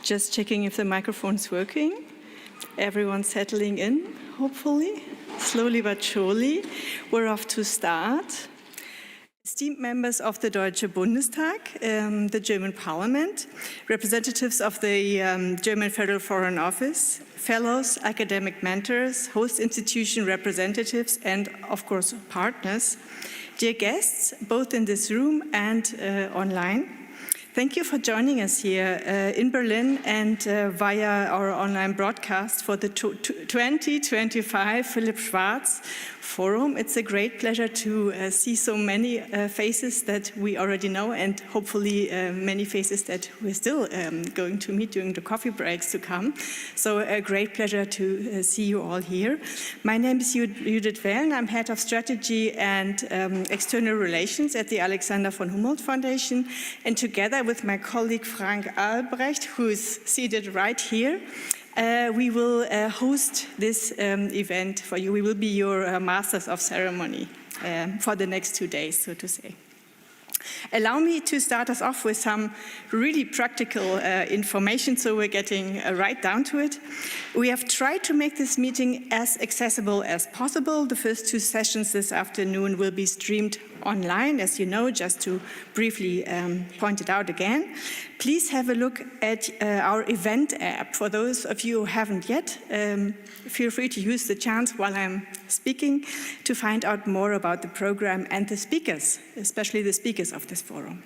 Just checking if the microphone's working. Everyone's settling in, hopefully. Slowly but surely. We're off to start. Esteemed members of the Deutsche Bundestag, the German Parliament, representatives of the German Federal Foreign Office, fellows, academic mentors, host institution representatives, and of course partners, dear guests, both in this room and online. Thank you for joining us here in Berlin and via our online broadcast for the 2025 Philipp Schwartz Forum. It's a great pleasure to see so many faces that we already know and hopefully many faces that we're still going to meet during the coffee breaks to come. So a great pleasure to see you all here. My name is Judith Wellen. I'm head of strategy and external relations at the Alexander von Humboldt Foundation, and together with my colleague Frank Albrecht, who is seated right here, we will host this event for you. We will be your masters of ceremony for the next 2 days, so to say. Allow me to start us off with some really practical information, so we're getting right down to it. We have tried to make this meeting as accessible as possible. The first 2 sessions this afternoon will be streamed online, as you know, just to briefly point it out again. Please have a look at our event app. For those of you who haven't yet, feel free to use the chance while I'm speaking to find out more about the program and the speakers, especially the speakers of this forum.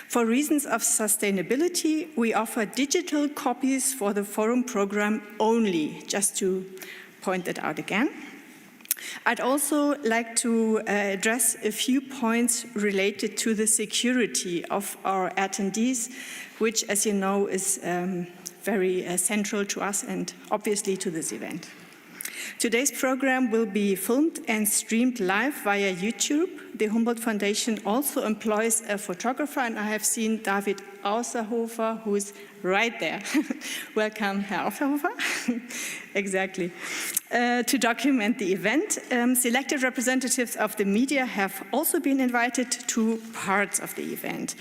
For reasons of sustainability, we offer digital copies for the forum program only, just to point that out again. I'd also like to address a few points related to the security of our attendees, which, as you know, is very central to us and obviously to this event. Today's program will be filmed and streamed live via YouTube. The Humboldt Foundation also employs a photographer, and I have seen 𝗕𝗲𝗹𝗿𝗀𝗃𝗃, who is right there. Welcome, 𝗕𝗲𝗹𝗃𝗃. Exactly. To document the event, selected representatives of the media have also been invited to parts of the event.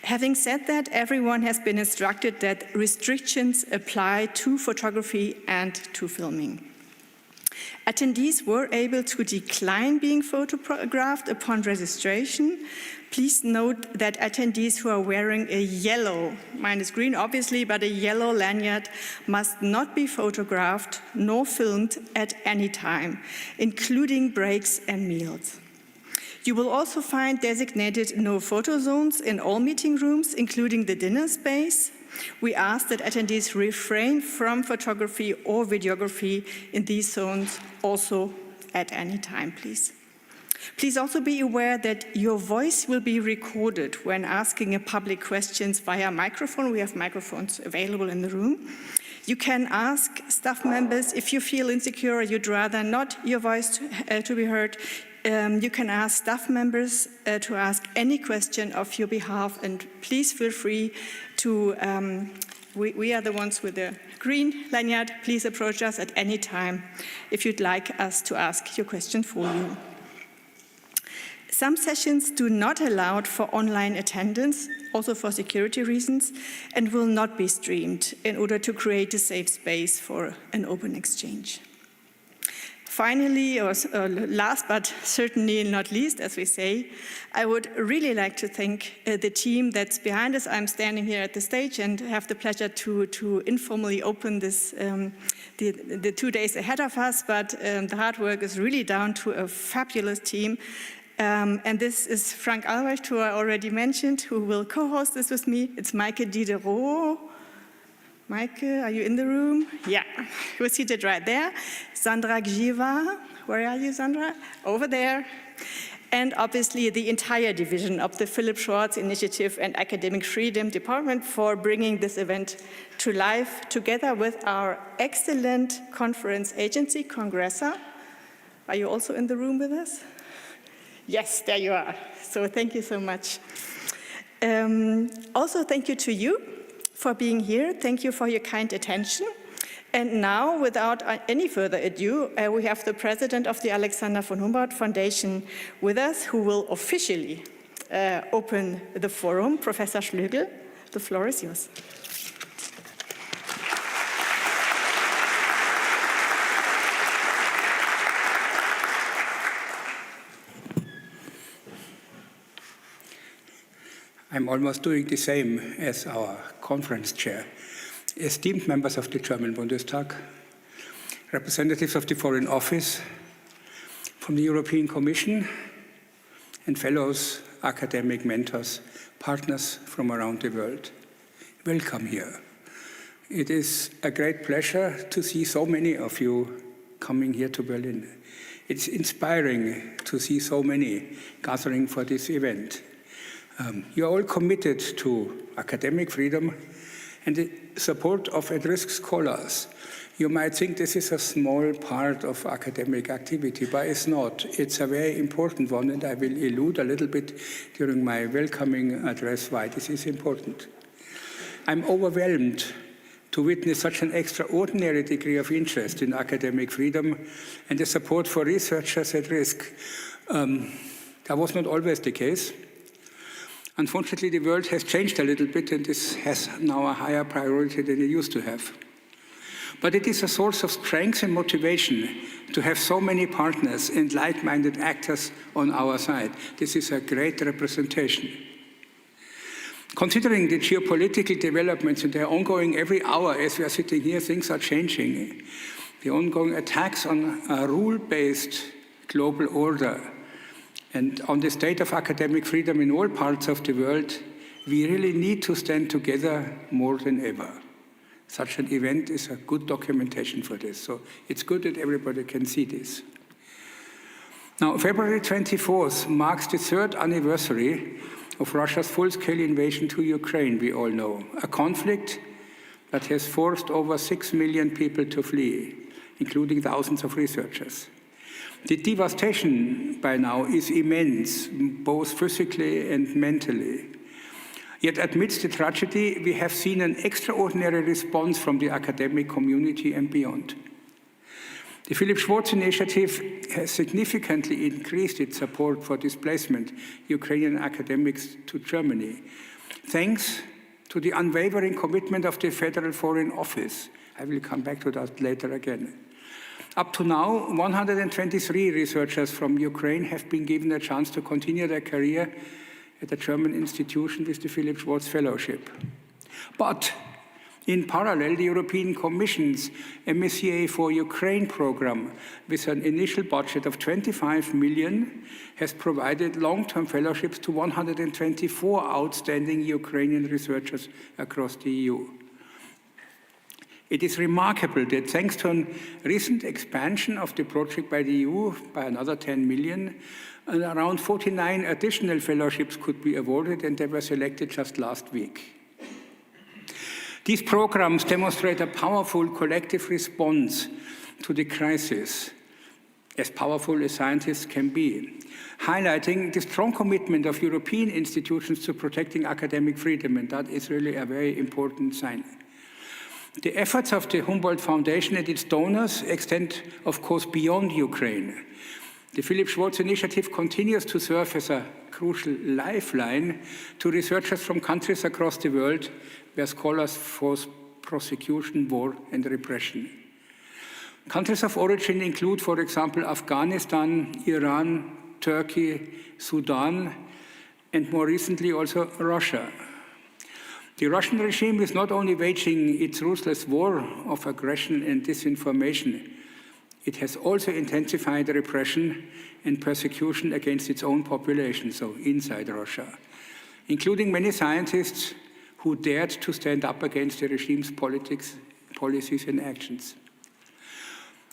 Having said that, everyone has been instructed that restrictions apply to photography and to filming. Attendees were able to decline being photographed upon registration. Please note that attendees who are wearing a yellow, mine is green obviously, but a yellow lanyard must not be photographed nor filmed at any time, including breaks and meals. You will also find designated no photo zones in all meeting rooms, including the dinner space. We ask that attendees refrain from photography or videography in these zones also at any time, please. Please also be aware that your voice will be recorded when asking a public questions via microphone. We have microphones available in the room. You can ask staff members if you feel insecure or you'd rather not your voice to be heard. You can ask staff members to ask any question of your behalf, and please feel free to, we are the ones with the green lanyard, please approach us at any time if you'd like us to ask your question for you. Some sessions do not allow for online attendance, also for security reasons, and will not be streamed in order to create a safe space for an open exchange. Finally, or last but certainly not least, as we say, I would really like to thank the team that's behind us. I'm standing here at the stage and have the pleasure to informally open this, the 2 days ahead of us, but the hard work is really down to a fabulous team. And this is Frank Albrecht, who I already mentioned, who will co-host this with me. It's 𝗏𝗏𝗍𝗏. 𝗏𝗏, are you in the room? Yeah, we're seated right there. Sandra 𝗥𝗲𝗄𝗏, where are you, Sandra? Over there. And obviously the entire division of the Philipp Schwartz Initiative and Academic Freedom Department for bringing this event to life together with our excellent conference agency, Congressa. Are you also in the room with us? Yes, there you are. So thank you so much. Also, thank you to you for being here. Thank you for your kind attention. And now, without any further ado, we have the president of the Alexander von Humboldt Foundation with us, who will officially open the forum, Professor Schlögl. The floor is yours. I'm almost doing the same as our conference chair. Esteemed members of the German Bundestag, representatives of the Foreign Office, from the European Commission, and fellows, academic mentors, partners from around the world, welcome here. It is a great pleasure to see so many of you coming here to Berlin. It's inspiring to see so many gathering for this event. You're all committed to academic freedom and the support of at-risk scholars. You might think this is a small part of academic activity, but it's not. It's a very important one, and I will allude a little bit during my welcoming address why this is important. I'm overwhelmed to witness such an extraordinary degree of interest in academic freedom and the support for researchers at risk. That was not always the case. Unfortunately, the world has changed a little bit, and this has now a higher priority than it used to have. But it is a source of strength and motivation to have so many partners and like-minded actors on our side. This is a great representation. Considering the geopolitical developments, and they're ongoing every hour as we are sitting here, things are changing. The ongoing attacks on a rule-based global order and on the state of academic freedom in all parts of the world, we really need to stand together more than ever. Such an event is a good documentation for this, so it's good that everybody can see this. Now, February 24th marks the 3rd anniversary of Russia's full-scale invasion to Ukraine, we all know. A conflict that has forced over 6 million people to flee, including thousands of researchers. The devastation by now is immense, both physically and mentally. Yet amidst the tragedy, we have seen an extraordinary response from the academic community and beyond. The Philipp Schwartz Initiative has significantly increased its support for displacement Ukrainian academics to Germany, thanks to the unwavering commitment of the Federal Foreign Office. I will come back to that later again. Up to now, 123 researchers from Ukraine have been given a chance to continue their career at a German institution with the Philipp Schwartz Fellowship. But in parallel, the European Commission's MSCA4Ukraine program, with an initial budget of 25 million, has provided long-term fellowships to 124 outstanding Ukrainian researchers across the EU. It is remarkable that thanks to a recent expansion of the project by the EU by another 10 million, around 49 additional fellowships could be awarded, and they were selected just last week. These programs demonstrate a powerful collective response to the crisis, as powerful as scientists can be, highlighting the strong commitment of European institutions to protecting academic freedom, and that is really a very important sign. The efforts of the Humboldt Foundation and its donors extend, of course, beyond Ukraine. The Philipp Schwartz Initiative continues to serve as a crucial lifeline to researchers from countries across the world where scholars face prosecution, war, and repression. Countries of origin include, for example, Afghanistan, Iran, Turkey, Sudan, and more recently also Russia. The Russian regime is not only waging its ruthless war of aggression and disinformation, it has also intensified repression and persecution against its own population, so inside Russia, including many scientists who dared to stand up against the regime's politics, policies, and actions.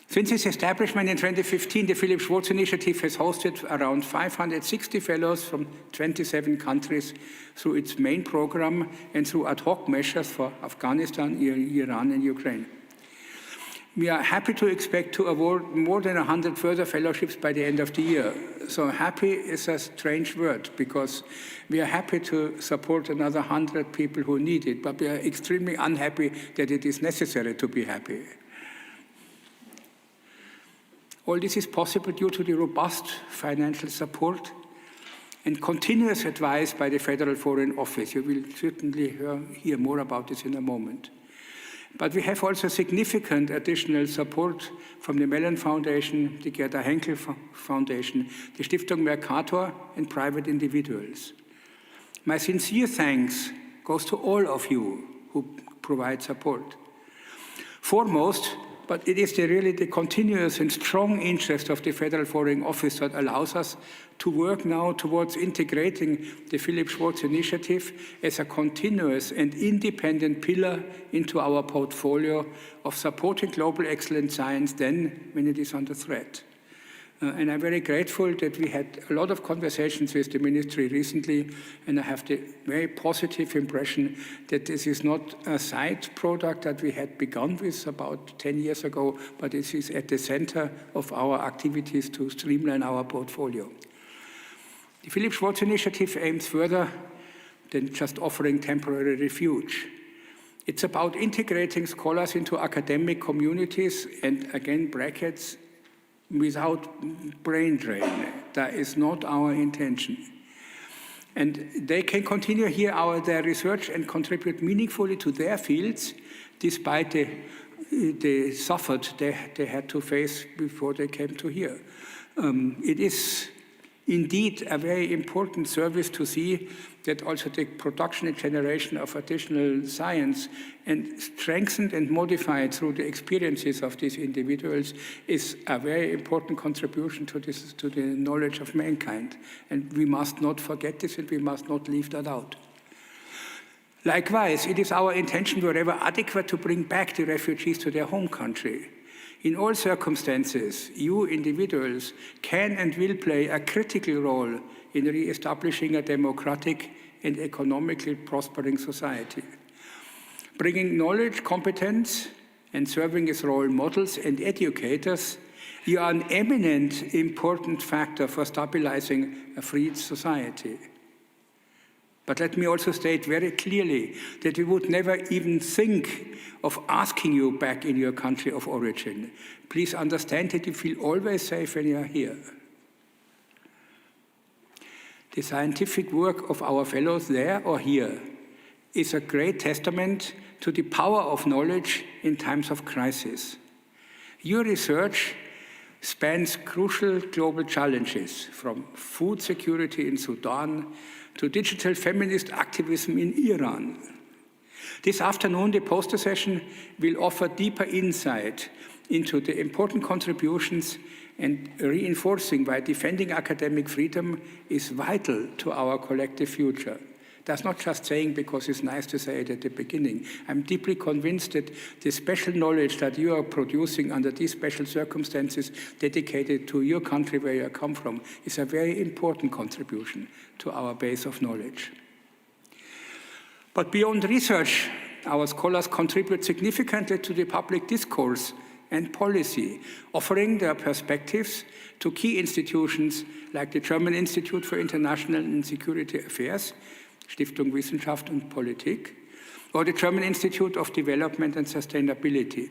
Since its establishment in 2015, the Philipp Schwartz Initiative has hosted around 560 fellows from 27 countries through its main program and through ad hoc measures for Afghanistan, Iran, and Ukraine. We are happy to expect to award more than 100 further fellowships by the end of the year. So happy is a strange word, because we are happy to support another 100 people who need it, but we are extremely unhappy that it is necessary to be happy. All this is possible due to the robust financial support and continuous advice by the Federal Foreign Office. You will certainly hear more about this in a moment. But we have also significant additional support from the Wellen Foundation, the 𝗥𝗲𝗽𝗀 Foundation, the Stiftung 𝗪𝗲𝗀𝗀𝗀, and private individuals. My sincere thanks goes to all of you who provide support. Foremost, but it is really the continuous and strong interest of the Federal Foreign Office that allows us to work now towards integrating the Philipp Schwartz initiative as a continuous and independent pillar into our portfolio of supporting global excellent science then when it is under threat. And I'm very grateful that we had a lot of conversations with the ministry recently, and I have the very positive impression that this is not a side product that we had begun with about 10 years ago, but this is at the center of our activities to streamline our portfolio. The Philipp Schwartz initiative aims further than just offering temporary refuge. It's about integrating scholars into academic communities and, again, brackets, without brain drain. That is not our intention. And they can continue here their research and contribute meaningfully to their fields, despite the suffered they had to face before they came to here. It is indeed a very important service to see that also the production and generation of additional science and strengthened and modified through the experiences of these individuals is a very important contribution to the knowledge of mankind. And we must not forget this, and we must not leave that out. Likewise, it is our intention wherever adequate to bring back the refugees to their home country. In all circumstances, you individuals can and will play a critical role in re-establishing a democratic and economically prospering society. Bringing knowledge, competence, and serving as role models and educators, you are an eminent important factor for stabilizing a free society. But let me also state very clearly that we would never even think of asking you back in your country of origin. Please understand that you feel always safe when you are here. The scientific work of our fellows there or here is a great testament to the power of knowledge in times of crisis. Your research spans crucial global challenges, from food security in Sudan to digital feminist activism in Iran. This afternoon, the poster session will offer deeper insight into the important contributions and reinforcing why defending academic freedom is vital to our collective future. That's not just saying because it's nice to say it at the beginning. I'm deeply convinced that the special knowledge that you are producing under these special circumstances dedicated to your country where you come from is a very important contribution to our base of knowledge. But beyond research, our scholars contribute significantly to the public discourse and policy, offering their perspectives to key institutions like the German Institute for International and Security Affairs, Stiftung Wissenschaft und Politik, or the German Institute of Development and Sustainability.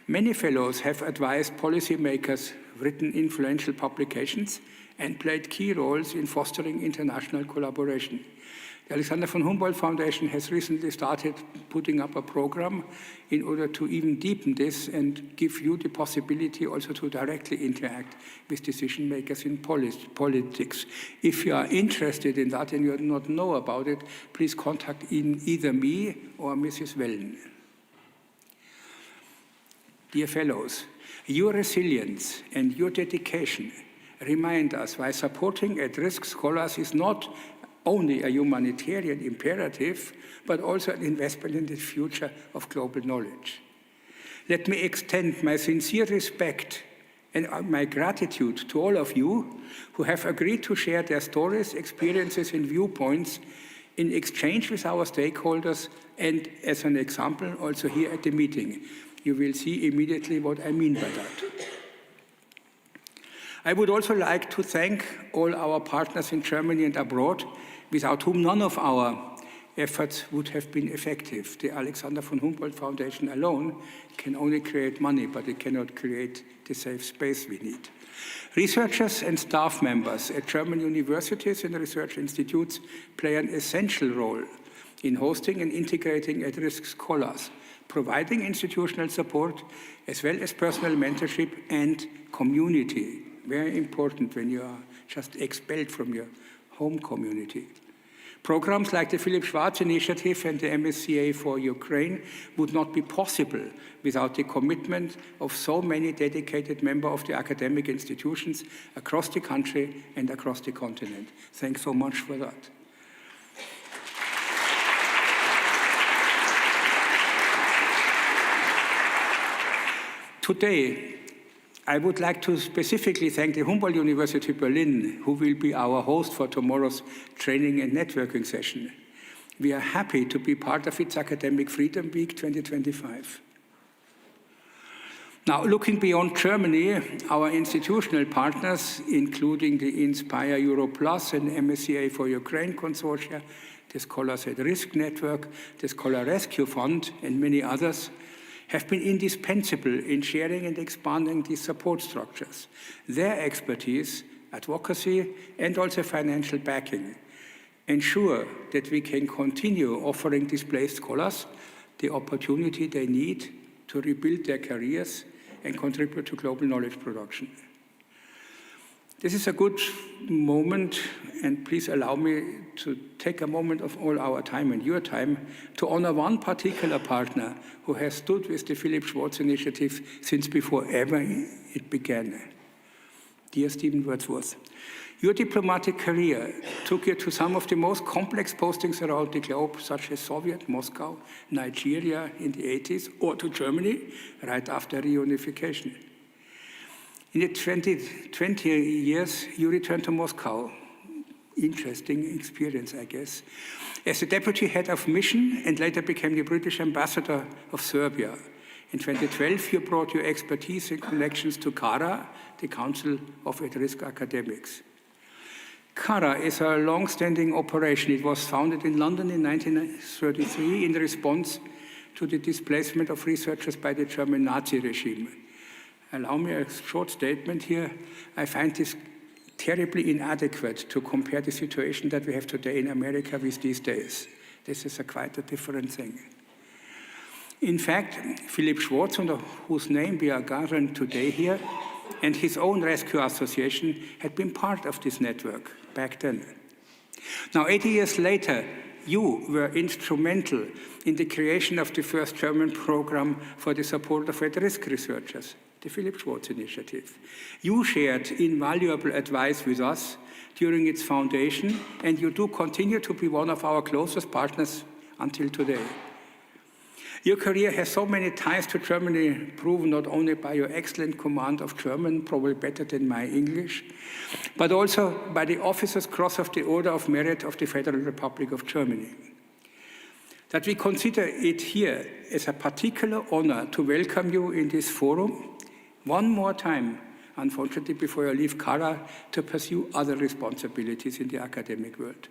Many fellows have advised policymakers, written influential publications, and played key roles in fostering international collaboration. The Alexander von Humboldt Foundation has recently started putting up a program in order to even deepen this and give you the possibility also to directly interact with decision makers in politics. If you are interested in that and you do not know about it, please contact either me or Mrs. Wellen. Dear fellows, your resilience and your dedication remind us why supporting at-risk scholars is not only a humanitarian imperative, but also an investment in the future of global knowledge. Let me extend my sincere respect and my gratitude to all of you who have agreed to share their stories, experiences, and viewpoints in exchange with our stakeholders, and as an example, also here at the meeting. You will see immediately what I mean by that. I would also like to thank all our partners in Germany and abroad, without whom none of our efforts would have been effective. The Alexander von Humboldt Foundation alone can only create money, but it cannot create the safe space we need. Researchers and staff members at German universities and research institutes play an essential role in hosting and integrating at-risk scholars, providing institutional support, as well as personal mentorship and community. Very important when you are just expelled from your home community. Programs like the Philipp Schwartz Initiative and the MSCA4Ukraine would not be possible without the commitment of so many dedicated members of the academic institutions across the country and across the continent. Thanks so much for that. Today, I would like to specifically thank the Humboldt University Berlin, who will be our host for tomorrow's training and networking session. We are happy to be part of its Academic Freedom Week 2025. Now, looking beyond Germany, our institutional partners, including the Inspire Europe Plus and MSCA4Ukraine consortia, the Scholars at Risk Network, the Scholar Rescue Fund, and many others, have been indispensable in sharing and expanding these support structures. Their expertise, advocacy, and also financial backing ensure that we can continue offering displaced scholars the opportunity they need to rebuild their careers and contribute to global knowledge production. This is a good moment, and please allow me to take a moment of all our time and your time to honor one particular partner who has stood with the Philipp Schwartz Initiative since before ever it began. Dear Stephen Wordsworth, your diplomatic career took you to some of the most complex postings around the globe, such as Soviet, Moscow, Nigeria in the 80s, or to Germany right after reunification. In the 20 years, you returned to Moscow. Interesting experience, I guess. As the deputy head of mission and later became the British ambassador of Serbia. In 2012, you brought your expertise and connections to 𝗂𝗲𝗃, the Council of At-Risk Academics. 𝗂𝗲𝗃 is a long-standing operation. It was founded in London in 1933 in response to the displacement of researchers by the German Nazi regime. Allow me a short statement here. I find this terribly inadequate to compare the situation that we have today in America with these days. This is quite a different thing. In fact, Philipp Schwartz, under whose name we are gathering today here, and his own rescue association had been part of this network back then. Now, 80 years later, you were instrumental in the creation of the first German program for the support of at-risk researchers, the Philipp Schwartz Initiative. You shared invaluable advice with us during its foundation, and you do continue to be one of our closest partners until today. Your career has so many ties to Germany, proven not only by your excellent command of German, probably better than my English, but also by the Officer's Cross of the Order of Merit of the Federal Republic of Germany. That we consider it here as a particular honor to welcome you in this forum one more time, unfortunately, before you leave 𝗂𝗲𝗃 to pursue other responsibilities in the academic world.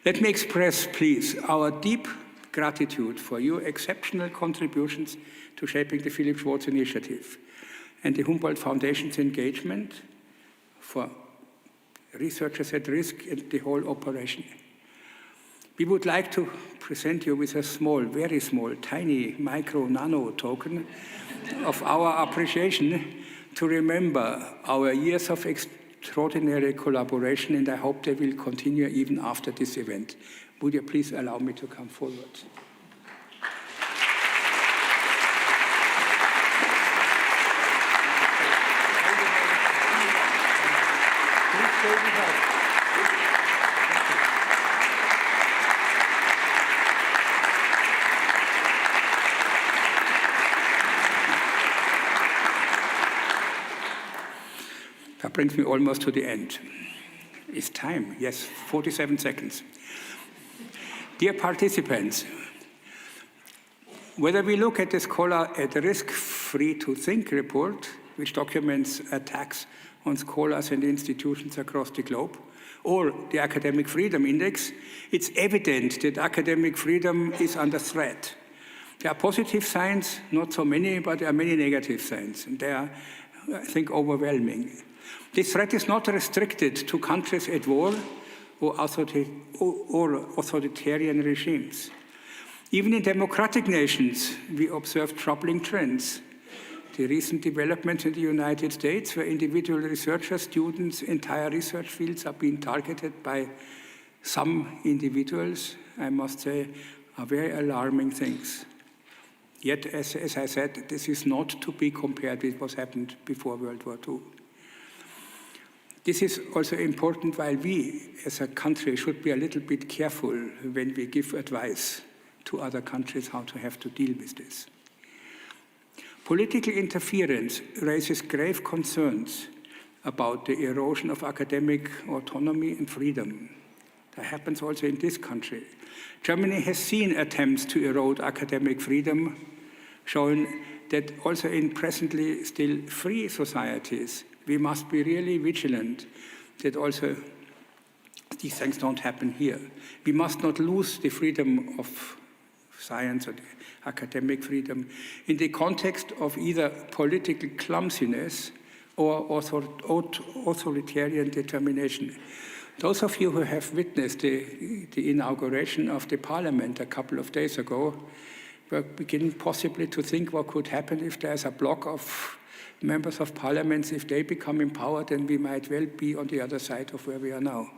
Let me express, please, our deep gratitude for your exceptional contributions to shaping the Philipp Schwartz Initiative and the Humboldt Foundation's engagement for researchers at risk and the whole operation. We would like to present you with a small, very small, tiny micro-nano token of our appreciation to remember our years of extraordinary collaboration, and I hope they will continue even after this event. Would you please allow me to come forward? That brings me almost to the end. It's time, yes, 47 seconds. Dear participants, whether we look at the Scholar at Risk Free to Think report, which documents attacks on scholars and institutions across the globe, or the Academic Freedom Index, it's evident that academic freedom is under threat. There are positive signs, not so many, but there are many negative signs, and they are, I think, overwhelming. This threat is not restricted to countries at war or authoritarian regimes. Even in democratic nations, we observe troubling trends. The recent developments in the United States, where individual researchers, students, entire research fields are being targeted by some individuals, I must say, are very alarming things. Yet, as I said, this is not to be compared with what happened before World War II. This is also important while we, as a country, should be a little bit careful when we give advice to other countries how to have to deal with this. Political interference raises grave concerns about the erosion of academic autonomy and freedom. That happens also in this country. Germany has seen attempts to erode academic freedom, showing that also in presently still free societies, we must be really vigilant that also these things don't happen here. We must not lose the freedom of science or the academic freedom in the context of either political clumsiness or authoritarian determination. Those of you who have witnessed the inauguration of the parliament a couple of days ago were beginning possibly to think what could happen if there's a block of members of parliament. If they become empowered, then we might well be on the other side of where we are now.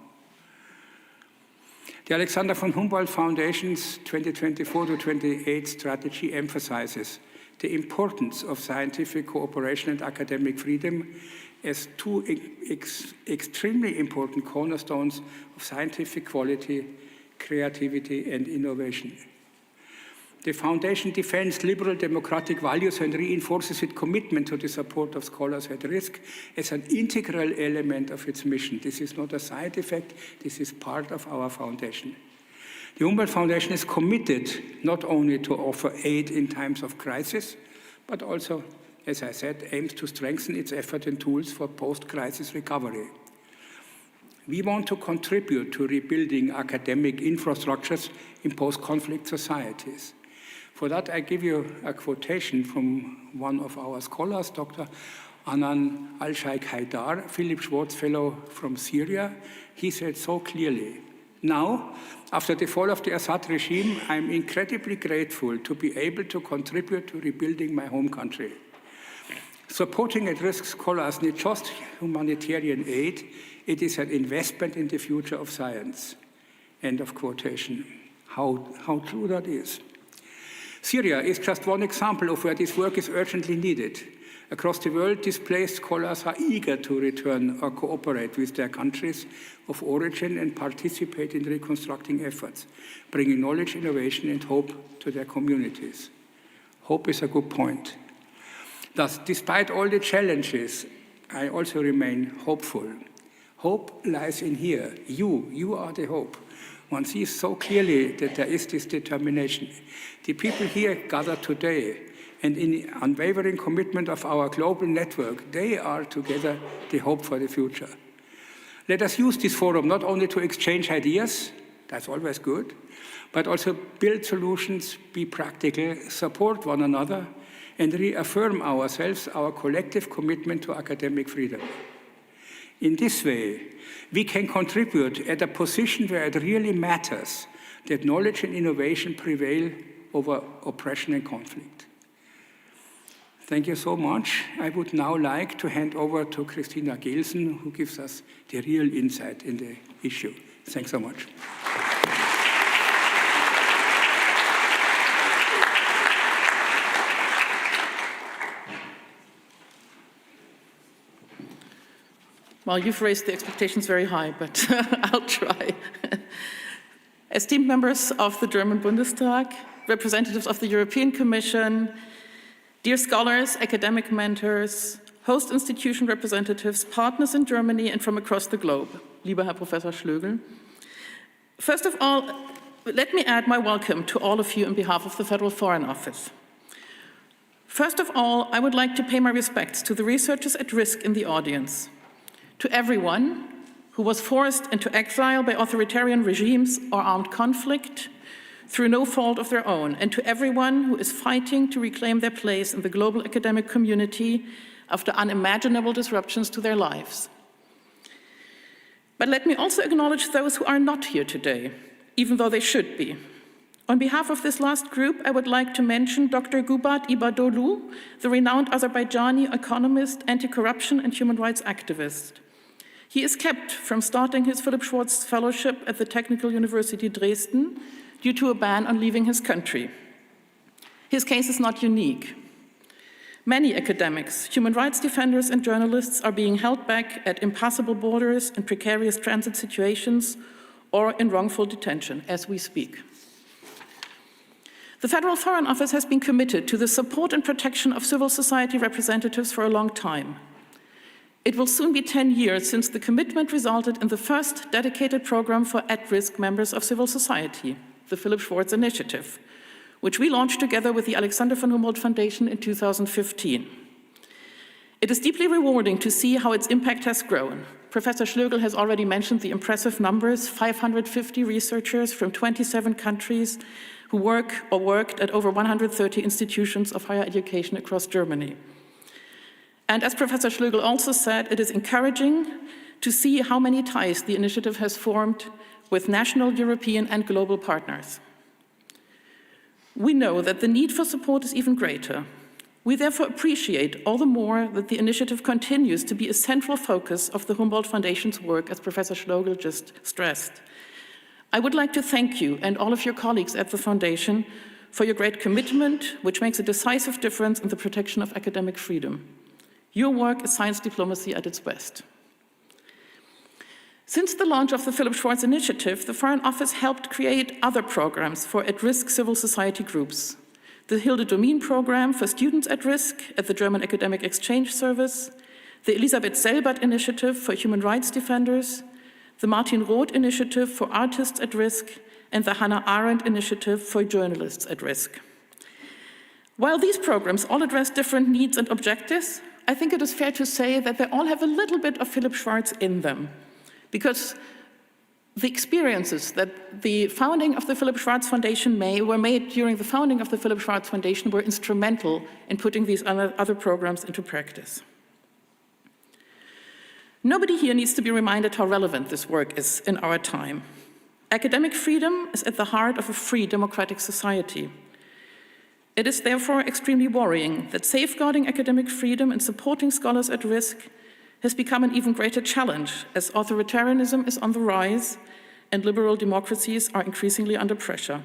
The Alexander von Humboldt Foundation's 2024-28 strategy emphasizes the importance of scientific cooperation and academic freedom as two extremely important cornerstones of scientific quality, creativity, and innovation. The Foundation defends liberal democratic values and reinforces its commitment to the support of scholars at risk as an integral element of its mission. This is not a side effect, this is part of our foundation. The Humboldt Foundation is committed not only to offer aid in times of crisis, but also, as I said, aims to strengthen its effort and tools for post-crisis recovery. We want to contribute to rebuilding academic infrastructures in post-conflict societies. For that, I give you a quotation from one of our scholars, Dr. Anan al-Sheikh-Haidar, Philipp Schwartz Fellow from Syria. He said so clearly, "Now, after the fall of the Assad regime, I'm incredibly grateful to be able to contribute to rebuilding my home country. Supporting at-risk scholars not just humanitarian aid, it is an investment in the future of science." End of quotation. How true that is. Syria is just one example of where this work is urgently needed. Across the world, displaced scholars are eager to return or cooperate with their countries of origin and participate in reconstructing efforts, bringing knowledge, innovation, and hope to their communities. Hope is a good point. Thus, despite all the challenges, I also remain hopeful. Hope lies in here. You are the hope. One sees so clearly that there is this determination. The people here gathered today, and in the unwavering commitment of our global network, they are together the hope for the future. Let us use this forum not only to exchange ideas, that's always good, but also build solutions, be practical, support one another, and reaffirm ourselves, our collective commitment to academic freedom. In this way, we can contribute at a position where it really matters that knowledge and innovation prevail over oppression and conflict. Thank you so much. I would now like to hand over to Christina Gehlsen, who gives us the real insight in the issue. Thanks so much. Well, you've raised the expectations very high, but I'll try. Esteemed members of the German Bundestag, representatives of the European Commission, dear scholars, academic mentors, host institution representatives, partners in Germany and from across the globe, lieber Herr Professor Schlögl. First of all, let me add my welcome to all of you on behalf of the Federal Foreign Office. First of all, I would like to pay my respects to the researchers at risk in the audience, to everyone who was forced into exile by authoritarian regimes or armed conflict through no fault of their own, and to everyone who is fighting to reclaim their place in the global academic community after unimaginable disruptions to their lives. But let me also acknowledge those who are not here today, even though they should be. On behalf of this last group, I would like to mention Dr. 𝗥𝗲𝗽𝗍𝗄, the renowned Azerbaijani economist, anti-corruption and human rights activist. He is kept from starting his Philipp Schwartz Fellowship at the Technical University Dresden due to a ban on leaving his country. His case is not unique. Many academics, human rights defenders, and journalists are being held back at impassable borders in precarious transit situations or in wrongful detention as we speak. The Federal Foreign Office has been committed to the support and protection of civil society representatives for a long time. It will soon be 10 years since the commitment resulted in the first dedicated program for at-risk members of civil society, the Philipp Schwartz Initiative, which we launched together with the Alexander von Humboldt Foundation in 2015. It is deeply rewarding to see how its impact has grown. Professor Schlögl has already mentioned the impressive numbers: 550 researchers from 27 countries who work or worked at over 130 institutions of higher education across Germany. And as Professor Schlögl also said, it is encouraging to see how many ties the initiative has formed with national, European, and global partners. We know that the need for support is even greater. We therefore appreciate all the more that the initiative continues to be a central focus of the Humboldt Foundation's work, as Professor Schlögl just stressed. I would like to thank you and all of your colleagues at the Foundation for your great commitment, which makes a decisive difference in the protection of academic freedom. Your work is science diplomacy at its best. Since the launch of the Philipp Schwartz Initiative, the Foreign Office helped create other programs for at-risk civil society groups. The 𝗙𝗲𝗻𝗀 program for students at risk at the German Academic Exchange Service, the 𝗙𝗲𝗵𝗲𝗍𝗏 initiative for human rights defenders, the 𝗪𝗏𝗏𝗏 initiative for artists at risk, and the Hannah Arendt initiative for journalists at risk. While these programs all address different needs and objectives, I think it is fair to say that they all have a little bit of Philipp Schwartz in them, because the experiences that the founding of the Philipp Schwartz Foundation were made during the founding of the Philipp Schwartz Foundation were instrumental in putting these other programs into practice. Nobody here needs to be reminded how relevant this work is in our time. Academic freedom is at the heart of a free democratic society. It is therefore extremely worrying that safeguarding academic freedom and supporting scholars at risk has become an even greater challenge as authoritarianism is on the rise and liberal democracies are increasingly under pressure.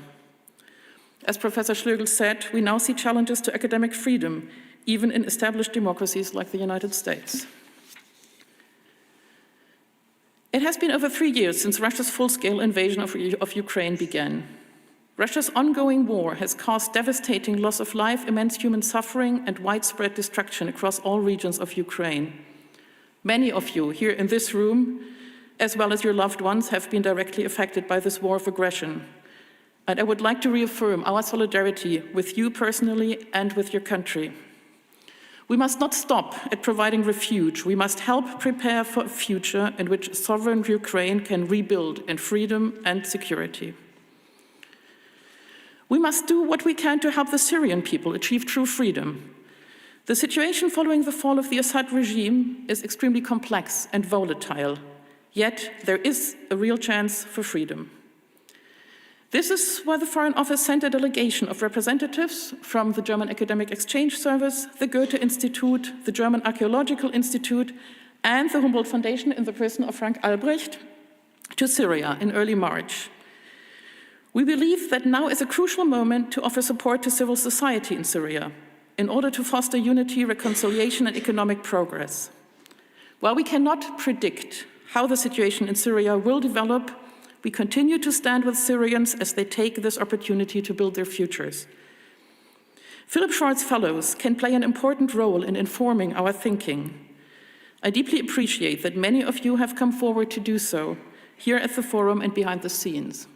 As Professor Schlögl said, we now see challenges to academic freedom, even in established democracies like the United States. It has been over 3 years since Russia's full-scale invasion of Ukraine began. Russia's ongoing war has caused devastating loss of life, immense human suffering, and widespread destruction across all regions of Ukraine. Many of you here in this room, as well as your loved ones, have been directly affected by this war of aggression. And I would like to reaffirm our solidarity with you personally and with your country. We must not stop at providing refuge. We must help prepare for a future in which sovereign Ukraine can rebuild in freedom and security. We must do what we can to help the Syrian people achieve true freedom. The situation following the fall of the Assad regime is extremely complex and volatile, yet there is a real chance for freedom. This is why the Foreign Office sent a delegation of representatives from the German Academic Exchange Service, the Goethe Institute, the German Archaeological Institute, and the Humboldt Foundation in the person of Frank Albrecht to Syria in early March. We believe that now is a crucial moment to offer support to civil society in Syria in order to foster unity, reconciliation, and economic progress. While we cannot predict how the situation in Syria will develop, we continue to stand with Syrians as they take this opportunity to build their futures. Philipp Schwartz Fellows can play an important role in informing our thinking. I deeply appreciate that many of you have come forward to do so, here at the forum and behind the scenes.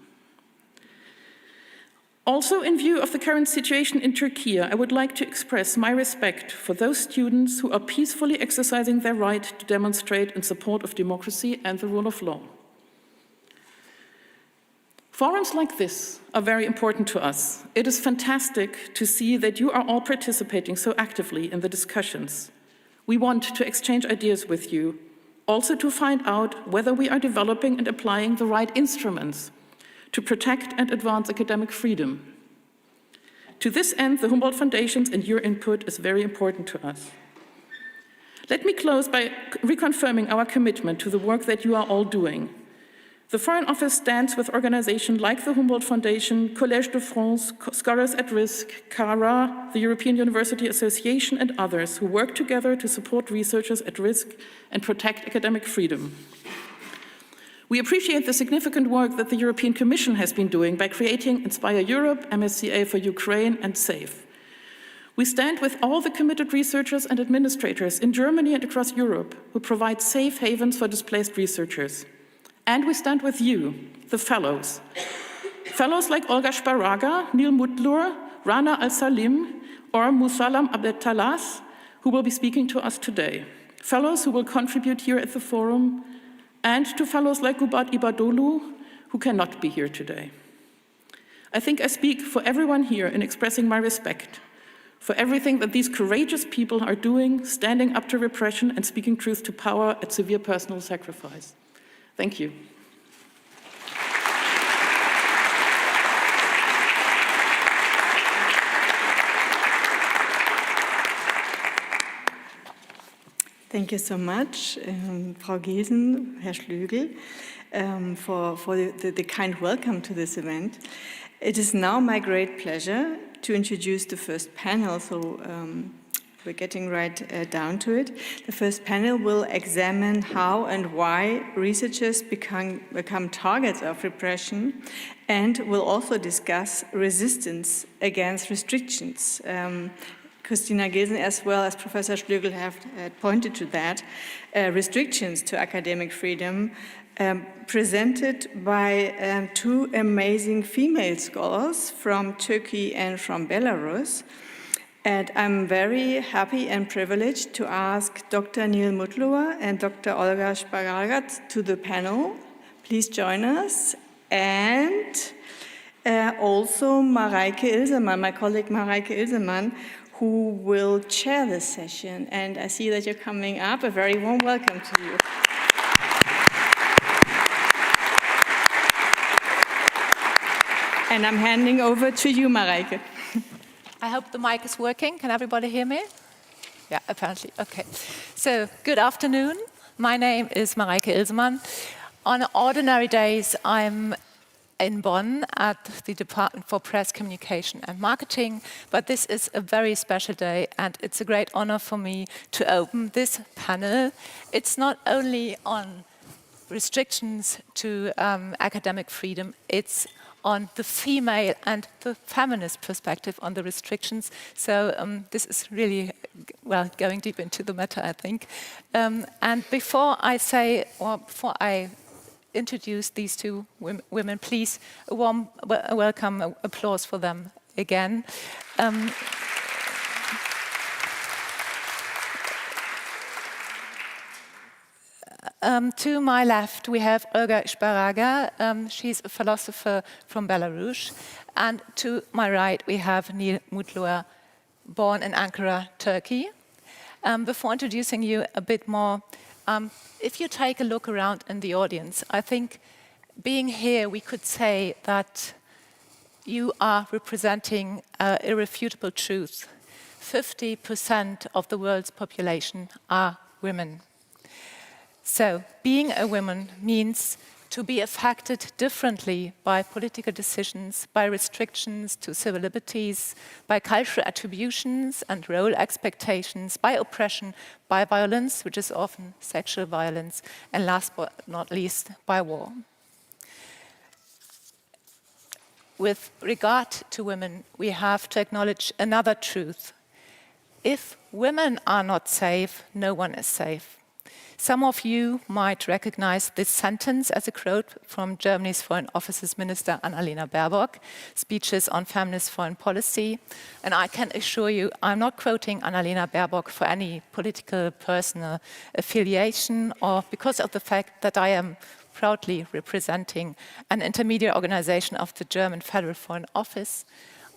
Also, in view of the current situation in Turkey, I would like to express my respect for those students who are peacefully exercising their right to demonstrate in support of democracy and the rule of law. Forums like this are very important to us. It is fantastic to see that you are all participating so actively in the discussions. We want to exchange ideas with you, also to find out whether we are developing and applying the right instruments to protect and advance academic freedom. To this end, the Humboldt Foundations and your input is very important to us. Let me close by reconfirming our commitment to the work that you are all doing. The Foreign Office stands with organizations like the Humboldt Foundation, Collège de France, Scholars at Risk, 𝗂𝗲𝗏, the European University Association, and others who work together to support researchers at risk and protect academic freedom. We appreciate the significant work that the European Commission has been doing by creating Inspire Europe, MSCA4Ukraine, and SAFE. We stand with all the committed researchers and administrators in Germany and across Europe who provide safe havens for displaced researchers. And we stand with you, the fellows. Fellows like 𝗥𝗲𝗽𝗿𝗀𝗏, 𝗪𝗏𝗏, Rana Al-Salim, or 𝗪𝗲𝗹𝗵𝗵𝗀𝗏, who will be speaking to us today. Fellows who will contribute here at the forum, and to fellows like 𝗙𝗲𝗿𝗵𝗵𝗀𝗀𝗏, who cannot be here today. I think I speak for everyone here in expressing my respect for everything that these courageous people are doing, standing up to repression and speaking truth to power at severe personal sacrifice. Thank you. Thank you so much, Frau Gehlsen, Herr Schlögl, for the kind welcome to this event. It is now my great pleasure to introduce the first panel, so we're getting right down to it. The first panel will examine how and why researchers become targets of repression, and will also discuss resistance against restrictions. Christina Gehlsen, as well as Professor Schlögl, have pointed to that. Restrictions to academic freedom presented by two amazing female scholars from Turkey and from Belarus. And I'm very happy and privileged to ask Dr. 𝗪𝗏𝗏 and Dr. 𝗥𝗲𝗽𝗿𝗏𝗏 to the panel. Please join us. And also 𝗪𝗲𝗍𝗍𝗪, my colleague 𝗪𝗲𝗍𝗪, who will chair this session. And I see that you're coming up. A very warm welcome to you. And I'm handing over to you, 𝗪𝗲𝗍𝗪. I hope the mic is working. Can everybody hear me? Yeah, apparently. Okay. So, good afternoon. My name is 𝗪𝗲𝗍𝗍𝗪. On ordinary days, I'm in Bonn at the Department for Press, Communication and Marketing, but this is a very special day, and it's a great honor for me to open this panel. It's not only on restrictions to academic freedom, it's on the female and the feminist perspective on the restrictions. So this is really, well, going deep into the matter, I think. And before I introduce these two women, please a warm welcome, applause for them again. To my left, we have 𝗥𝗲𝗽𝗏𝗏𝗏. She's a philosopher from Belarus. And to my right, we have 𝗪𝗏𝗏𝗏, born in Ankara, Turkey. Before introducing you a bit more, if you take a look around in the audience, I think being here, we could say that you are representing irrefutable truth. 50% of the world's population are women. So, being a woman means to be affected differently by political decisions, by restrictions to civil liberties, by cultural attributions and role expectations, by oppression, by violence, which is often sexual violence, and last but not least, by war. With regard to women, we have to acknowledge another truth. If women are not safe, no one is safe. Some of you might recognize this sentence as a quote from Germany's Foreign Office's Minister Annalena Baerbock, speeches on feminist foreign policy. And I can assure you, I'm not quoting Annalena Baerbock for any political personal affiliation or because of the fact that I am proudly representing an intermediate organization of the German Federal Foreign Office.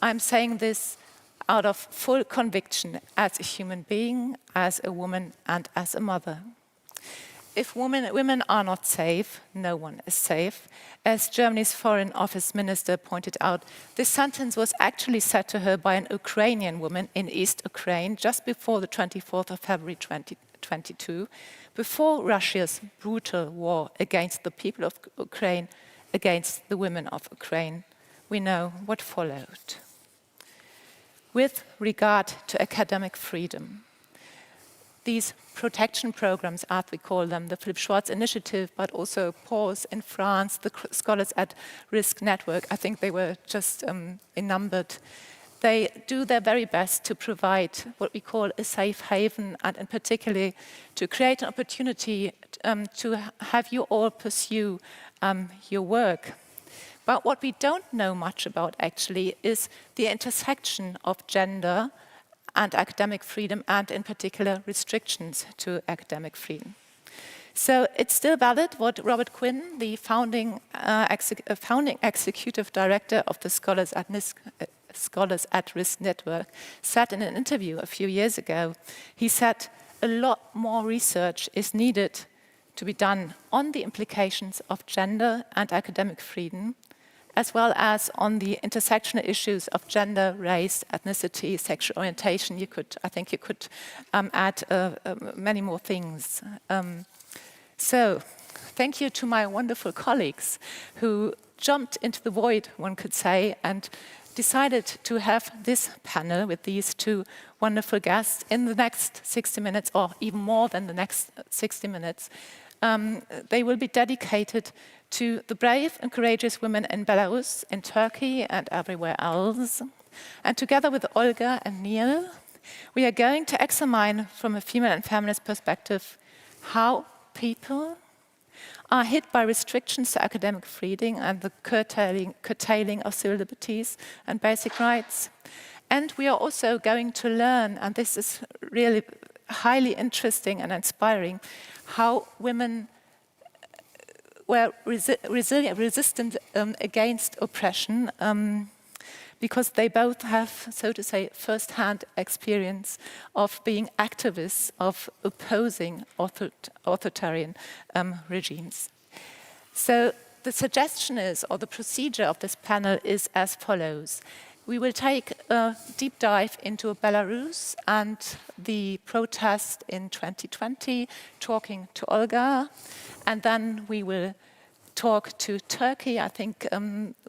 I'm saying this out of full conviction as a human being, as a woman, and as a mother. If women are not safe, no one is safe. As Germany's Foreign Office Minister pointed out, this sentence was actually said to her by an Ukrainian woman in East Ukraine just before the 24th of February 2022, before Russia's brutal war against the people of Ukraine, against the women of Ukraine. We know what followed. With regard to academic freedom, these protection programs, as we call them, the Philipp Schwartz Initiative, but also PAUSE in France, the Scholars at Risk Network, I think they were just numbered. They do their very best to provide what we call a safe haven, and in particular to create an opportunity to have you all pursue your work. But what we don't know much about actually is the intersection of gender and academic freedom, and in particular restrictions to academic freedom. So it's still valid what Robert Quinn, the founding executive director of the Scholars at Risk Network, said in an interview a few years ago. He said a lot more research is needed to be done on the implications of gender and academic freedom, as well as on the intersectional issues of gender, race, ethnicity, sexual orientation. I think you could add many more things. So, thank you to my wonderful colleagues who jumped into the void, one could say, and decided to have this panel with these two wonderful guests in the next 60 minutes, or even more than the next 60 minutes. They will be dedicated to the brave and courageous women in Belarus, in Turkey, and everywhere else. And together with Olga and Neil, we are going to examine from a female and feminist perspective how people are hit by restrictions to academic freedom and the curtailing of civil liberties and basic rights. And we are also going to learn, and this is really highly interesting and inspiring, how women were resistant against oppression, because they both have, so to say, first-hand experience of being activists, of opposing authoritarian regimes. So the suggestion is, or the procedure of this panel is as follows. We will take a deep dive into Belarus and the protest in 2020, talking to Olga, and then we will talk to Turkey. I think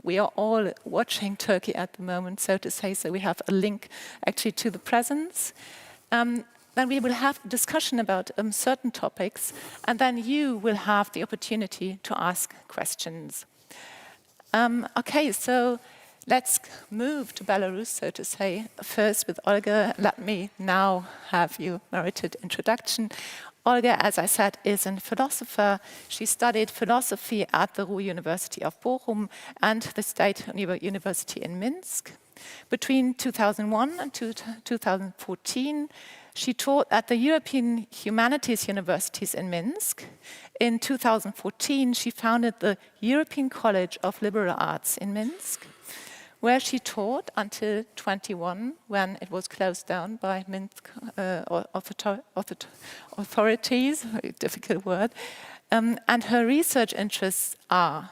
we are all watching Turkey at the moment, so to say, so we have a link actually to the presence. Then we will have a discussion about certain topics, and then you will have the opportunity to ask questions. Okay, so let's move to Belarus, so to say, first with Olga. Let me now have your merited introduction. Olga, as I said, is a philosopher. She studied philosophy at the Ruhr University of Bochum and the State University in Minsk. Between 2001 and 2014, she taught at the European Humanities Universities in Minsk. In 2014, she founded the European College of Liberal Arts in Minsk, where she taught until 21, when it was closed down by Minsk authorities, very difficult word. And her research interests are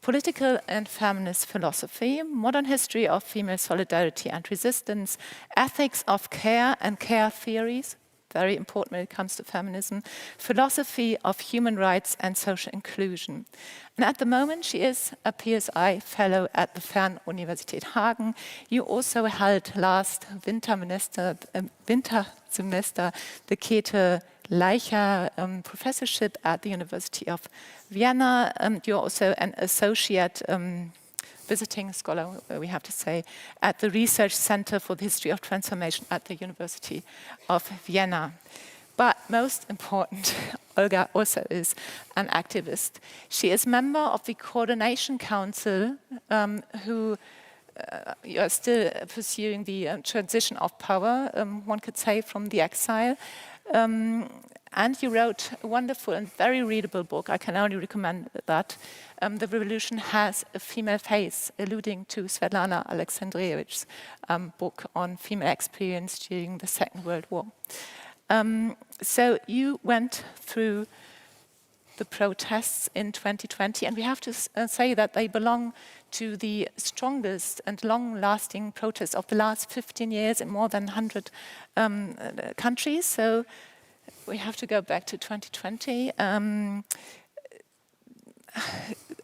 political and feminist philosophy, modern history of female solidarity and resistance, ethics of care and care theories, very important when it comes to feminism, philosophy of human rights and social inclusion. And at the moment, she is a PSI fellow at the Fernuniversität Hagen. You also held last winter semester the 𝗕𝗲𝗍𝗪 professorship at the University of Vienna. You're also an associate visiting scholar, we have to say, at the Research Center for the History of Transformation at the University of Vienna. But most important, Olga also is an activist. She is member of the Coordination Council, who are still pursuing the transition of power, one could say, from the exile. And you wrote a wonderful and very readable book. I can only recommend that. The Revolution Has a Female Face, alluding to Svetlana Aleksandrievich's book on female experience during the Second World War. So you went through the protests in 2020, and we have to say that they belong to the strongest and long-lasting protests of the last 15 years in more than 100 countries. So we have to go back to 2020.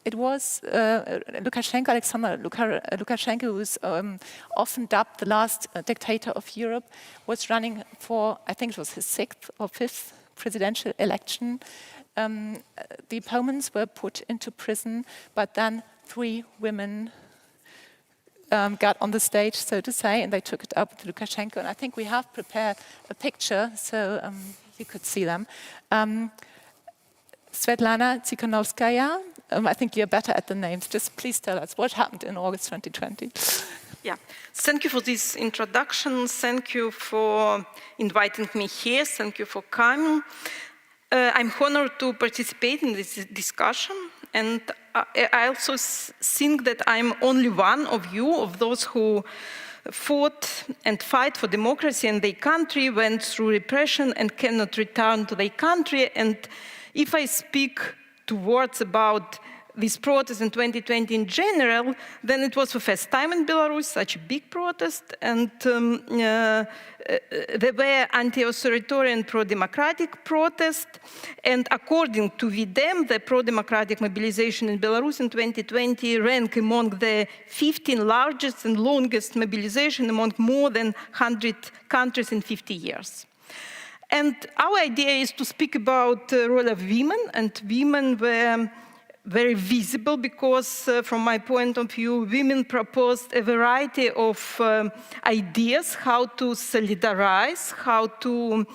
It was Łukašenka, who was often dubbed the last dictator of Europe, was running for, I think it was his 6th or 5th presidential election. The opponents were put into prison, but then 3 women got on the stage, so to say, and they took it up with Łukašenka. And I think we have prepared a picture, so you could see them. Svetlana Tikhanovskaya, I think you're better at the names. Just please tell us what happened in August 2020. Yeah, thank you for this introduction. Thank you for inviting me here. Thank you for coming. I'm honored to participate in this discussion. And I also think that I'm only one of you, of those who fought and fight for democracy in their country, went through repression and cannot return to their country. And if I speak 2 words about this protest in 2020 in general, then it was the first time in Belarus, such a big protest, and they were anti-authoritarian pro-democratic protest, and according to 𝗙𝗲𝗶𝗵, the pro-democratic mobilization in Belarus in 2020 ranked among the 15 largest and longest mobilization among more than 100 countries in 50 years. And our idea is to speak about the role of women, and women were very visible because, from my point of view, women proposed a variety of ideas how to solidarize, how to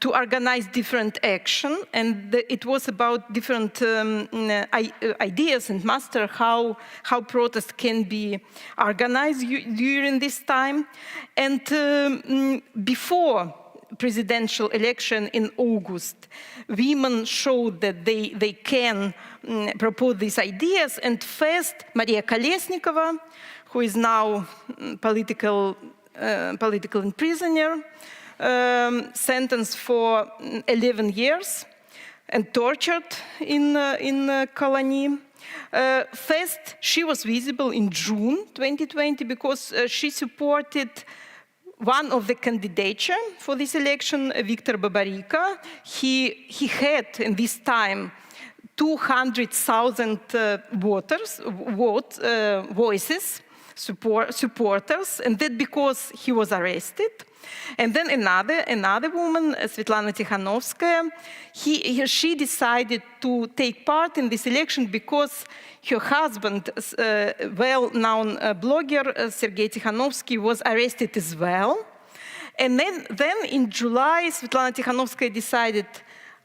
organize different action, and it was about different ideas and master how protest can be organized during this time. And before presidential election in August, women showed that they can propose these ideas. And first, Maria Kolesnikova, who is now political prisoner, sentenced for 11 years and tortured in colony. First, she was visible in June 2020 because she supported one of the candidature for this election, 𝗥𝗲𝗶𝗃𝗀𝗃. He had, in this time, 200,000 voices, supporters, and that because he was arrested. And then another woman, Svetlana Tikhanovskaya, she decided to take part in this election because her husband, well-known blogger Sergei Tikhanovsky, was arrested as well. And then in July, Svetlana Tikhanovskaya decided,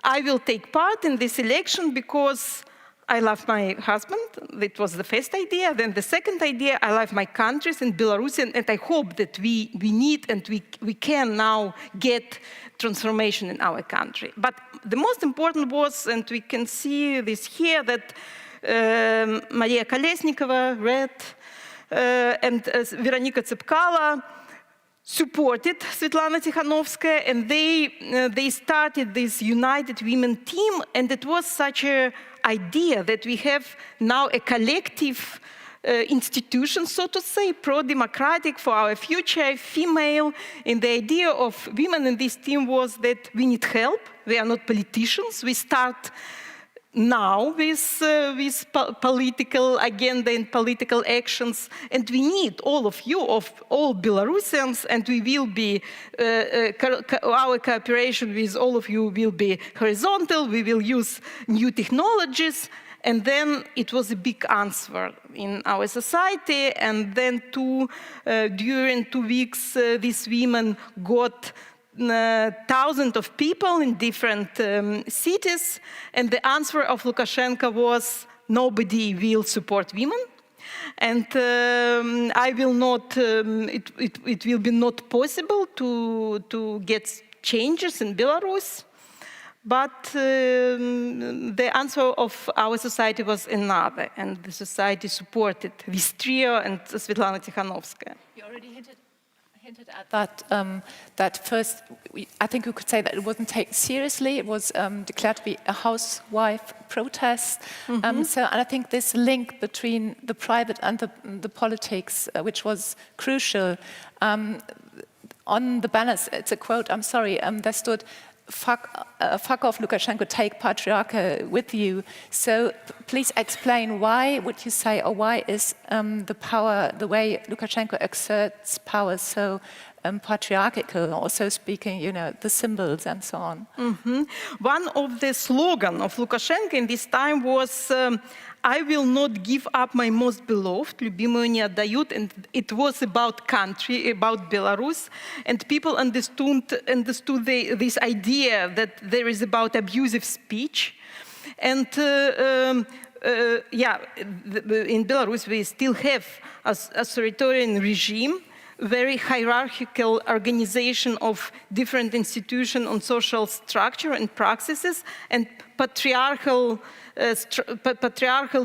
I will take part in this election because I love my husband. That was the first idea. Then the second idea, I love my countries in Belarus, and I hope that we need and we can now get transformation in our country. But the most important was, and we can see this here, that Maria Kolesnikova, Red, and Veronika Tsepkalo supported Svetlana Tikhanovskaya, and they started this United Women team, and it was such an idea that we have now a collective institution, so to say, pro-democratic for our future, female, and the idea of women in this team was that we need help. We are not politicians. We start now with political agenda and political actions, and we need all of you, of all Belarusians, and we will be, our cooperation with all of you will be horizontal. We will use new technologies, and then it was a big answer in our society, and then during 2 weeks, these women got thousands of people in different cities, and the answer of Lukashenko was, nobody will support women, and I will not. It will be not possible to get changes in Belarus. But the answer of our society was another, and the society supported this trio and Svetlana Tikhanovskaya. You already hinted at that, that first, I think we could say that it wasn't taken seriously. It was declared to be a housewife protest. And I think this link between the private and the politics, which was crucial, on the banners, it's a quote, I'm sorry, there stood, fuck off Lukashenko, take patriarchy with you. So please explain, why would you say, or why is the power, the way Lukashenko exerts power so patriarchal, also speaking, you know, the symbols and so on? One of the slogans of Lukashenko in this time was, I will not give up my most beloved, 𝗬𝗏𝗧𝗎 не отдают, and it was about country, about Belarus, and people understood this idea that there is about abusive speech, and in Belarus we still have an authoritarian regime, very hierarchical organization of different institutions on social structure and practices, and patriarchal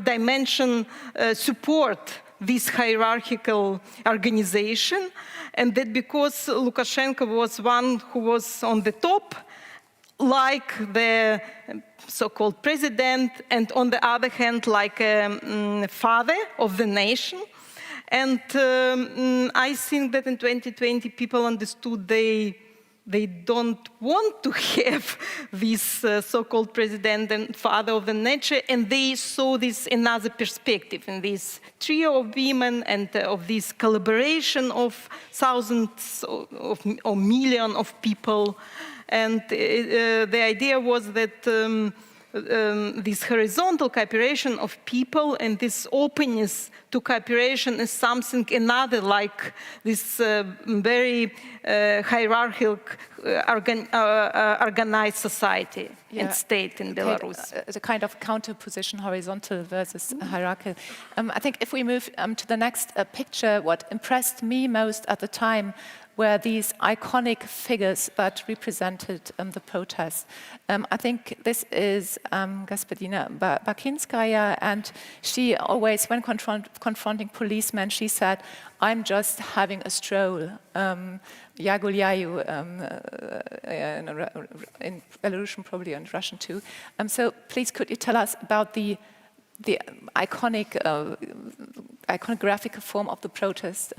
dimension support this hierarchical organization, and that because Lukashenko was one who was on the top, like the so-called president, and on the other hand, like a father of the nation. And I think that in 2020 people understood they don't want to have this so-called president and father of the nation, and they saw this another perspective in this trio of women and of this collaboration of thousands or millions of people. And the idea was that this horizontal cooperation of people and this openness to cooperation is something another like this very hierarchical organized society and state in Belarus. The kind of counter-position, horizontal versus hierarchical. I think if we move to the next picture, what impressed me most at the time were these iconic figures that represented the protest. I think this is 𝗥𝗲𝗽𝗿𝗃𝗀𝗃𝗀𝗃, and she always, when confronting policemen, she said, I'm just having a stroll. 𝗥𝗲𝗽𝗿𝗄 in Belarusian probably, and Russian too. So please could you tell us about the iconic graphical form of the protest?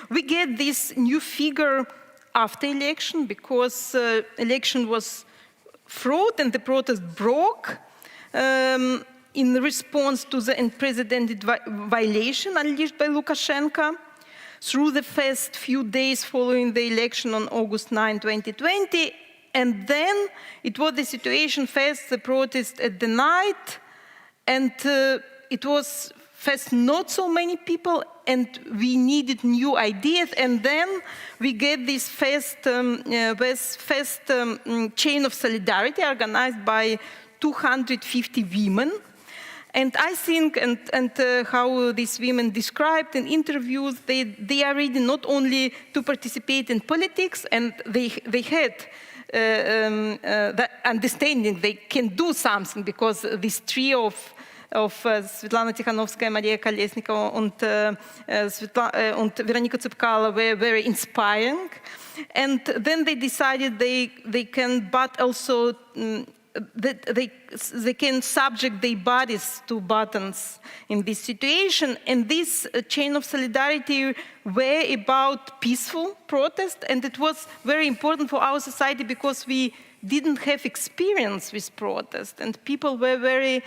We get this new figure after election because election was fraud and the protest broke in response to the unprecedented violation unleashed by Lukashenko. Through the first few days following the election on August 9, 2020, and then it was the situation first, the protest at the night, and it was first not so many people, and we needed new ideas, and then we get this first chain of solidarity organized by 250 women. And I think, and how these women described in interviews, they are ready not only to participate in politics, and they had the understanding they can do something, because this trio of 𝗪𝗏𝗪𝗀𝗀𝗃𝗀𝗏, and 𝗣𝗲𝗀𝗀𝗀𝗀 were very inspiring. And then they decided they can, but also that they can subject their bodies to buttons in this situation. And this chain of solidarity were about peaceful protest, and it was very important for our society because we didn't have experience with protest, and people were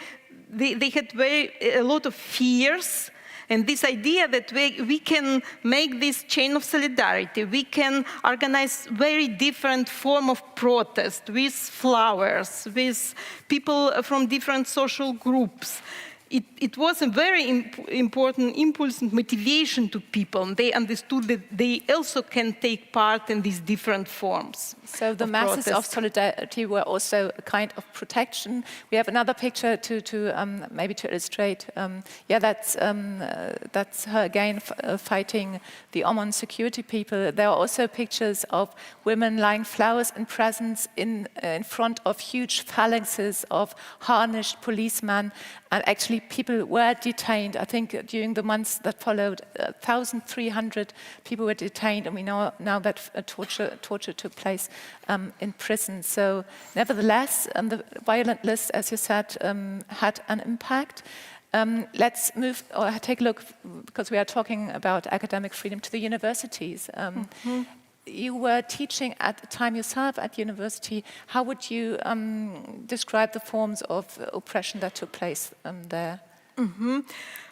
they had a lot of fears. And this idea that we can make this chain of solidarity, we can organize very different form of protest with flowers, with people from different social groups. It was a very important impulse and motivation to people. They understood that they also can take part in these different forms. So the masses of solidarity were also a kind of protection. We have another picture to maybe to illustrate. That's her again fighting the Omon security people. There are also pictures of women laying flowers and presents in front of huge phalanxes of harnessed policemen. And actually, people were detained. I think during the months that followed, 1,300 people were detained, and we know now that torture took place in prison. So, nevertheless, the violent list, as you said, had an impact. Let's move or take a look, because we are talking about academic freedom, to the universities. You were teaching at the time yourself at university. How would you describe the forms of oppression that took place there?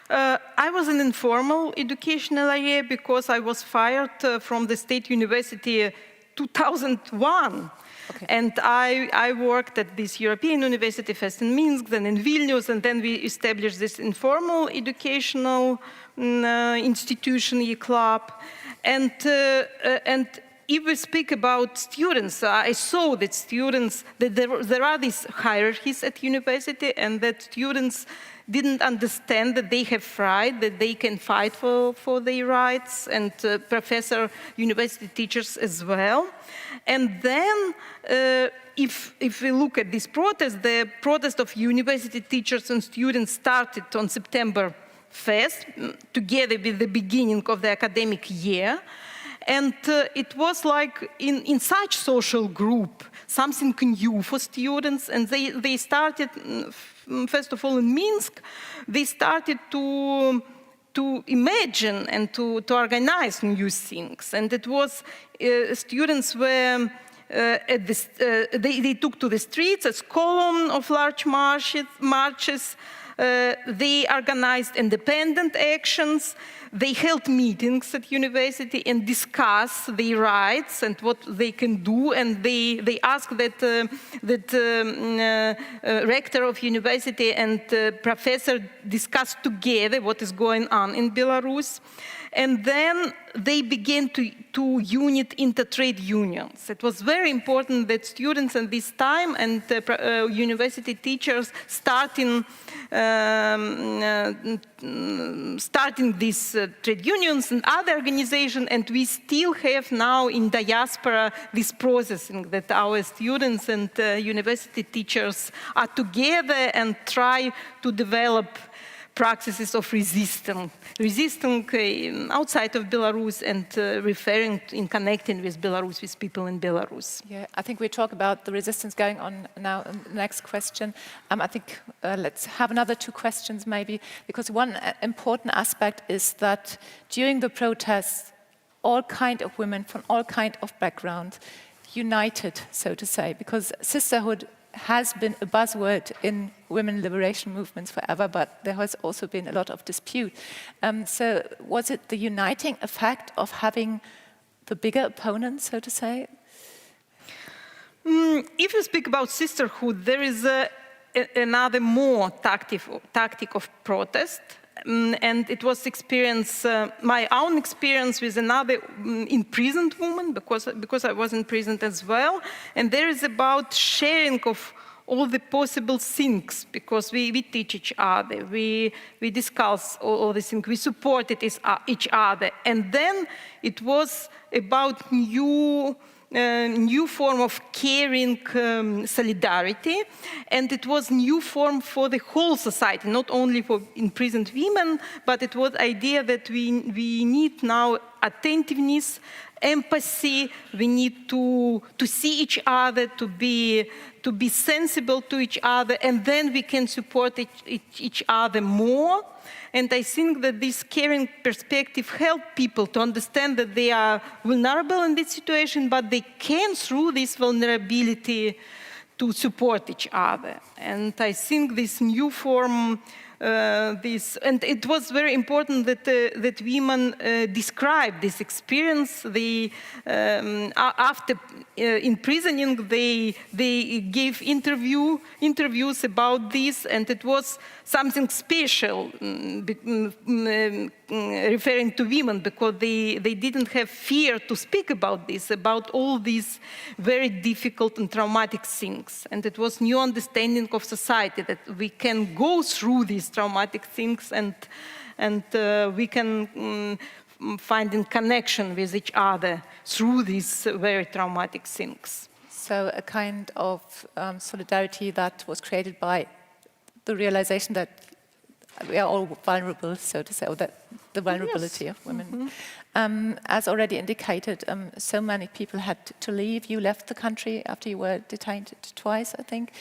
I was in informal educational area because I was fired from the State University 2001. Okay. And I worked at this European university, first in Minsk, then in Vilnius, and then we established this informal educational institution, 𝗥𝗲𝗽𝗏. And if we speak about students, I saw that students, that there are these hierarchies at university, and that students didn't understand that they have right, that they can fight for their rights, and university teachers as well. And then, if we look at this protest, the protest of university teachers and students started on September 1st, together with the beginning of the academic year. And it was like in such social group, something new for students, and they started, first of all in Minsk, they started to imagine and to organize new things. And it was, students were, they took to the streets as column of large marches. They organized independent actions. They held meetings at university and discussed their rights and what they can do. And they asked that rector of university and professor discuss together what is going on in Belarus. And then they began to unite into trade unions. It was very important that students at this time and university teachers starting these trade unions and other organizations, and we still have now in diaspora this processing that our students and university teachers are together and try to develop practices of resisting outside of Belarus and in connecting with Belarus, with people in Belarus. Yeah, I think we talk about the resistance going on now in the next question. I think let's have another two questions maybe, because one important aspect is that during the protests, all kind of women from all kind of backgrounds united, so to say, because sisterhood has been a buzzword in women liberation movements forever, but there has also been a lot of dispute. So was it the uniting effect of having the bigger opponent, so to say? If you speak about sisterhood, there is another more tactic of protest. And it was my own experience with another imprisoned woman, because I was imprisoned as well. And there is about sharing of all the possible things, because we teach each other, we discuss all these things, we supported each other. And then it was about new form of caring solidarity, and it was new form for the whole society, not only for imprisoned women, but it was idea that we need now attentiveness, empathy, we need to see each other, to be sensible to each other, and then we can support each other more. And I think that this caring perspective helps people to understand that they are vulnerable in this situation, but they can, through this vulnerability, to support each other. And I think this new form, and it was very important that women describe this experience. After imprisoning, they gave interviews about this, and it was something special, referring to women, because they didn't have fear to speak about this, about all these very difficult and traumatic things. And it was new understanding of society, that we can go through these traumatic things and we can find in connection with each other through these very traumatic things. So a kind of solidarity that was created by the realization that we are all vulnerable, so to say, or that the vulnerability of women. As already indicated, so many people had to leave. You left the country after you were detained twice, I think.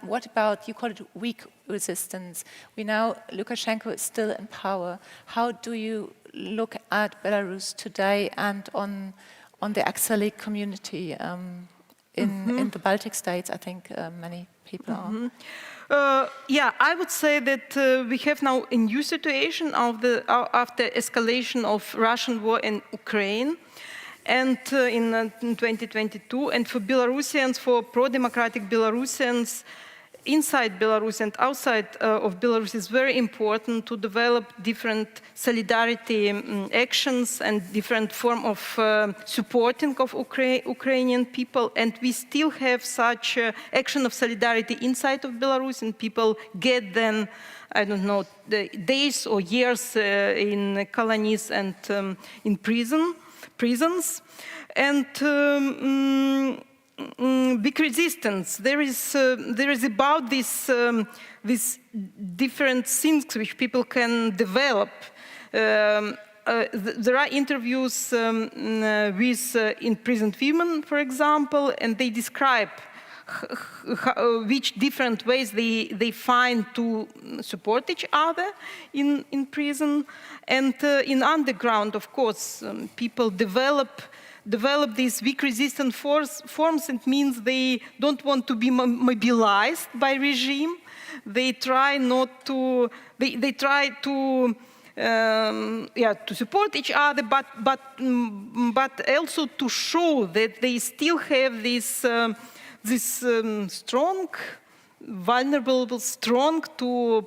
What about, you call it weak resistance. We know Lukashenko is still in power. How do you look at Belarus today and on the 𝗥𝗲𝗃 community in the Baltic states? I think many people are. Yeah, I would say that we have now a new situation after escalation of Russian war in Ukraine, and in 2022. And for Belarusians, for pro-democratic Belarusians, inside Belarus and outside of Belarus, is very important to develop different solidarity actions and different form of supporting of Ukrainian people. And we still have such action of solidarity inside of Belarus, and people get then, I don't know, the days or years in colonies and in prisons. And big resistance. There is about this different things which people can develop. There are interviews with imprisoned women, for example, and they describe which different ways they find to support each other in prison. And in underground, of course, people develop these weak resistant forms. It means they don't want to be mobilized by regime. They try not to. They try to to support each other, but also to show that they still have this strong, vulnerable, strong to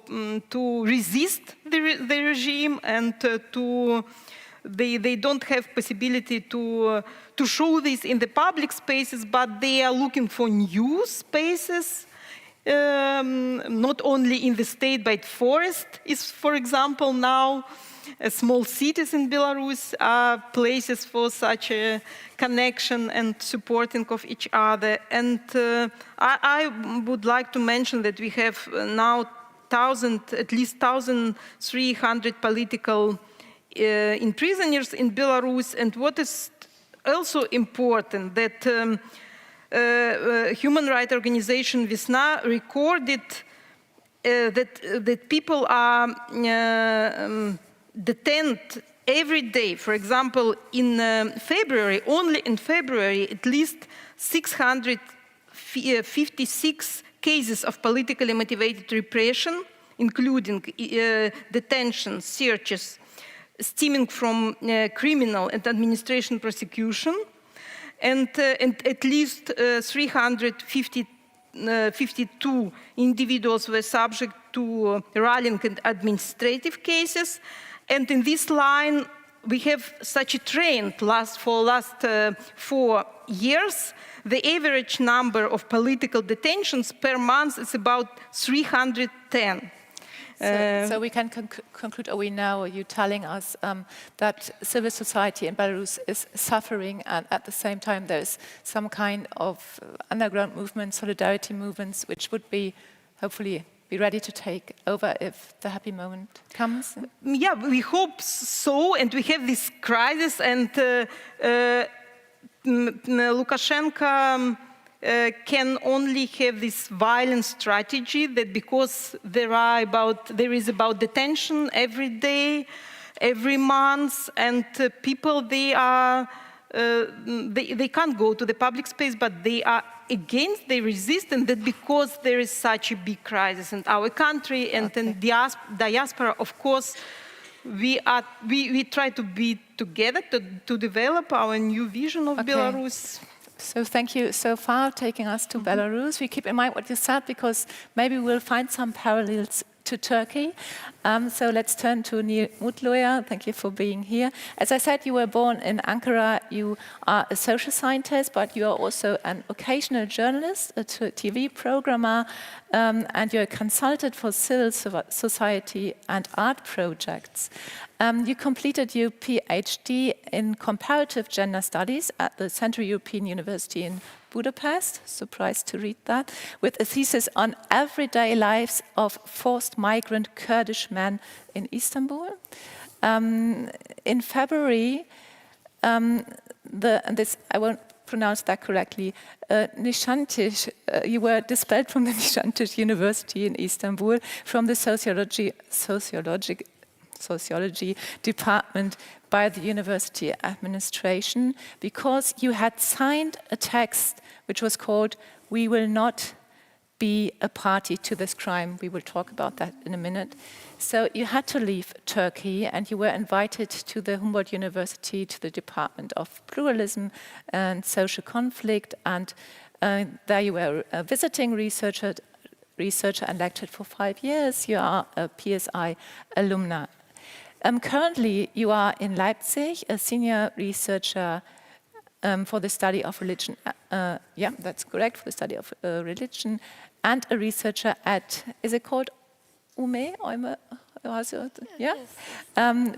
resist the regime, and They don't have possibility to show this in the public spaces, but they are looking for new spaces, not only in the state, but forest is, for example, now small cities in Belarus are places for such a connection and supporting of each other. And I would like to mention that we have now at least 1,300 political prisoners in Belarus. And what is also important, that human rights organization Vесна recorded that people are detained every day. For example, in February, only in February, at least 656 cases of politically motivated repression, including detention, searches, stemming from criminal and administration prosecution, and at least 352 individuals were subject to rallying and administrative cases. And in this line, we have such a trend for last 4 years. The average number of political detentions per month is about 310. So we can conclude, or we know, you telling us that civil society in Belarus is suffering, and at the same time there's some kind of underground movement, solidarity movements, which would be hopefully be ready to take over if the happy moment comes? Yeah, we hope so, and we have this crisis, and Lukashenko can only have this violent strategy, that because there is about detention every day, every month, and people, they can't go to the public space, but they are against, they resist, and that because there is such a big crisis in our country, and in diaspora, of course, we try to be together to develop our new vision of Belarus. So thank you so far taking us to Belarus. We keep in mind what you said, because maybe we'll find some parallels to Turkey. So let's turn to 𝗪𝗲𝗻𝗆. Thank you for being here. As I said, you were born in Ankara. You are a social scientist, but you are also an occasional journalist, a TV programmer, and you're a consultant for civil society and art projects. You completed your PhD in comparative gender studies at the Central European University in Budapest, surprised to read that, with a thesis on everyday lives of forced migrant Kurdish men in Istanbul. In February, and this I won't pronounce that correctly, 𝗪𝗲𝗃, you were expelled from the 𝗪𝗲𝗃 University in Istanbul from the sociology department by the university administration because you had signed a text which was called "We will not be a party to this crime." We will talk about that in a minute. So you had to leave Turkey and you were invited to the Humboldt University, to the Department of Pluralism and Social Conflict, and there you were a visiting researcher and lectured for 5 years. You are a PSI alumna. Currently, you are in Leipzig, a senior researcher for the study of religion. Yeah, that's correct, for the study of religion, and a researcher at, is it called 𝗥𝗲𝗽𝗿𝗄𝗃? Yeah?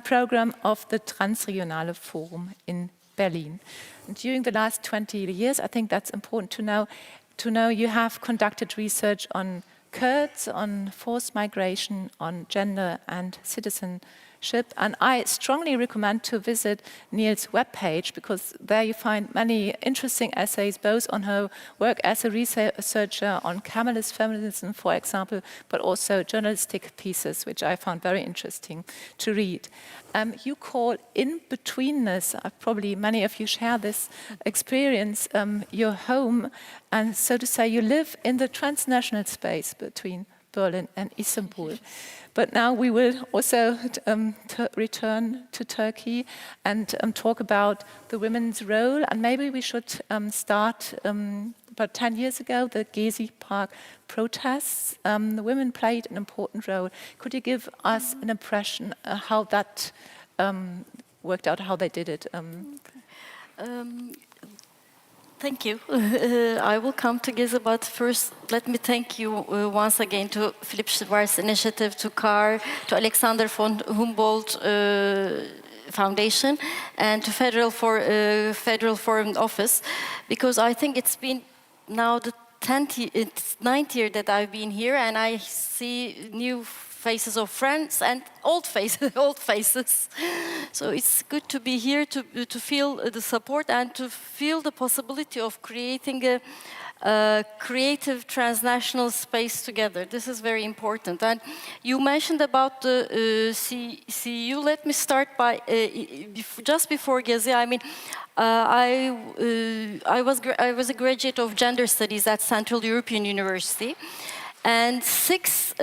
Program of the Transregionale Forum in Berlin. And during the last 20 years, I think that's important to know you have conducted research on Kurds, on forced migration, on gender and citizenship. And I strongly recommend to visit Neil's webpage because there you find many interesting essays, both on her work as a researcher on Camelist feminism, for example, but also journalistic pieces, which I found very interesting to read. You call in-betweenness, probably many of you share this experience, your home, and so to say, you live in the transnational space between Berlin and Istanbul. But now we will also return to Turkey and talk about the women's role. And maybe we should start about 10 years ago, the Gehlsen Park protests. The women played an important role. Could you give us an impression how that worked out, how they did it? Thank you. I will come to Gehlsen, but first let me thank you once again to Philipp Schwartz Initiative, to 𝗏𝗏𝗃𝗏, to Alexander von Humboldt Foundation, and to Federal Foreign Office, because I think it's been now the 9th year that I've been here, and I see new faces of friends and old faces. So it's good to be here, to feel the support and to feel the possibility of creating a creative transnational space together. This is very important. And you mentioned about the CEU. Let me start by, just before Gehlsen, I mean, I was a graduate of gender studies at Central European University. And 6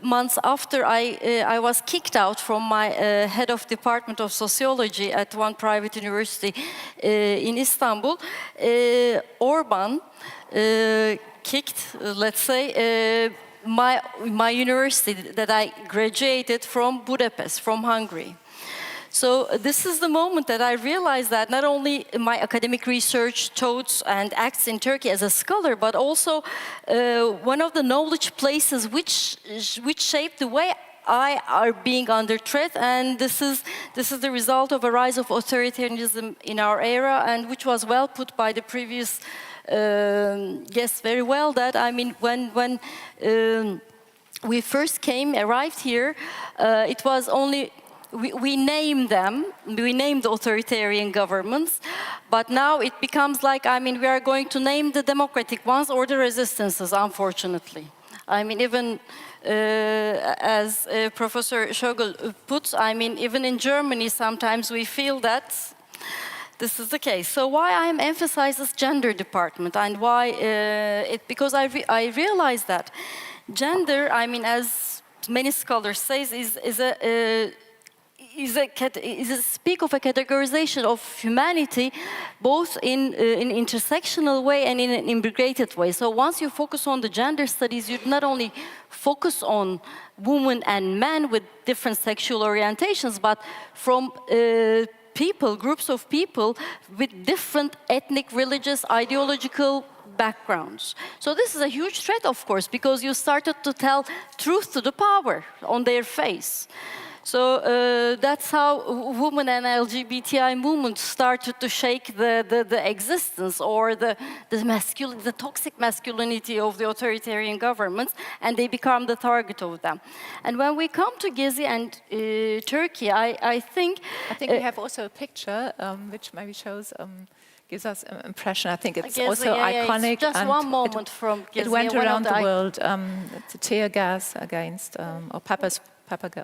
months after I was kicked out from my head of department of sociology at one private university in Istanbul, Orban kicked, let's say, my university that I graduated from Budapest, from Hungary. So this is the moment that I realized that not only my academic research thoughts and acts in Turkey as a scholar, but also one of the knowledge places which shaped the way I are being under threat, and this is the result of a rise of authoritarianism in our era, and which was well put by the previous guests very well. That I mean, when we first arrived here, it was only. We named the authoritarian governments, but now it becomes like, I mean, we are going to name the democratic ones or the resistances, unfortunately. I mean, even as Professor Schlögl puts, I mean, even in Germany, sometimes we feel that this is the case. So why I am emphasizing this gender department, and why because I realize that gender, I mean, as many scholars say, is a speak of a categorization of humanity, both in an intersectional way and in an integrated way. So once you focus on the gender studies, you not only focus on women and men with different sexual orientations, but from groups of people with different ethnic, religious, ideological backgrounds. So this is a huge threat, of course, because you started to tell truth to the power on their face. So that's how women and LGBTI movement started to shake the existence or the toxic masculinity of the authoritarian governments, and they become the target of them. And when we come to Gezi and Turkey, I think we have also a picture which maybe shows. Gives us an impression. I think it's Gezi, also iconic. It's just and one moment from Gezi. It went around the world. It's a tear gas against, or pepper,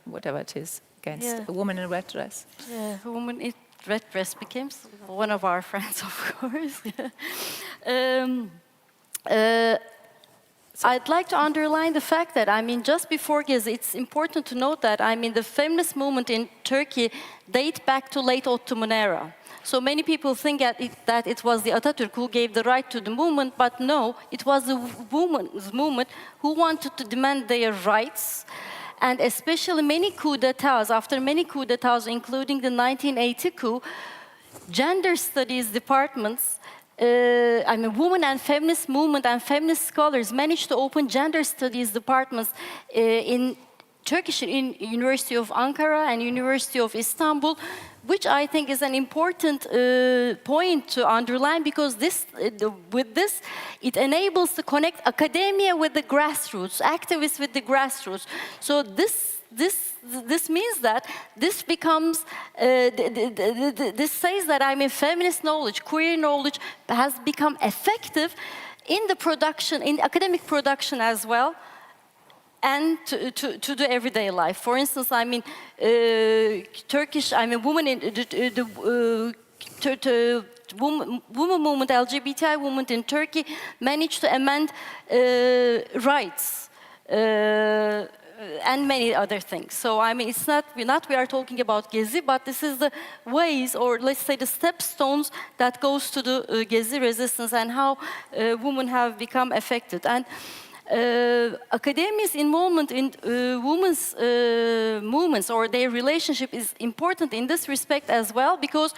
whatever it is, against a woman in a red dress. Yeah, a woman in red dress became one of our friends, of course. I'd like to underline the fact that, I mean, just before Gezi, it's important to note that, I mean, the feminist movement in Turkey dates back to late Ottoman era. So many people think that it was the Atatürk who gave the right to the movement, but no, it was the women's movement who wanted to demand their rights. And especially many coups d'etats, after many coups d'etats, including the 1980 coup, gender studies departments, I mean, women and feminist movement and feminist scholars managed to open gender studies departments in Turkish in University of Ankara and University of Istanbul, which I think is an important point to underline, because with this, it enables to connect academia with the grassroots, activists with the grassroots. So this means that this becomes, this says that, I mean, feminist knowledge, queer knowledge has become effective in the production, in academic production as well, and to the everyday life. For instance, I mean, Turkish, I mean, women in the women movement, LGBTI movement in Turkey managed to amend rights and many other things. So, I mean, it's not we are talking about Gezi, but this is the ways, or let's say the stepstones that goes to the Gezi resistance and how women have become affected. And academia's involvement in women's movements or their relationship is important in this respect as well, because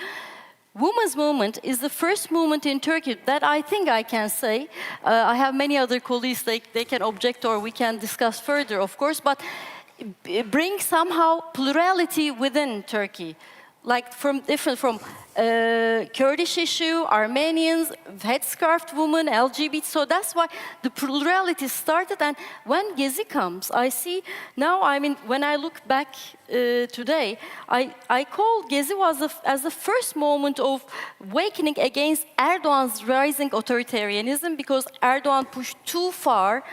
women's movement is the first movement in Turkey that I think I can say. I have many other colleagues, they can object or we can discuss further, of course, but bring somehow plurality within Turkey. Like from Kurdish issue, Armenians, headscarfed women, LGBT. So that's why the plurality started. And when Gezi comes, I see now, I mean, when I look back today, I call Gezi as the first moment of awakening against Erdogan's rising authoritarianism, because Erdogan pushed too far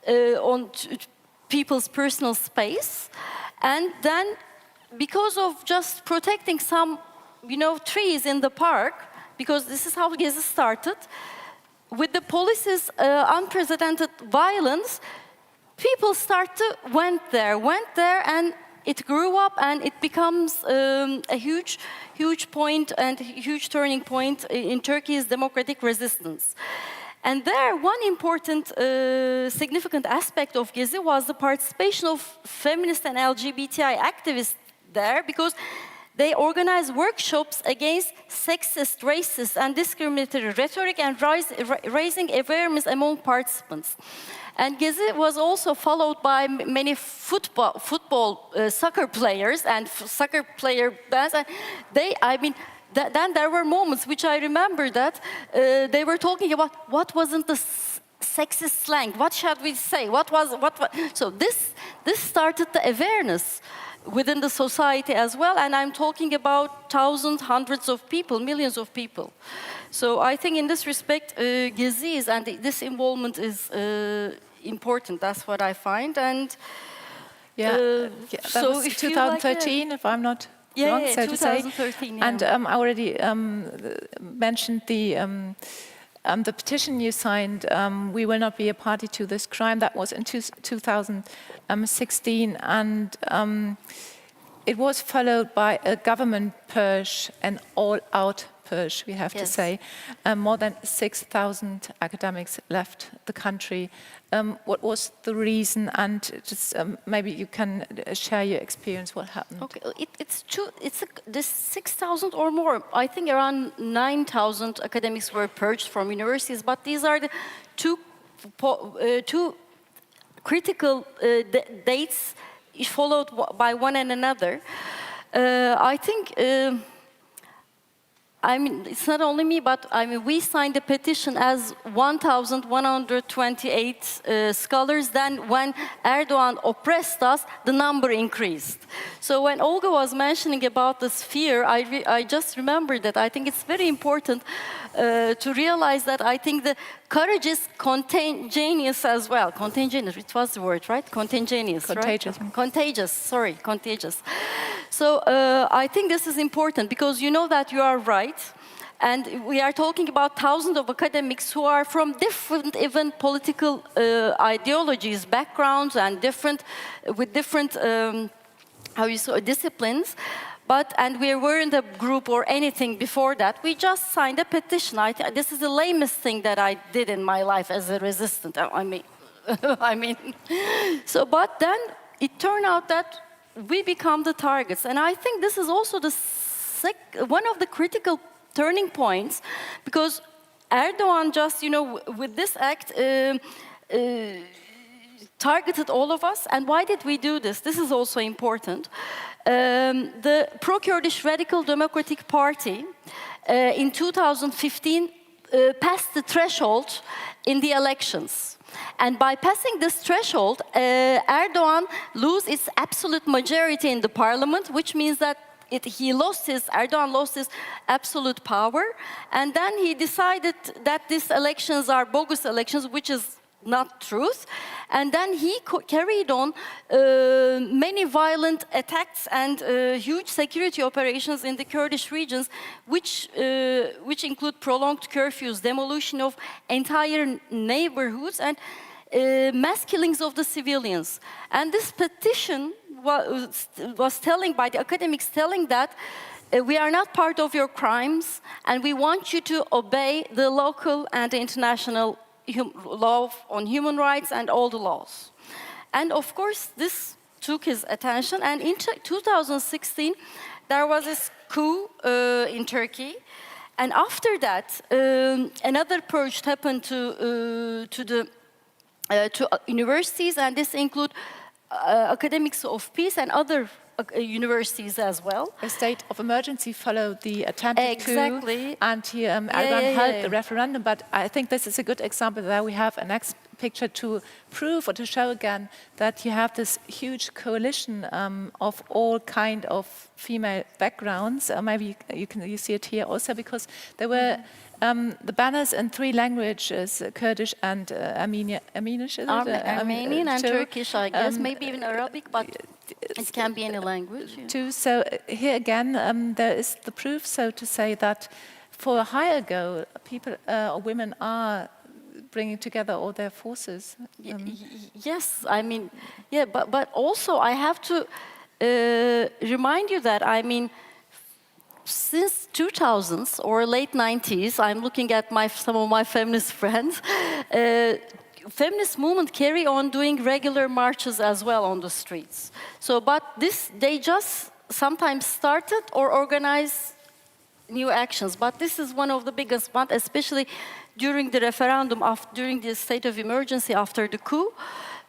on people's personal space. And then, because of just protecting some, trees in the park, because this is how Gezi started, with the police's unprecedented violence, people went there, and it grew up, and it becomes a huge point and huge turning point in Turkey's democratic resistance. And there, one important, significant aspect of Gezi was the participation of feminist and LGBTI activists there, because they organized workshops against sexist, racist, and discriminatory rhetoric and raising awareness among participants. And Gezi was also followed by many soccer players and soccer player bands. And then there were moments which I remember that they were talking about what wasn't the sexist slang, what should we say, what was. So this started the awareness within the society as well, and I'm talking about thousands, hundreds of people, millions of people. So I think in this respect, Gezi and this involvement is important. That's what I find. And that so was 2013, if I'm not wrong, so to say. 2013. Yeah. And I already mentioned the petition you signed, We Will Not Be a Party to This Crime. That was in 2016, and it was followed by a government purge, an all-out purge, we have to say. More than 6,000 academics left the country. What was the reason? And just maybe you can share your experience, what happened. Okay, this 6,000 or more. I think around 9,000 academics were purged from universities, but these are the two critical dates followed by one and another. I think, I mean, it's not only me, but I mean, we signed a petition as 1,128 scholars. Then when Erdogan oppressed us, the number increased. So when Olga was mentioning about this fear, I just remembered that I think it's very important to realize that I think the courage is contagious as well. Contagious, it was the word, right? Contagious, Contagious. right? Contagious, sorry, contagious. So I think this is important because you know that you are right. And we are talking about thousands of academics who are from different, even political ideologies, backgrounds, and with different disciplines. And we weren't a group or anything before that. We just signed a petition. This is the lamest thing that I did in my life as a resistant. I mean, so, but then it turned out that we become the targets. And I think this is also one of the critical turning points, because Erdogan just, you know, with this act, targeted all of us. And why did we do this? This is also important. The pro-Kurdish Radical Democratic Party in 2015 passed the threshold in the elections. And by passing this threshold, Erdogan loses its absolute majority in the parliament, which means that Erdogan lost his absolute power. And then he decided that these elections are bogus elections, which is not truth. And then he carried on many violent attacks and huge security operations in the Kurdish regions, which include prolonged curfews, demolition of entire neighborhoods, and mass killings of the civilians. And this petition was telling, by the academics, telling that we are not part of your crimes, and we want you to obey the local and the international law on human rights and all the laws. And of course, this took his attention. And in 2016, there was this coup in Turkey. And after that, another purge happened to universities, and this include academics of peace and other universities as well. A state of emergency followed the attempted coup, and Erdogan held the referendum. But I think this is a good example that we have a next picture to prove or to show again that you have this huge coalition of all kind of female backgrounds. Maybe you see it here also, because there were the banners in 3 languages: Kurdish and Armenian and Turkish, I guess, maybe even Arabic, but it can be any language. Too. So here again, there is the proof, so to say, that for a higher goal, women are bringing together all their forces. Yes, I mean, yeah, but also I have to remind you that, I mean, since 2000s or late 90s, I'm looking at some of my feminist friends, feminist movement carry on doing regular marches as well on the streets. So, but they just sometimes started or organize new actions. But this is one of the biggest ones, especially during the referendum, during the state of emergency after the coup,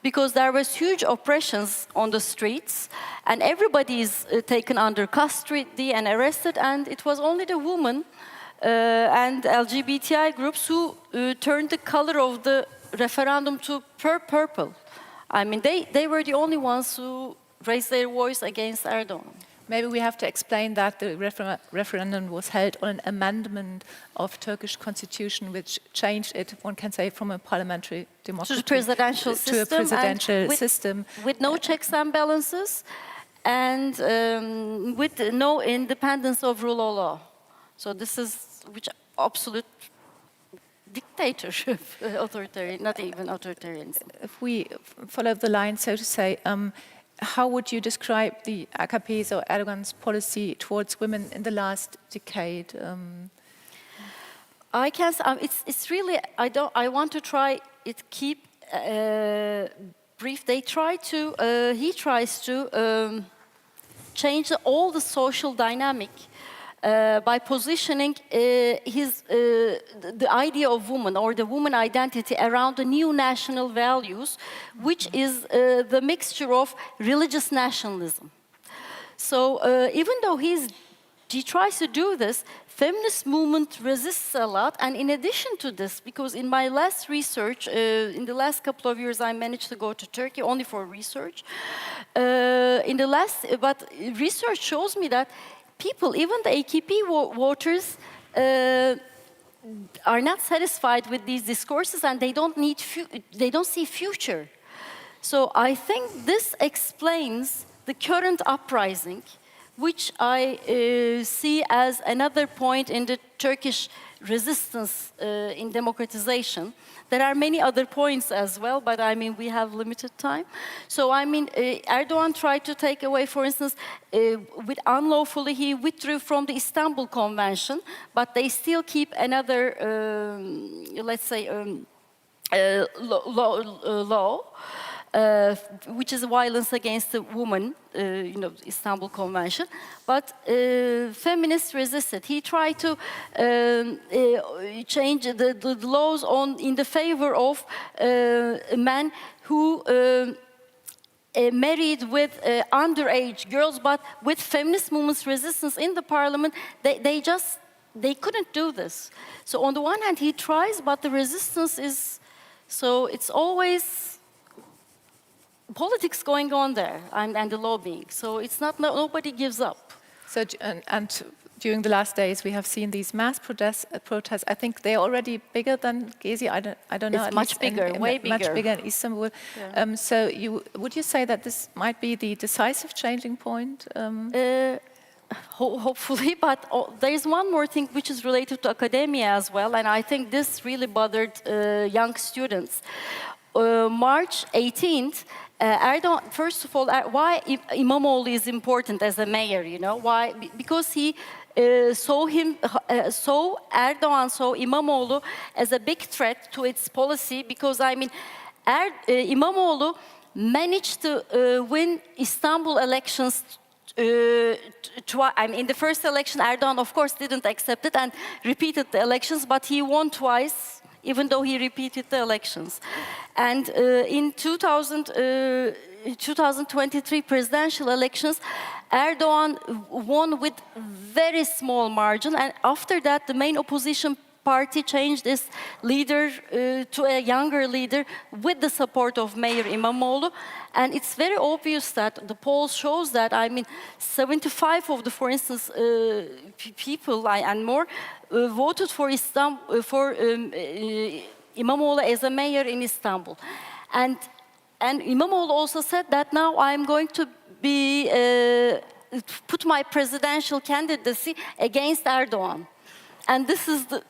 because there was huge oppressions on the streets, and everybody is taken under custody and arrested, and it was only the women and LGBTI groups who turned the color of the referendum to purple. I mean, they were the only ones who raised their voice against Erdogan. Maybe we have to explain that the referendum was held on an amendment of Turkish constitution, which changed it, one can say, from a parliamentary democracy to a presidential system. With no checks and balances, and with no independence of rule of law. So this is absolute dictatorship, authoritarian, not even authoritarianism. If we follow the line, so to say, how would you describe the AKP's or Erdogan's policy towards women in the last decade? I can. It's really. I want to try it. Keep brief. He tries to change all the social dynamic by positioning the idea of woman or the woman identity around the new national values, which is the mixture of religious nationalism. So even though he tries to do this, feminist movement resists a lot. And in addition to this, because in my last research, in the last couple of years, I managed to go to Turkey only for research. But research shows me that people, even the AKP voters, are not satisfied with these discourses, and they don't see future. So I think this explains the current uprising, which I see as another point in the Turkish resistance in democratization. There are many other points as well, but I mean, we have limited time. So I mean, Erdogan tried to take away, for instance, unlawfully he withdrew from the Istanbul Convention, but they still keep another, let's say, law. Which is violence against the woman, Istanbul Convention. But feminists resisted. He tried to change the laws in the favor of men who married with underage girls, but with feminist movement's resistance in the parliament, they couldn't do this. So on the one hand, he tries, but the resistance is, so it's always politics going on there and the lobbying. So it's not, nobody gives up. So, and during the last days, we have seen these mass protests. I think they're already bigger than Gezi. I don't know. It's much bigger, way bigger. Much bigger in Istanbul. Yeah. So would you say that this might be the decisive changing point? Hopefully, but there is one more thing which is related to academia as well, and I think this really bothered young students. March 18th, Erdogan, first of all, why İmamoğlu is important as a mayor, Why? Because he saw Erdogan saw İmamoğlu as a big threat to its policy, because, I mean, İmamoğlu managed to win Istanbul elections. In the first election, Erdogan, of course, didn't accept it and repeated the elections, but he won twice, even though he repeated the elections. And in 2023 presidential elections, Erdogan won with very small margin, and after that, the main opposition party changed its leader to a younger leader with the support of Mayor İmamoğlu. And it's very obvious that the polls shows that, I mean, 75 of the, for instance, people and more voted for İmamoğlu as a mayor in Istanbul. And İmamoğlu also said that now I'm going to be put my presidential candidacy against Erdogan. And this is the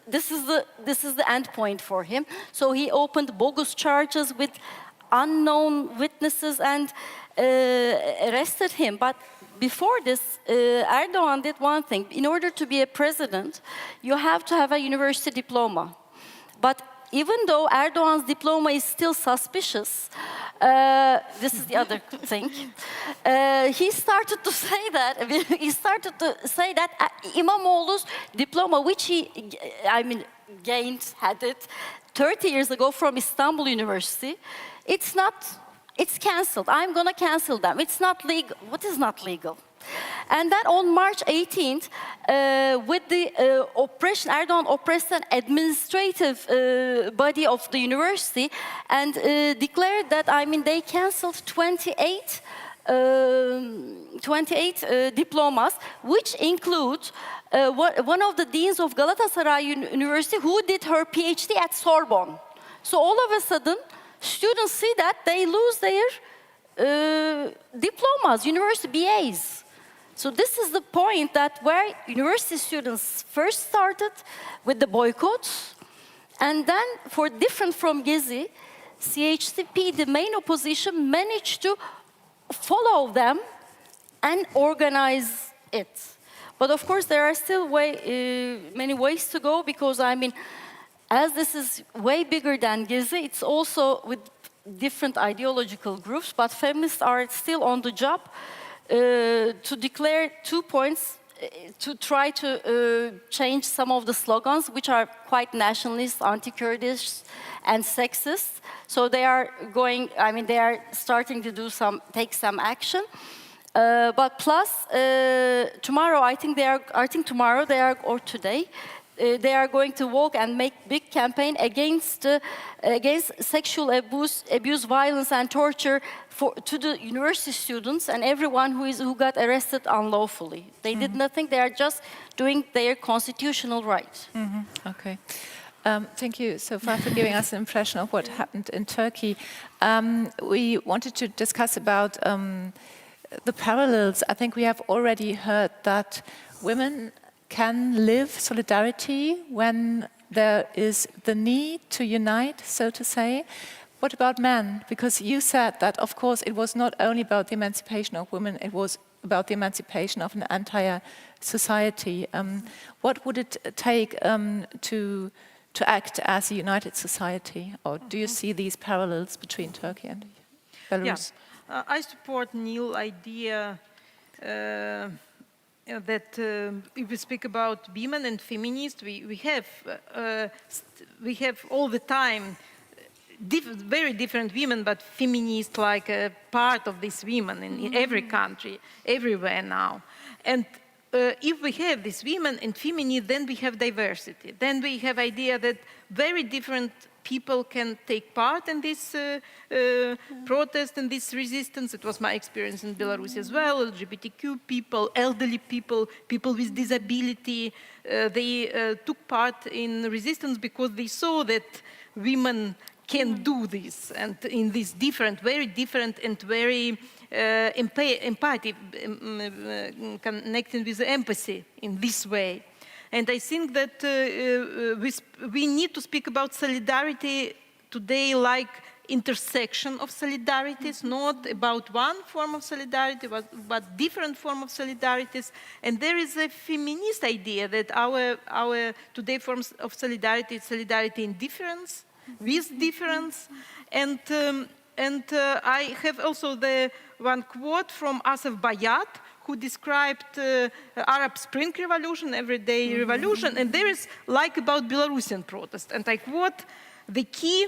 end point for him. So he opened bogus charges with unknown witnesses and arrested him. But before this, Erdogan did one thing. In order to be a president, you have to have a university diploma. But even though Erdogan's diploma is still suspicious, this is the other thing. He started to say that. İmamoğlu's diploma, which he, had it 30 years ago from Istanbul University, it's cancelled. I'm going to cancel them. It's not legal. What is not legal? And then on March 18th, with the oppression, Erdogan oppressed an administrative body of the university and declared that, they cancelled 28 diplomas, which include one of the deans of Galatasaray University who did her PhD at Sorbonne. So all of a sudden, students see that they lose their diplomas, university BAs. So this is the point that where university students first started with the boycotts, and then, for different from Gezi, CHCP, the main opposition, managed to follow them and organize it. But of course, there are still many ways to go, because as this is way bigger than Gezi, it's also with different ideological groups, but feminists are still on the job to declare 2 points. to try to change some of the slogans, which are quite nationalist, anti-Kurdish, and sexist. So they are going, I mean, they are starting to do take some action. But plus, tomorrow, or today, they are going to walk and make big campaign against sexual abuse, violence, and torture to the university students and everyone who got arrested unlawfully. They did nothing. They are just doing their constitutional right. Okay. Thank you so far for giving us an impression of what happened in Turkey. We wanted to discuss about the parallels. I think we have already heard that women can live solidarity when there is the need to unite, so to say. What about men? Because you said that, of course, it was not only about the emancipation of women, it was about the emancipation of an entire society. What would it take to act as a united society? Or do you see these parallels between Turkey and Belarus? Yeah. I support Neil's idea that if we speak about women and feminists, we have all the time very different women, but feminists like a part of these women in every country, everywhere now. And if we have these women and feminists, then we have diversity. Then we have idea that very different people can take part in this protest and this resistance. It was my experience in Belarus as well. LGBTQ people, elderly people, people with disability, they took part in resistance because they saw that women can do this, and in this different, very different and very empathic, connecting with empathy in this way. And I think that we need to speak about solidarity today like intersection of solidarities, not about one form of solidarity, but different form of solidarities. And there is a feminist idea that our today forms of solidarity is solidarity in difference, with difference. And I have also the one quote from 𝗙𝗲𝗶𝗵𝗏, who described Arab Spring Revolution, everyday revolution, and there is like about Belarusian protest, and I quote, "The key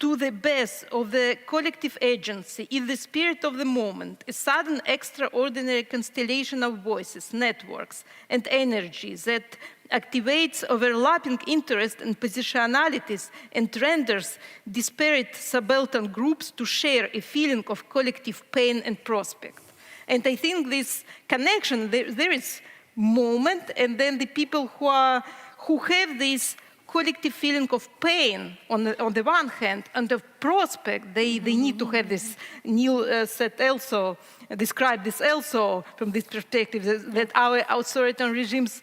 to the best of the collective agency is the spirit of the moment, a sudden extraordinary constellation of voices, networks, and energies that activates overlapping interests and positionalities and renders disparate subaltern groups to share a feeling of collective pain and prospect." And I think this connection, there is moment, and then the people who have this collective feeling of pain on the one hand, and of prospect, they need to have this. Neil said also, described this also from this perspective, that our authoritarian regimes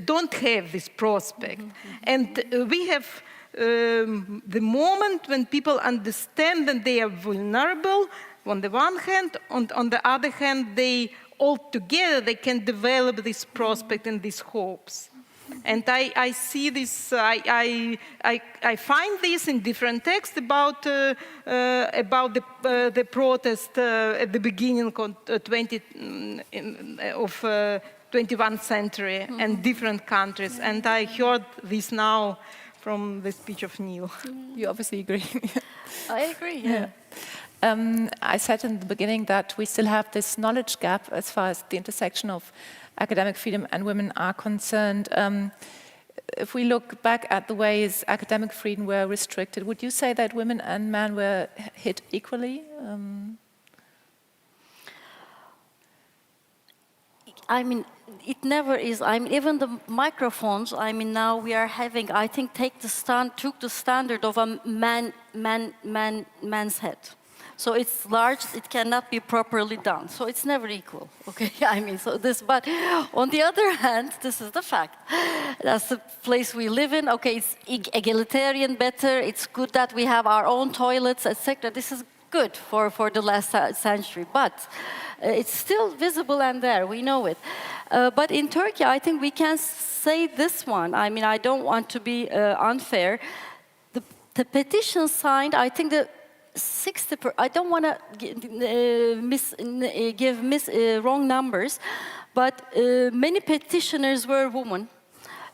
don't have this prospect. And we have the moment when people understand that they are vulnerable, on the one hand, on the other hand, they all together, they can develop this prospect and these hopes. And I see this, I find this in different texts about the protest at the beginning of 21st century and different countries. And I heard this now from the speech of Neil. You obviously agree. I agree, yeah. I said in the beginning that we still have this knowledge gap as far as the intersection of academic freedom and women are concerned. If we look back at the ways academic freedom were restricted, would you say that women and men were hit equally? I mean, it never is. I mean, even the microphones, I mean, now we are having, I think, took the standard of a man's head. So it's large, it cannot be properly done. So it's never equal, okay? I mean, so this, but on the other hand, this is the fact. That's the place we live in. Okay, it's egalitarian better, it's good that we have our own toilets, etc. This is good for the last century, but it's still visible and there, we know it. But in Turkey, I think we can say this one. I mean, I don't want to be unfair. The petition signed, I think I don't want to give wrong numbers, but many petitioners were women,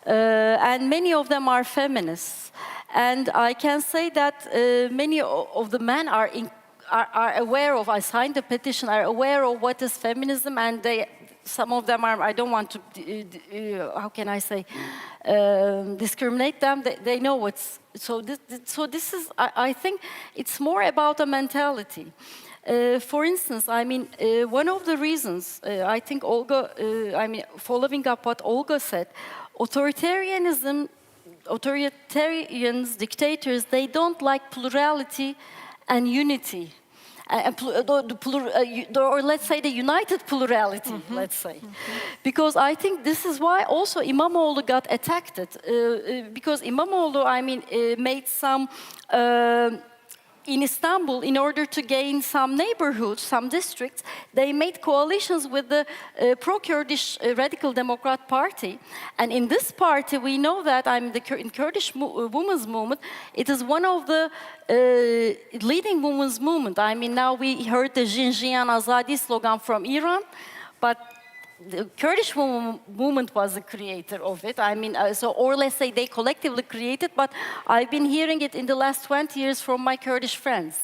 and many of them are feminists. And I can say that many of the men are aware of, I signed the petition, are aware of what is feminism, and some of them are, I don't want to, how can I say, discriminate them. They know what's, so this is, I think it's more about a mentality. For instance, I mean, one of the reasons, I think Olga, following up what Olga said, authoritarians, dictators, they don't like plurality and unity. Or let's say the united plurality, let's say. Because I think this is why also İmamoğlu got attacked. Because İmamoğlu, made some, in Istanbul, in order to gain some neighborhoods, some districts, they made coalitions with the pro-Kurdish Radical Democrat Party. And in this party, we know that in Kurdish women's movement, it is one of the leading women's movement. I mean, now we heard the 𝗙𝗲𝗻𝗀 Azadi slogan from Iran, but the Kurdish movement was the creator of it. I mean, or let's say they collectively created, but I've been hearing it in the last 20 years from my Kurdish friends.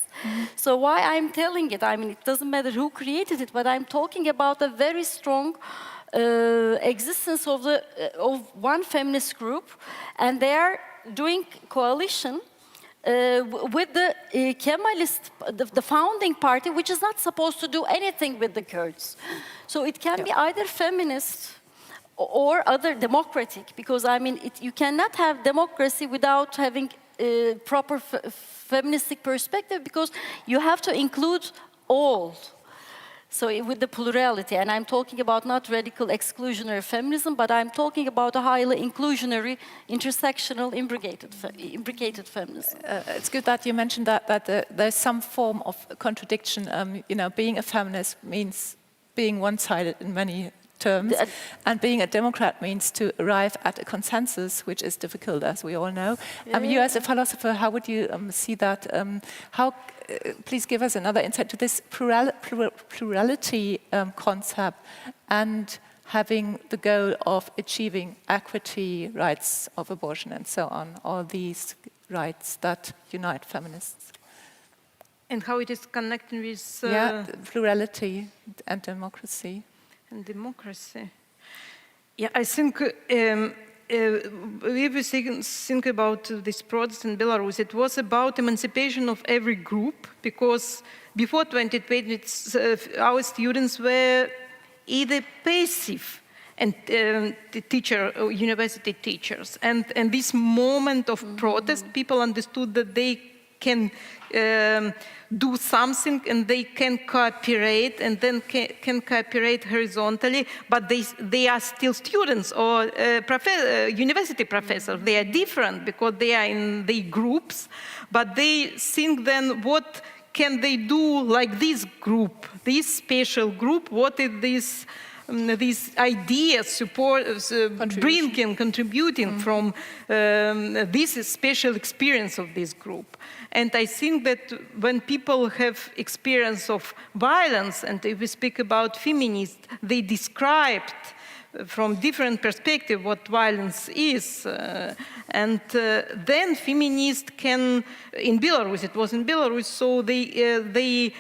So why I'm telling it, I mean, it doesn't matter who created it, but I'm talking about a very strong existence of one feminist group, and they are doing coalition with the Kemalist, the founding party, which is not supposed to do anything with the Kurds. So it can be either feminist or other democratic, because I mean, you cannot have democracy without having a proper feministic perspective, because you have to include all. So with the plurality, and I'm talking about not radical exclusionary feminism, but I'm talking about a highly inclusionary, intersectional, imbricated feminism. It's good that you mentioned that there's some form of contradiction. Being a feminist means being one-sided in many terms, and being a Democrat means to arrive at a consensus, which is difficult, as we all know. You as a philosopher, how would you see that? Please give us another insight to this plurality concept and having the goal of achieving equity, rights of abortion, and so on, all these rights that unite feminists. And how it is connected with... plurality and democracy. And democracy. Yeah, I think if we think about this protest in Belarus, it was about emancipation of every group, because before 2020, our students were either passive and university teachers. And this moment of protest, people understood that they can do something and they can cooperate, and then can cooperate horizontally, but they are still students or university professors. They are different because they are in the groups, but they think then what can they do like this group, this special group, what is this these ideas contributing from this special experience of this group. And I think that when people have experience of violence, and if we speak about feminists, they described from different perspectives what violence is. Then feminists can, in Belarus, it was in Belarus, so they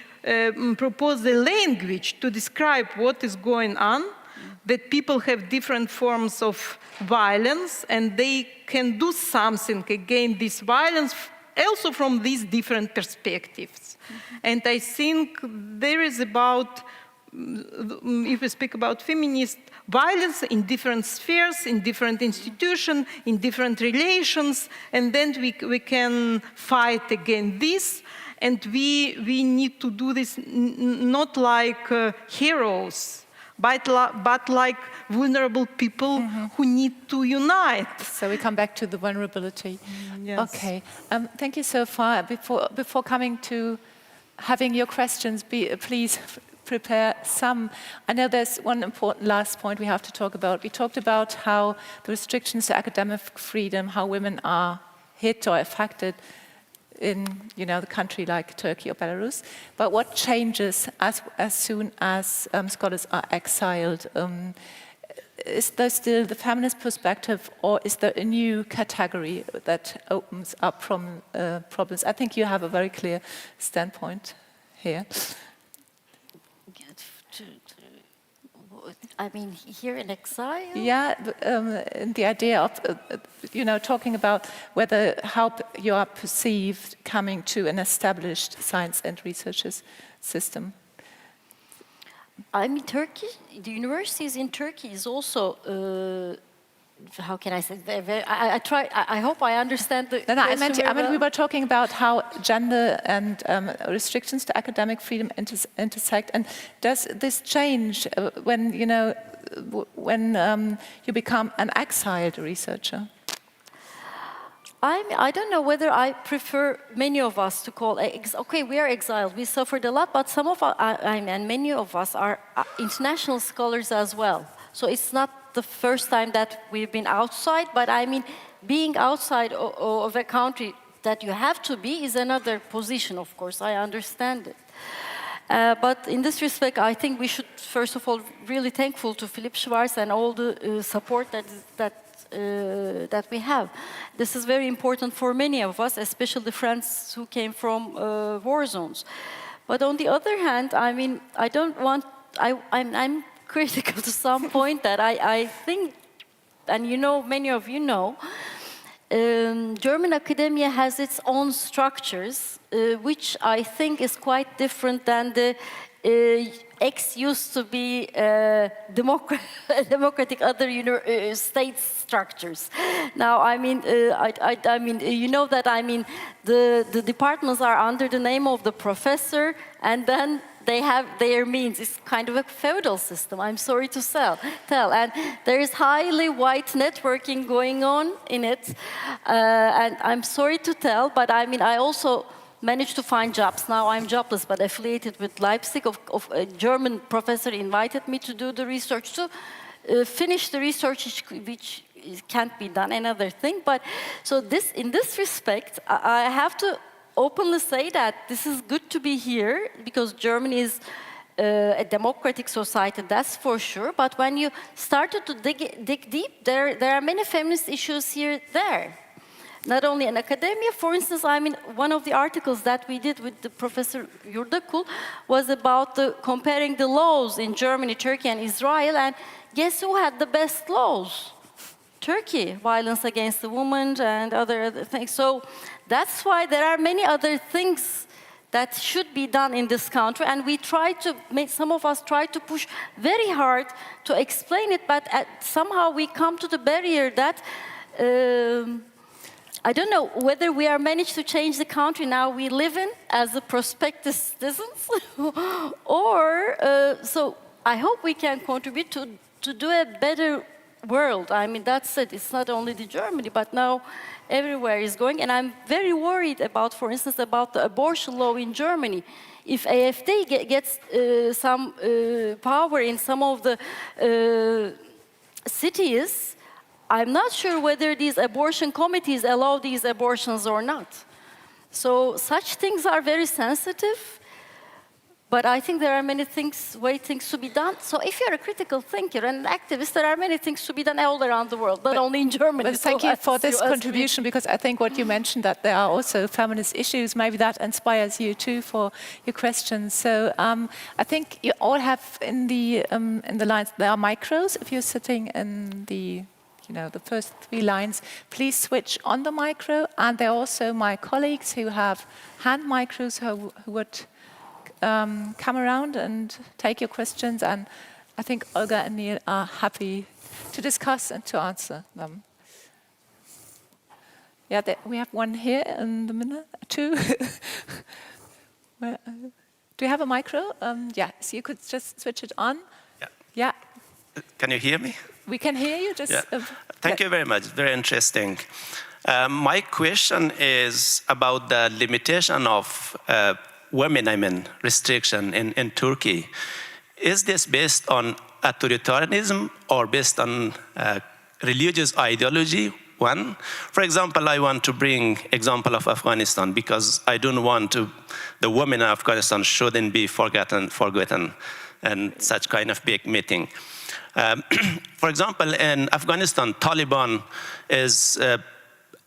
propose the language to describe what is going on, that people have different forms of violence, and they can do something against this violence also from these different perspectives. And I think there is about, if we speak about feminist violence in different spheres, in different institutions, in different relations, and then we can fight against this. And we need to do this not like heroes, but like vulnerable people who need to unite. So we come back to the vulnerability. Yes. Okay. Thank you so far. Before coming to having your questions, please prepare some. I know there's one important last point we have to talk about. We talked about how the restrictions to academic freedom, how women are hit or affected. in the country like Turkey or Belarus. But what changes as soon as scholars are exiled? Is there still the feminist perspective, or is there a new category that opens up from problems? I think you have a very clear standpoint here. I mean, here in exile? Yeah, and the idea of, talking about how you are perceived coming to an established science and research system. I mean, Turkey, the universities in Turkey is also, how can I say, I hope I understand the I meant we were talking about how gender and restrictions to academic freedom intersect, and does this change when you become an exiled researcher? I don't know whether I prefer many of us to call, okay, we are exiled, we suffered a lot, but some of us, and many of us are international scholars as well. So it's not the first time that we've been outside, but I mean, being outside of a country that you have to be is another position, of course, I understand it. But in this respect, I think we should, first of all, really thankful to Philipp Schwartz and all the support that we have. This is very important for many of us, especially the friends who came from war zones. But on the other hand, I mean, I'm critical to some point that I think, and many of you know, German academia has its own structures, which I think is quite different than the used to be democratic other state structures. Now, I mean, you know that I mean the departments are under the name of the professor, and then they have their means. It's kind of a feudal system, I'm sorry to tell. And there is highly white networking going on in it. And I'm sorry to tell, but I mean, I also managed to find jobs. Now I'm jobless, but affiliated with Leipzig. A German professor invited me to do the research, to finish the research, which can't be done, another thing. But so in this respect, I have to openly say that this is good to be here, because Germany is a democratic society, that's for sure. But when you started to dig deep, there are many feminist issues there. Not only in academia, for instance, I mean, one of the articles that we did with the Professor 𝗤𝗏𝗀 was about comparing the laws in Germany, Turkey, and Israel, and guess who had the best laws? Turkey, violence against the woman and other things. So that's why there are many other things that should be done in this country, and we try to some of us try to push very hard to explain it, but somehow we come to the barrier that I don't know whether we are managed to change the country now we live in as a prospective citizens, or so I hope we can contribute to do a better world. I mean, that's it. It's not only the Germany, but now everywhere is going. And I'm very worried about, for instance, about the abortion law in Germany. If AfD gets some power in some of the cities, I'm not sure whether these abortion committees allow these abortions or not. So such things are very sensitive. But I think there are many ways to be done. So if you're a critical thinker and an activist, there are many things to be done all around the world, not only in Germany. But thank you for this contribution, because I think what you mentioned, that there are also feminist issues, maybe that inspires you too for your questions. So I think you all have in the lines, there are micros. If you're sitting in the first 3 lines, please switch on the micro. And there are also my colleagues who have hand micros who would come around and take your questions, and I think Olga and Neil are happy to discuss and to answer them. Yeah, we have one here in the middle, 2. Do you have a micro? Yeah, so you could just switch it on. Yeah. Can you hear me? We can hear you. Just. Yeah. Thank you very much. Very interesting. My question is about the limitation of women, restriction in Turkey. Is this based on authoritarianism or based on religious ideology? one. For example, I want to bring example of Afghanistan because I don't want the women in Afghanistan shouldn't be forgotten in such kind of big meeting. For example, in Afghanistan, Taliban is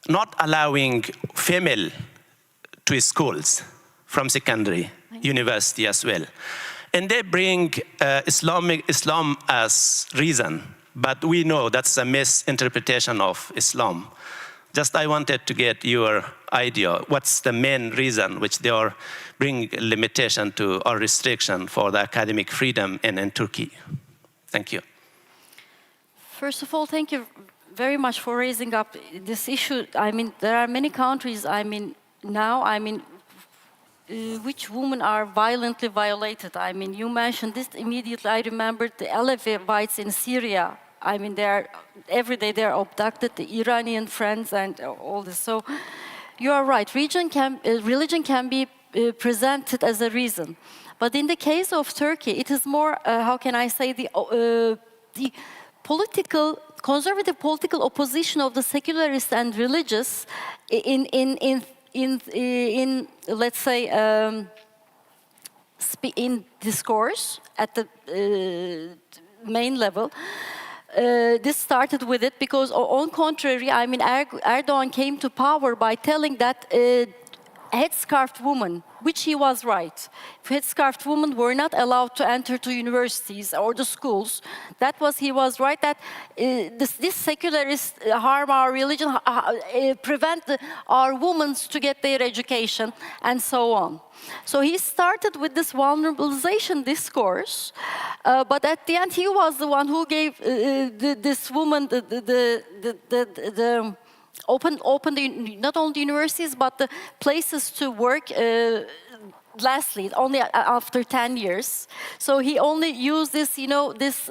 not allowing female to schools from secondary, university as well. And they bring Islam as reason, but we know that's a misinterpretation of Islam. Just I wanted to get your idea. What's the main reason which they are bringing limitation to or restriction for the academic freedom in Turkey? Thank you. First of all, thank you very much for raising up this issue. I mean, there are many countries, which women are violently violated. I mean, you mentioned this immediately. I remembered the 𝗙𝗵𝗵𝗂𝗧 in Syria. I mean, every day they're abducted, the Iranian friends and all this. So you are right, religion can be presented as a reason. But in the case of Turkey, it is more, how can I say, the conservative political opposition of the secularists and religious in let's say, in discourse at the main level. This started with it because, on contrary, I mean, Erdogan came to power by telling that headscarfed women, which he was right. Headscarfed women were not allowed to enter to universities or the schools. He was right that this secularists harm our religion, prevent our women to get their education, and so on. So he started with this vulnerabilization discourse, but at the end he was the one who gave this woman opened not only the universities but the places to work. Lastly, only after 10 years. So he only used this, this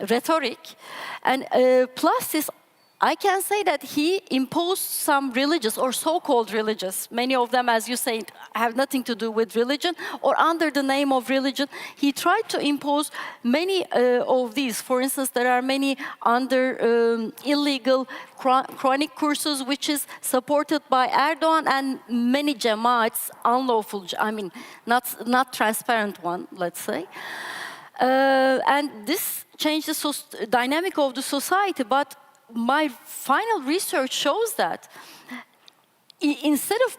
rhetoric, and plus this. I can say that he imposed some religious or so-called religious, many of them, as you say, have nothing to do with religion, or under the name of religion. He tried to impose many of these. For instance, there are many under illegal Quranic courses, which is supported by Erdogan and many 𝗪𝗻𝗻s, unlawful, I mean, not transparent one, let's say. And this changed the dynamic of the society, but my final research shows that instead of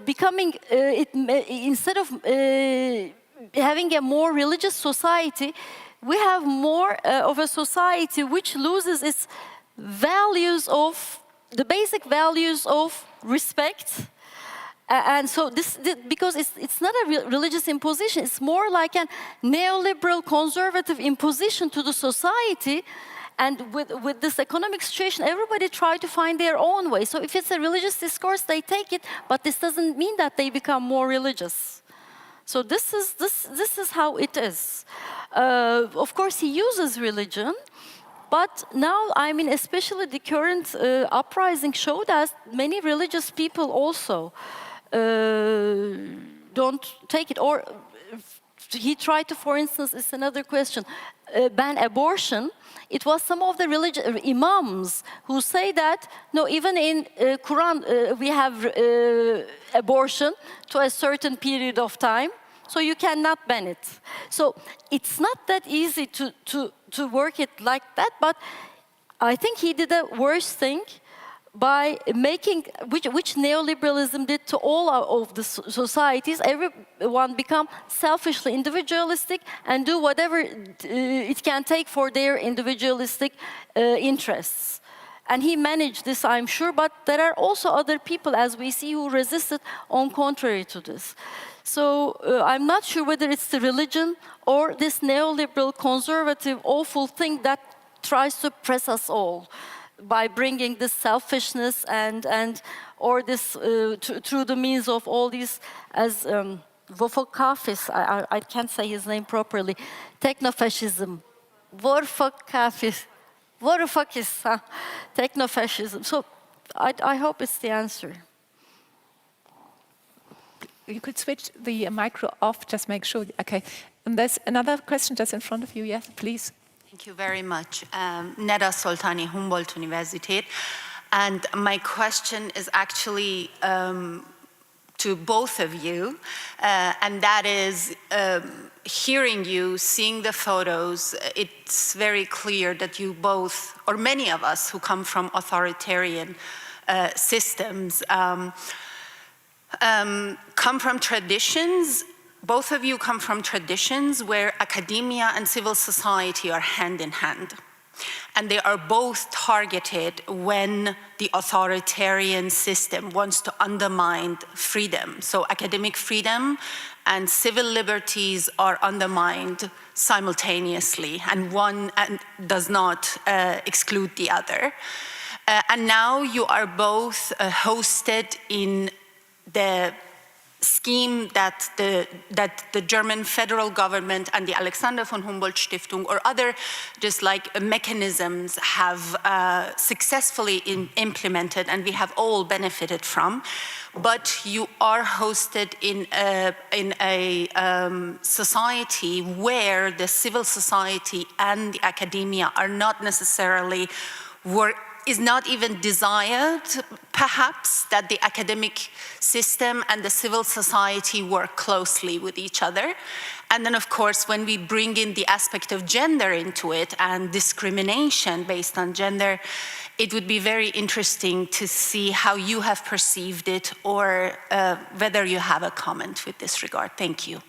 having a more religious society, we have more of a society which loses its values of the basic values of respect. And so because it's not a religious imposition, it's more like a neoliberal conservative imposition to the society. And with this economic situation, everybody tried to find their own way. So if it's a religious discourse, they take it, but this doesn't mean that they become more religious. So this is how it is. Of course, he uses religion, but now, I mean, especially the current uprising showed us many religious people also don't take it. Or he tried to, for instance, it's another question, ban abortion. It was some of the religious imams who say that, no, even in Quran, we have abortion to a certain period of time, so you cannot ban it. So it's not that easy to work it like that, but I think he did a worse thing by making, which neoliberalism did to all of the societies. Everyone become selfishly individualistic and do whatever it can take for their individualistic interests. And he managed this, I'm sure, but there are also other people, as we see, who resisted on contrary to this. So I'm not sure whether it's the religion or this neoliberal, conservative, awful thing that tries to press us all by bringing this selfishness or this through the means of all these, as 𝗪𝗲𝗶𝗵𝗵, I can't say his name properly, technofascism, 𝗪𝗲𝗵𝗵𝗪, technofascism. So I hope it's the answer. You could switch the micro off, just make sure. Okay. And there's another question just in front of you. Yes, please. Thank you very much. 𝗪𝗲𝗪𝗀𝗀, Humboldt-Universität. And my question is actually to both of you, and that is, hearing you, seeing the photos, it's very clear that you both, or many of us who come from authoritarian systems, come from traditions. Both of you come from traditions where academia and civil society are hand in hand. And they are both targeted when the authoritarian system wants to undermine freedom. So academic freedom and civil liberties are undermined simultaneously, and one does not exclude the other. And now you are both hosted in the scheme that the German federal government and the Alexander von Humboldt-Stiftung or other just like mechanisms have successfully implemented, and we have all benefited from. But you are hosted in a society where the civil society and the academia are not necessarily is not even desired, perhaps, that the academic system and the civil society work closely with each other. And then, of course, when we bring in the aspect of gender into it and discrimination based on gender, it would be very interesting to see how you have perceived it, or whether you have a comment with this regard. Thank you.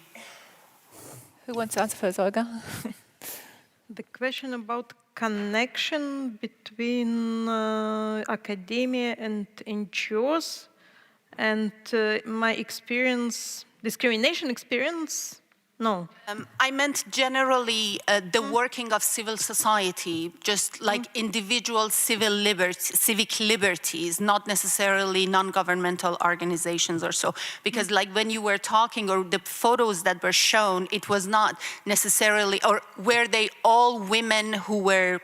Who wants to answer first, Olga? The question about connection between academia and NGOs and my experience, discrimination experience? No. I meant generally the working of civil society, just like individual civic liberties, not necessarily non-governmental organizations or so. Because like when you were talking, or the photos that were shown, it was not necessarily, or were they all women who were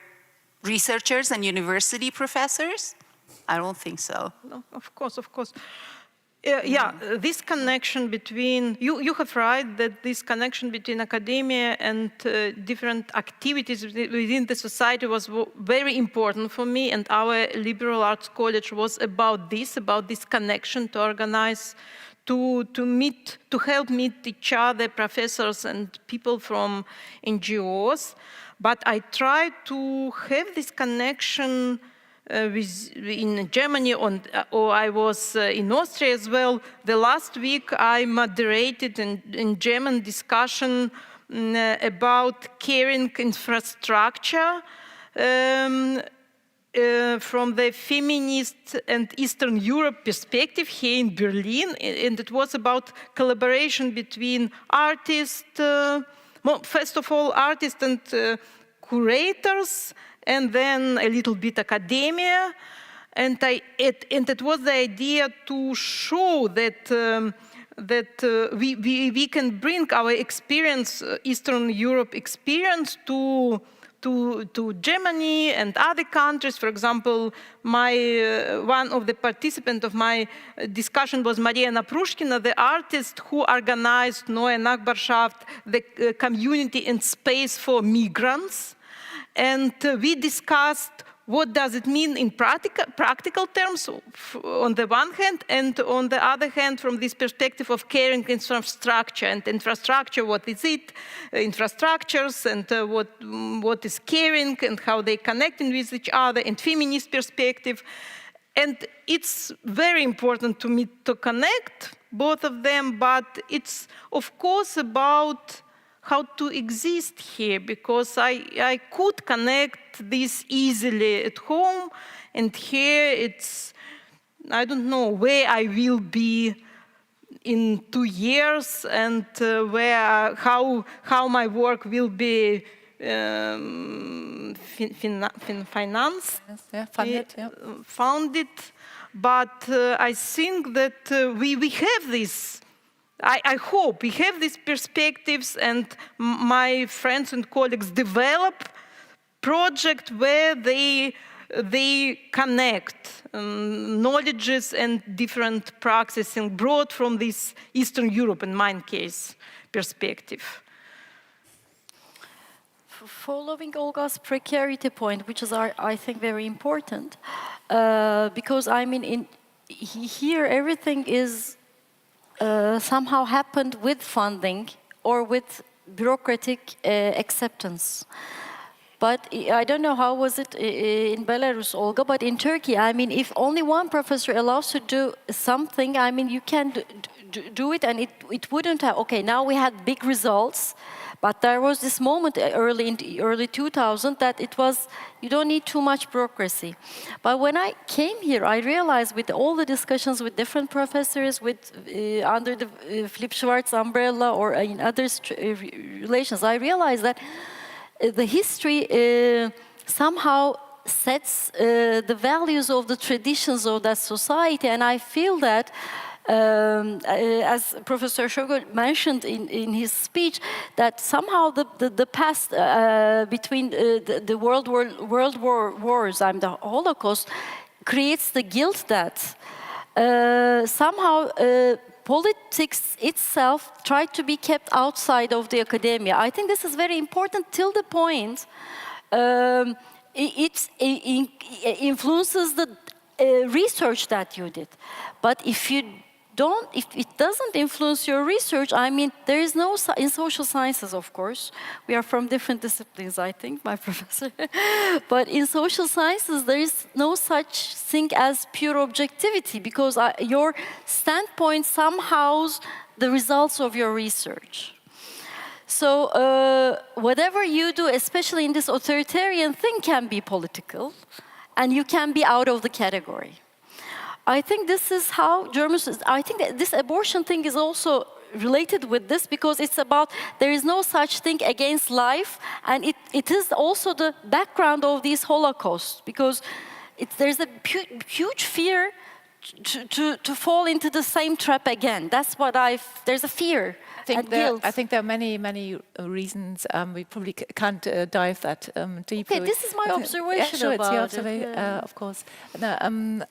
researchers and university professors? I don't think so. No, of course, of course. Yeah, this connection between, you have right that this connection between academia and different activities within the society was very important for me, and our liberal arts college was about this connection, to organize, to help meet each other, professors and people from NGOs. But I tried to have this connection in Germany, or I was in Austria as well. The last week I moderated in German discussion about caring infrastructure from the feminist and Eastern Europe perspective here in Berlin, and it was about collaboration between artists, first of all artists and curators, and then a little bit academia, and it was the idea to show that we can bring our experience, Eastern Europe experience, to Germany and other countries. For example, one of the participants of my discussion was Maria Naprushkina, the artist who organized Neue Nachbarschaft, the community and space for migrants. And we discussed what does it mean in practical terms on the one hand, and on the other hand from this perspective of caring infrastructure. And infrastructure, what is it? Infrastructures, and what is caring and how they connecting with each other, and feminist perspective. And it's very important to me to connect both of them, but it's of course about how to exist here, because I could connect this easily at home, and here it's, I don't know where I will be in 2 years, and how my work will be financed, funded. But I think that we have this. I hope we have these perspectives, and my friends and colleagues develop projects where they connect knowledges and different practices brought from this Eastern Europe, in my case, perspective. Following Olga's precarity point, which is, I think, very important, because I mean, here everything is somehow happened with funding or with bureaucratic acceptance. But I don't know how was it in Belarus, Olga, but in Turkey, I mean, if only one professor allows to do something, I mean, you can do it, and it wouldn't have, okay, now we had big results, but there was this moment in the early 2000 that it was, you don't need too much bureaucracy. But when I came here, I realized with all the discussions with different professors, with under the Philipp Schwartz umbrella or in other relations, I realized that the history somehow sets the values of the traditions of that society, and I feel that as Professor Schlögl mentioned in his speech, that somehow the past between the world wars and the Holocaust creates the guilt that somehow politics itself tried to be kept outside of the academia. I think this is very important till the point it influences the research that you did. But if it doesn't influence your research, I mean, there is no, in social sciences, of course, we are from different disciplines, I think, my professor, but in social sciences, there is no such thing as pure objectivity, because your standpoint somehow the results of your research. So whatever you do, especially in this authoritarian thing, can be political, and you can be out of the category. I think this is how Germans, I think that this abortion thing is also related with this, because it's about, there is no such thing against life, and it is also the background of these Holocausts, because there's a huge fear to fall into the same trap again. That's what there's a fear. I think there are many reasons. We probably can't dive that deeply. Okay, this is my observation sure, about it's your observation, of course. No,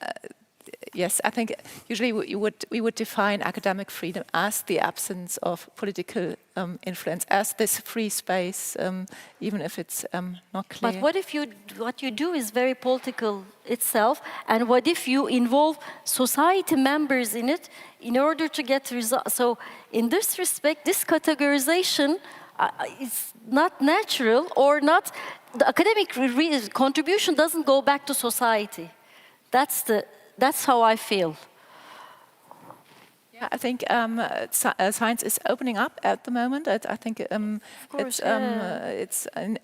yes, I think usually we would define academic freedom as the absence of political influence, as this free space, even if it's not clear. But what if what you do is very political itself, and what if you involve society members in it in order to get results? So in this respect, this categorization is not natural, or not, the academic contribution doesn't go back to society. That's how I feel. Yeah, I think science is opening up at the moment. I think it's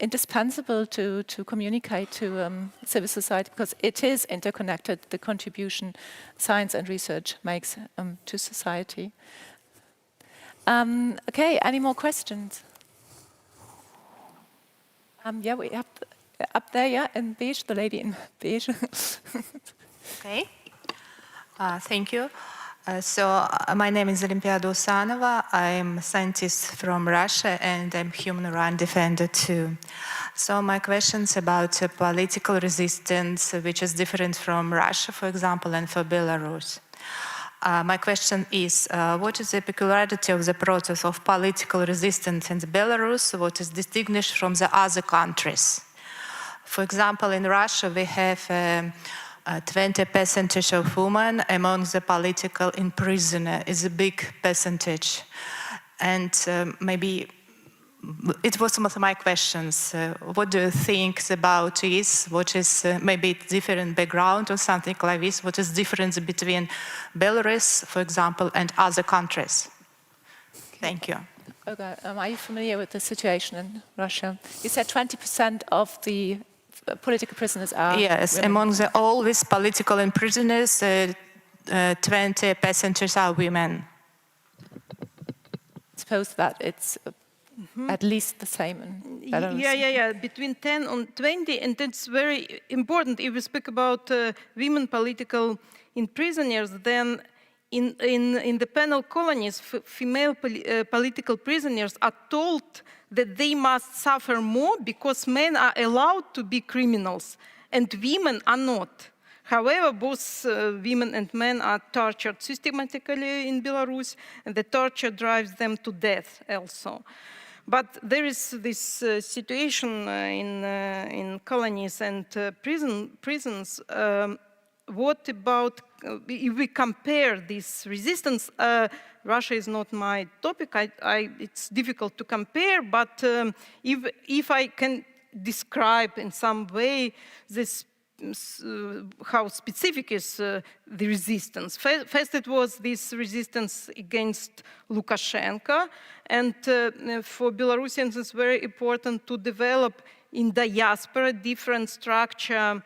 indispensable to communicate to civil society, because it is interconnected, the contribution science and research makes to society. Okay, any more questions? Yeah, we have up there, yeah, in beige, the lady in beige. Okay. Thank you. My name is 𝗙𝗵𝗻𝗀. I'm a scientist from Russia, and I'm human rights defender too. So my question's about political resistance, which is different from Russia, for example, and for Belarus. My question is, what is the peculiarity of the process of political resistance in Belarus? What is distinguished from the other countries? For example, in Russia, we have 20% of women among the political imprisoned is a big percentage. And maybe it was some of my questions. What do you think about this? What is maybe different background or something like this? What is the difference between Belarus, for example, and other countries? Thank you. Olga, are you familiar with the situation in Russia? You said 20% of the political prisoners are Yes, women. among all these political prisoners, 20% are women. I suppose that it's at least the same in Belarus. Yeah, between 10 and 20, and it's very important. If we speak about women political prisoners, then in the penal colonies, female political prisoners are told that they must suffer more because men are allowed to be criminals and women are not. However, both women and men are tortured systematically in Belarus, and the torture drives them to death also. But there is this situation in colonies and prisons. What about if we compare this resistance? Russia is not my topic. It's difficult to compare, but if I can describe in some way this, how specific is the resistance. First, it was this resistance against Lukashenko, and for Belarusians, it's very important to develop in diaspora different structure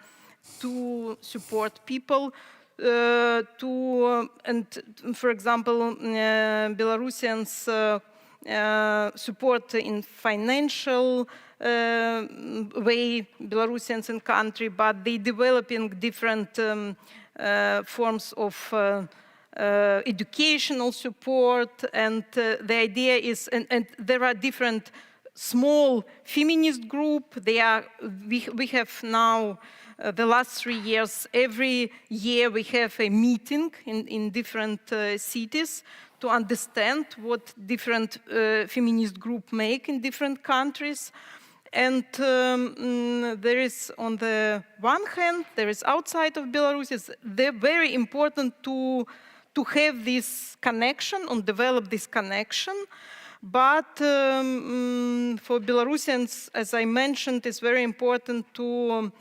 to support people. And for example, Belarusians support in financial way Belarusians in country, but they developing different forms of educational support, and the idea is, and there are different small feminist group. We have now the last 3 years, every year we have a meeting in different cities to understand what different feminist group make in different countries. And there is, on the one hand, there is outside of Belarus, they're very important to have this connection and develop this connection. But for Belarusians, as I mentioned, it's very important to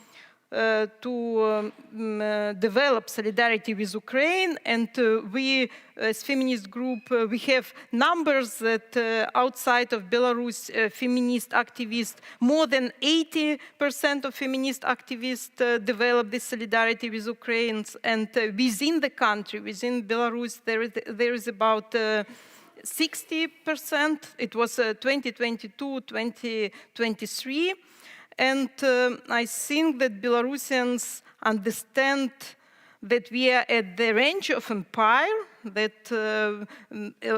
develop solidarity with Ukraine, and we, as feminist group, we have numbers that outside of Belarus, feminist activists, more than 80% of feminist activists develop this solidarity with Ukrainians, and within the country, within Belarus, there is about 60%. It was 2022, 2023. And I think that Belarusians understand that we are at the range of empire, that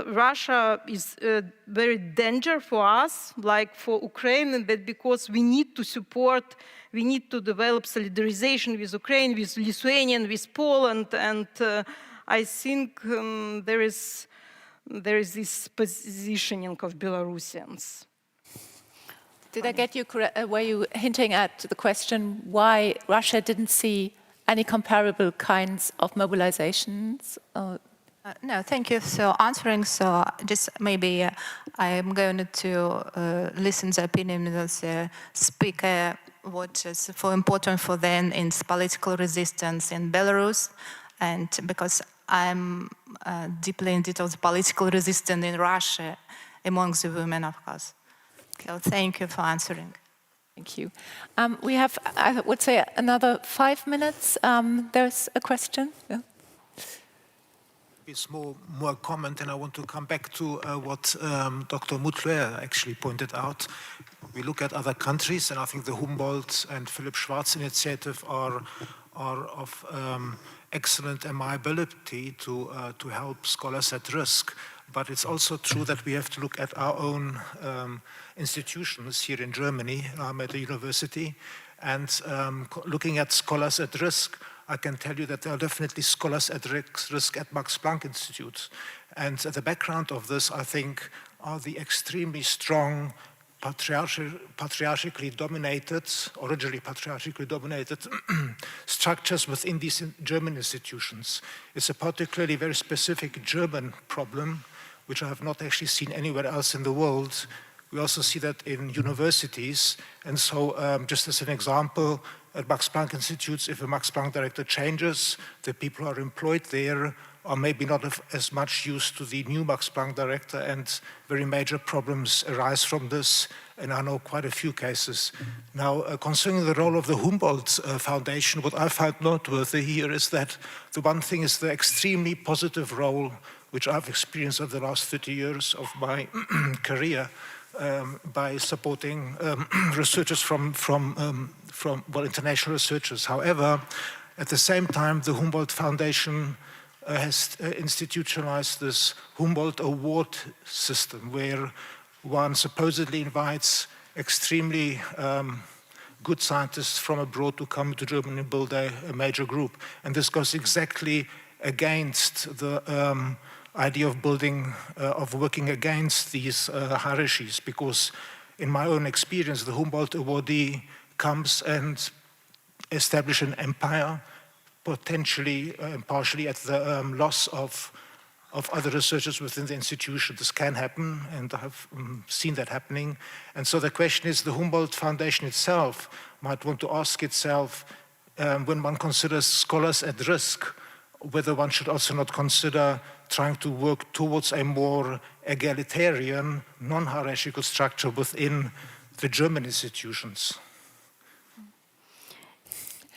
Russia is very dangerous for us, like for Ukraine, and that because we need to support, we need to develop solidarization with Ukraine, with Lithuania, with Poland, and I think there is this positioning of Belarusians. Did I get you correct? Were you hinting at the question why Russia didn't see any comparable kinds of mobilizations? No, thank you for answering. So just maybe I'm going to listen to the opinion of the speaker, what is important for them in political resistance in Belarus, and because I'm deeply into the political resistance in Russia among the women, of course. So thank you for answering. Thank you. We have, I would say, another 5 minutes. There's a question. Yeah. It's more comment, and I want to come back to what Dr. 𝗪𝗀𝗻 actually pointed out. We look at other countries, and I think the Humboldt and Philipp Schwartz initiative are of excellent ability to help scholars at risk. But it's also true that we have to look at our own institutions here in Germany. I'm at a university, and looking at scholars at risk, I can tell you that there are definitely scholars at risk at Max Planck Institute. And at the background of this, I think, are the extremely strong patriarchally dominated, originally patriarchally dominated structures within these German institutions. It's a particularly very specific German problem, which I have not actually seen anywhere else in the world. We also see that in universities. And so just as an example, at Max Planck Institutes, if a Max Planck director changes, the people who are employed there are maybe not as much used to the new Max Planck director, and very major problems arise from this, and I know quite a few cases. Now, concerning the role of the Humboldt Foundation, what I found noteworthy here is that the one thing is the extremely positive role which I've experienced over the last 30 years of my career by supporting researchers from international researchers. However, at the same time, the Humboldt Foundation has institutionalized this Humboldt Award system, where one supposedly invites extremely good scientists from abroad to come to Germany and build a major group. And this goes exactly against the idea of building, of working against these hierarchies, because in my own experience, the 𝗙𝗵𝗹𝗵𝘀𝗶 comes and establish an empire, potentially and partially at the loss of other researchers within the institution. This can happen, and I have seen that happening. And so the question is, the Humboldt Foundation itself might want to ask itself, when one considers scholars at risk, whether one should also not consider trying to work towards a more egalitarian, non-hierarchical structure within the German institutions.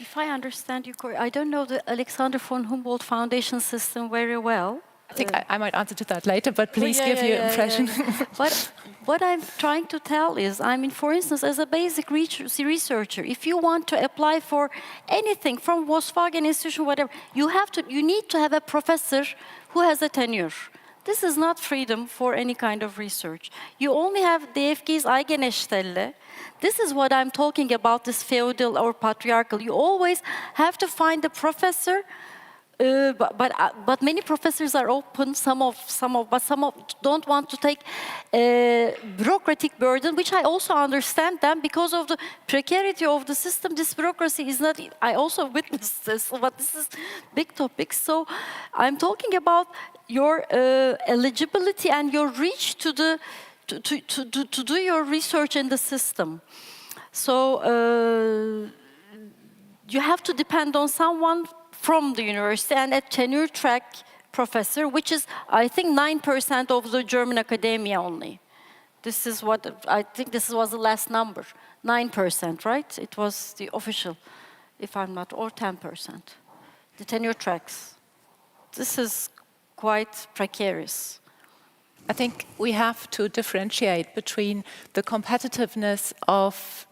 If I understand you correctly, I don't know the Alexander von Humboldt Foundation system very well. I think I might answer to that later, but please give your impression. But what I'm trying to tell is, I mean, for instance, as a basic researcher, if you want to apply for anything from Volkswagen Institution, whatever, you need to have a professor who has a tenure. This is not freedom for any kind of research. You only have 𝗕𝗲𝗵𝗀𝗀𝗀𝗀. This is what I'm talking about, this feudal or patriarchal. You always have to find a professor. But many professors are open, but some don't want to take bureaucratic burden, which I also understand them because of the precarity of the system. This bureaucracy is not, I also witnessed this, but this is big topic. So I'm talking about your eligibility and your reach to do your research in the system. So you have to depend on someone from the university and a tenure track professor, which is, I think, 9% of the German academia only. This is what, I think this was the last number, 9%, right? It was the official, if I'm not, or 10%. The tenure tracks. This is quite precarious. I think we have to differentiate between the competitiveness of,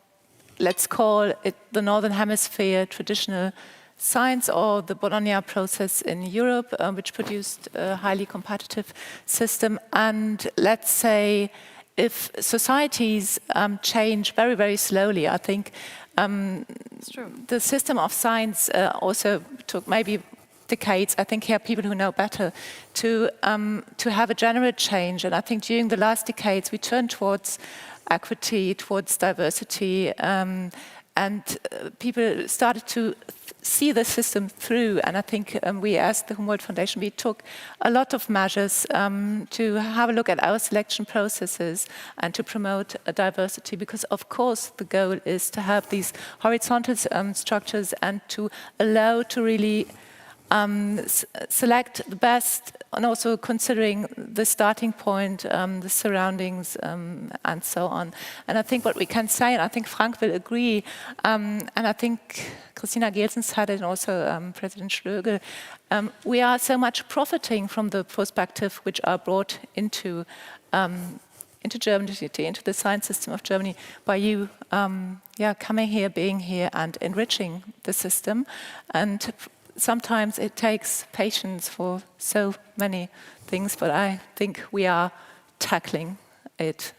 let's call it the Northern Hemisphere traditional science, or the Bologna process in Europe, which produced a highly competitive system. And let's say if societies change very, very slowly, I think the system of science also took maybe decades. I think here are people who know better to have a general change. And I think during the last decades, we turned towards equity, towards diversity, and people started to see the system through. And I think we, as the Humboldt Foundation, we took a lot of measures to have a look at our selection processes and to promote diversity, because of course the goal is to have these horizontal structures and to allow to really select the best, and also considering the starting point, the surroundings, and so on. And I think what we can say, and I think Frank will agree, and I think Christina Gehlsen said it, and also President Schlögl, we are so much profiting from the perspective which are brought into Germany, into the science system of Germany, by you coming here, being here, and enriching the system. And sometimes it takes patience for so many things, but I think we are tackling it,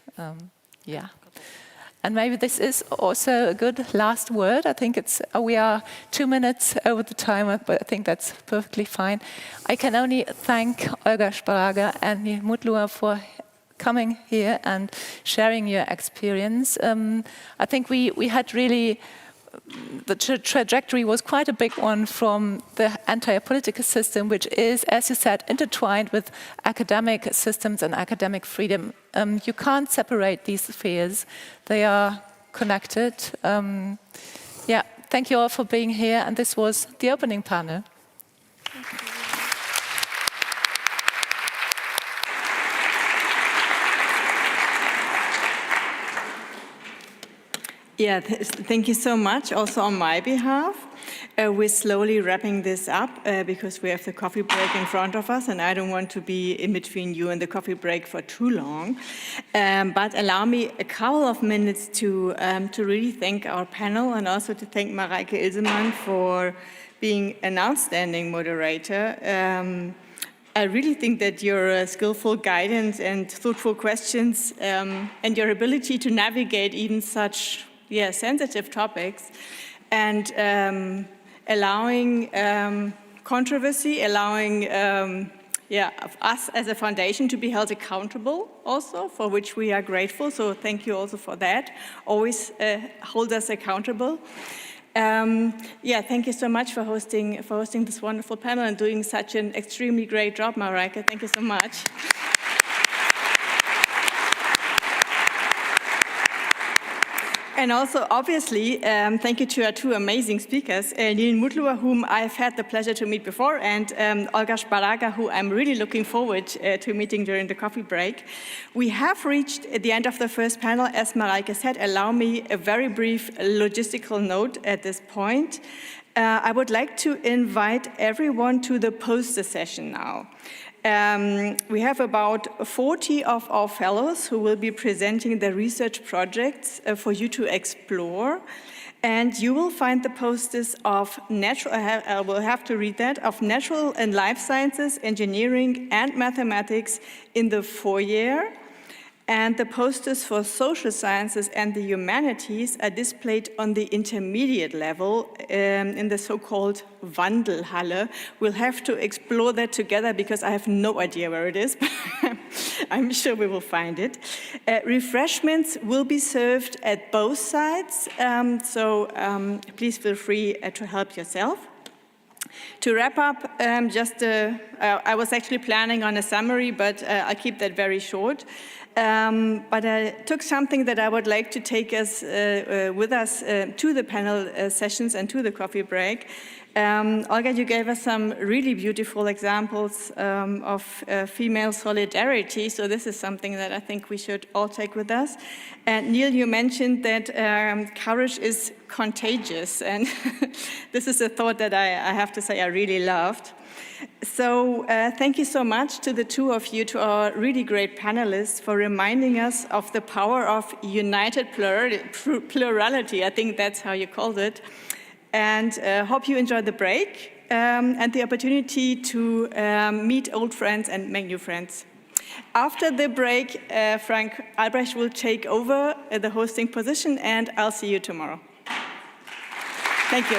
And maybe this is also a good last word. I think we are 2 minutes over the time, but I think that's perfectly fine. I can only thank 𝗥𝗲𝗽𝗿𝗄𝗃 and 𝗪𝗲𝗺 for coming here and sharing your experience. I think we had really, the trajectory was quite a big one from the entire political system, which is, as you said, intertwined with academic systems and academic freedom. You can't separate these spheres. They are connected. Thank you all for being here, and this was the opening panel. Yeah, thank you so much, also on my behalf. We're slowly wrapping this up because we have the coffee break in front of us, and I don't want to be in between you and the coffee break for too long. But allow me a couple of minutes to really thank our panel, and also to thank 𝗪𝗪𝗪𝗪 for being an outstanding moderator. I really think that your skillful guidance and thoughtful questions and your ability to navigate even such sensitive topics, and allowing controversy, allowing of us as a foundation to be held accountable also, for which we are grateful. So thank you also for that. Always hold us accountable. Thank you so much for hosting this wonderful panel and doing such an extremely great job, 𝗪𝗧𝗧. Thank you so much. And also, obviously, thank you to our two amazing speakers, 𝗙𝗲𝗻𝗀𝗀𝗻, whom I've had the pleasure to meet before, and 𝗥𝗲𝗽𝗶𝗃𝗃, who I'm really looking forward to meeting during the coffee break. We have reached the end of the first panel. As 𝗪𝗧𝗧 said, allow me a very brief logistical note at this point. I would like to invite everyone to the poster session now. We have about 40 of our fellows who will be presenting their research projects for you to explore. And you will find the posters of I will have to read that, of natural and life sciences, engineering, and mathematics in the foyer. And the posters for social sciences and the humanities are displayed on the intermediate level in the so-called Wandelhalle. We'll have to explore that together because I have no idea where it is. I'm sure we will find it. Refreshments will be served at both sides, please feel free to help yourself. To wrap up, I was actually planning on a summary, but I'll keep that very short. But I took something that I would like to take us with us to the panel sessions and to the coffee break. Olga, you gave us some really beautiful examples of female solidarity, so this is something that I think we should all take with us. And Neil, you mentioned that courage is contagious, and this is a thought that I have to say I really loved. So thank you so much to the two of you, to our really great panelists, for reminding us of the power of united plurality. I think that's how you called it. And hope you enjoyed the break and the opportunity to meet old friends and make new friends. After the break, Frank Albrecht will take over the hosting position, and I'll see you tomorrow. Thank you.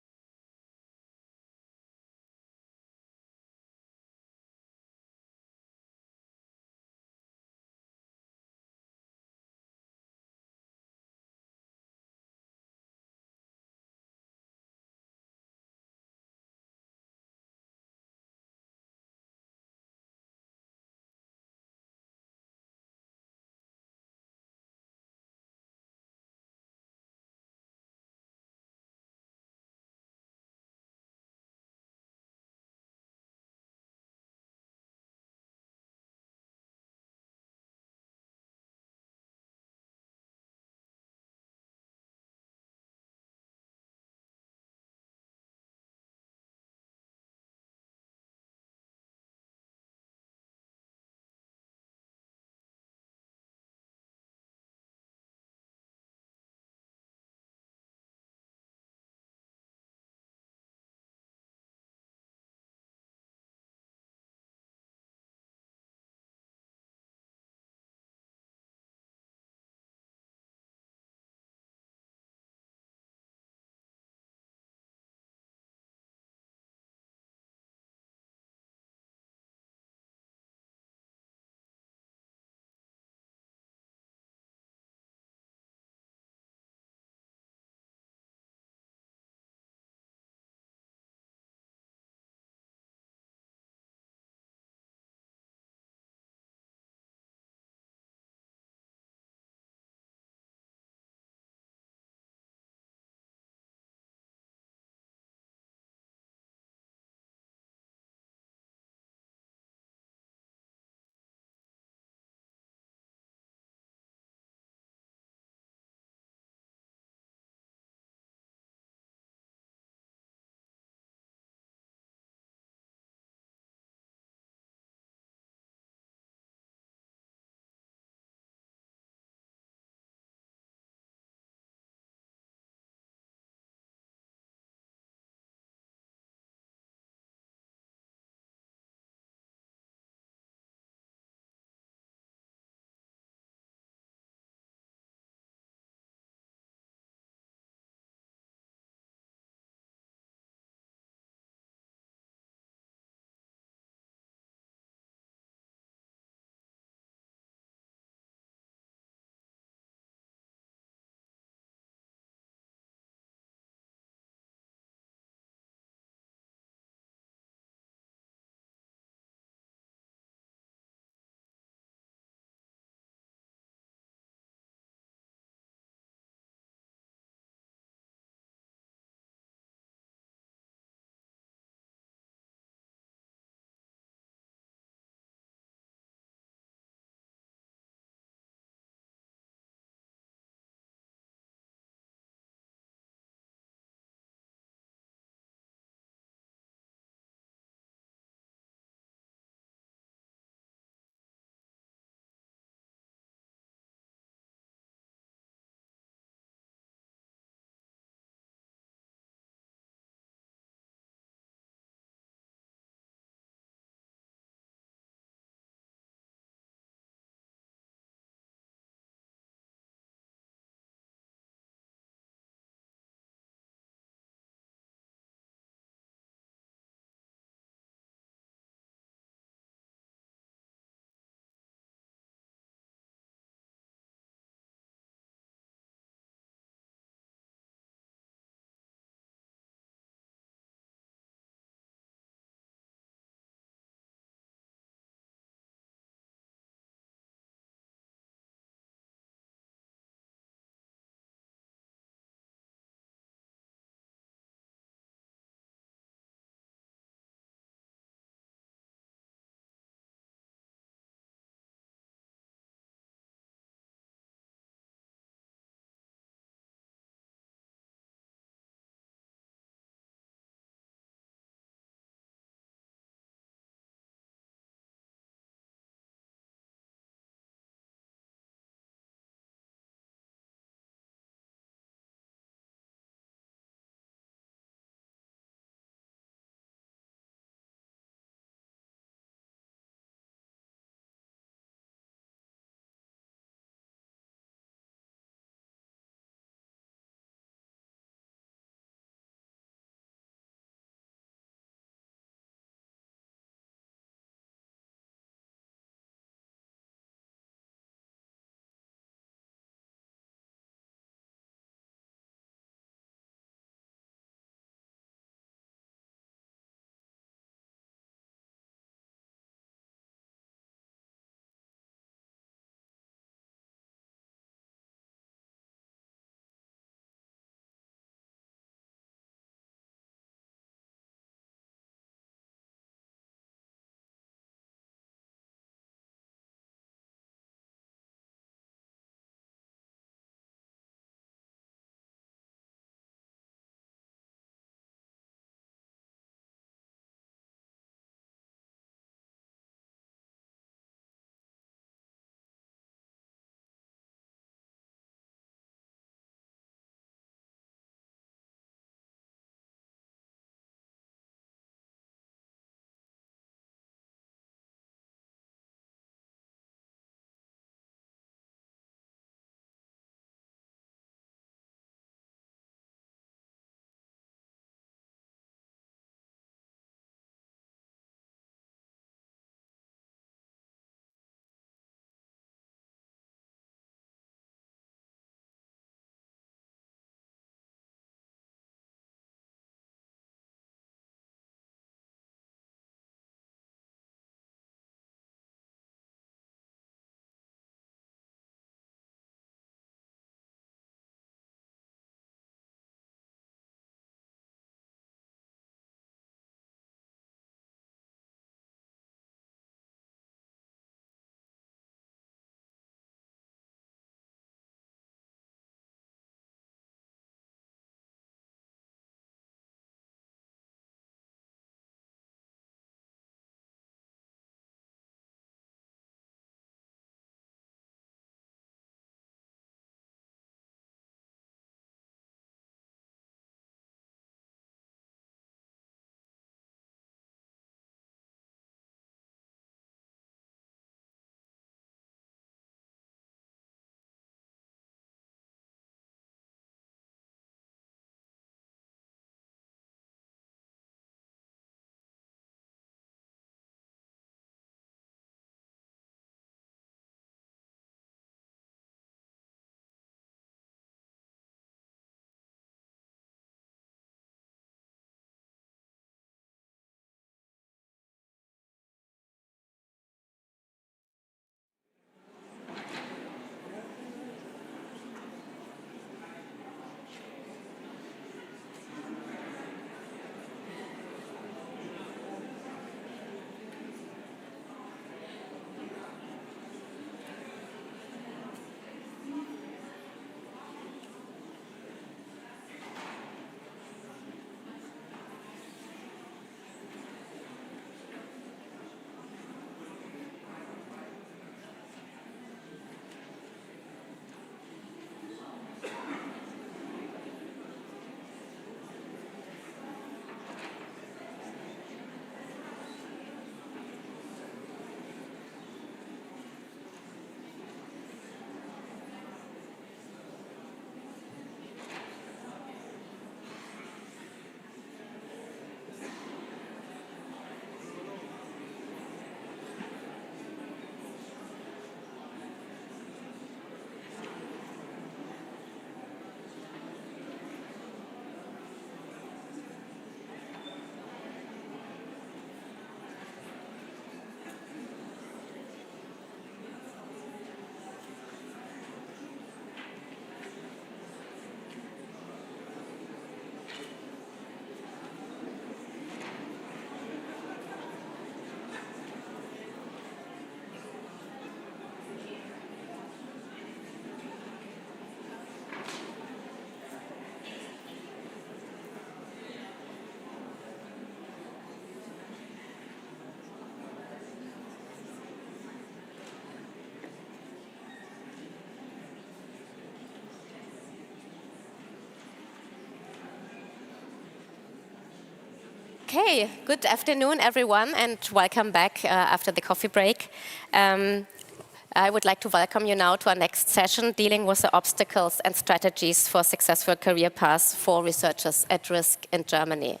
Okay, good afternoon, everyone, and welcome back after the coffee break. I would like to welcome you now to our next session, dealing with the obstacles and strategies for successful career paths for researchers at risk in Germany.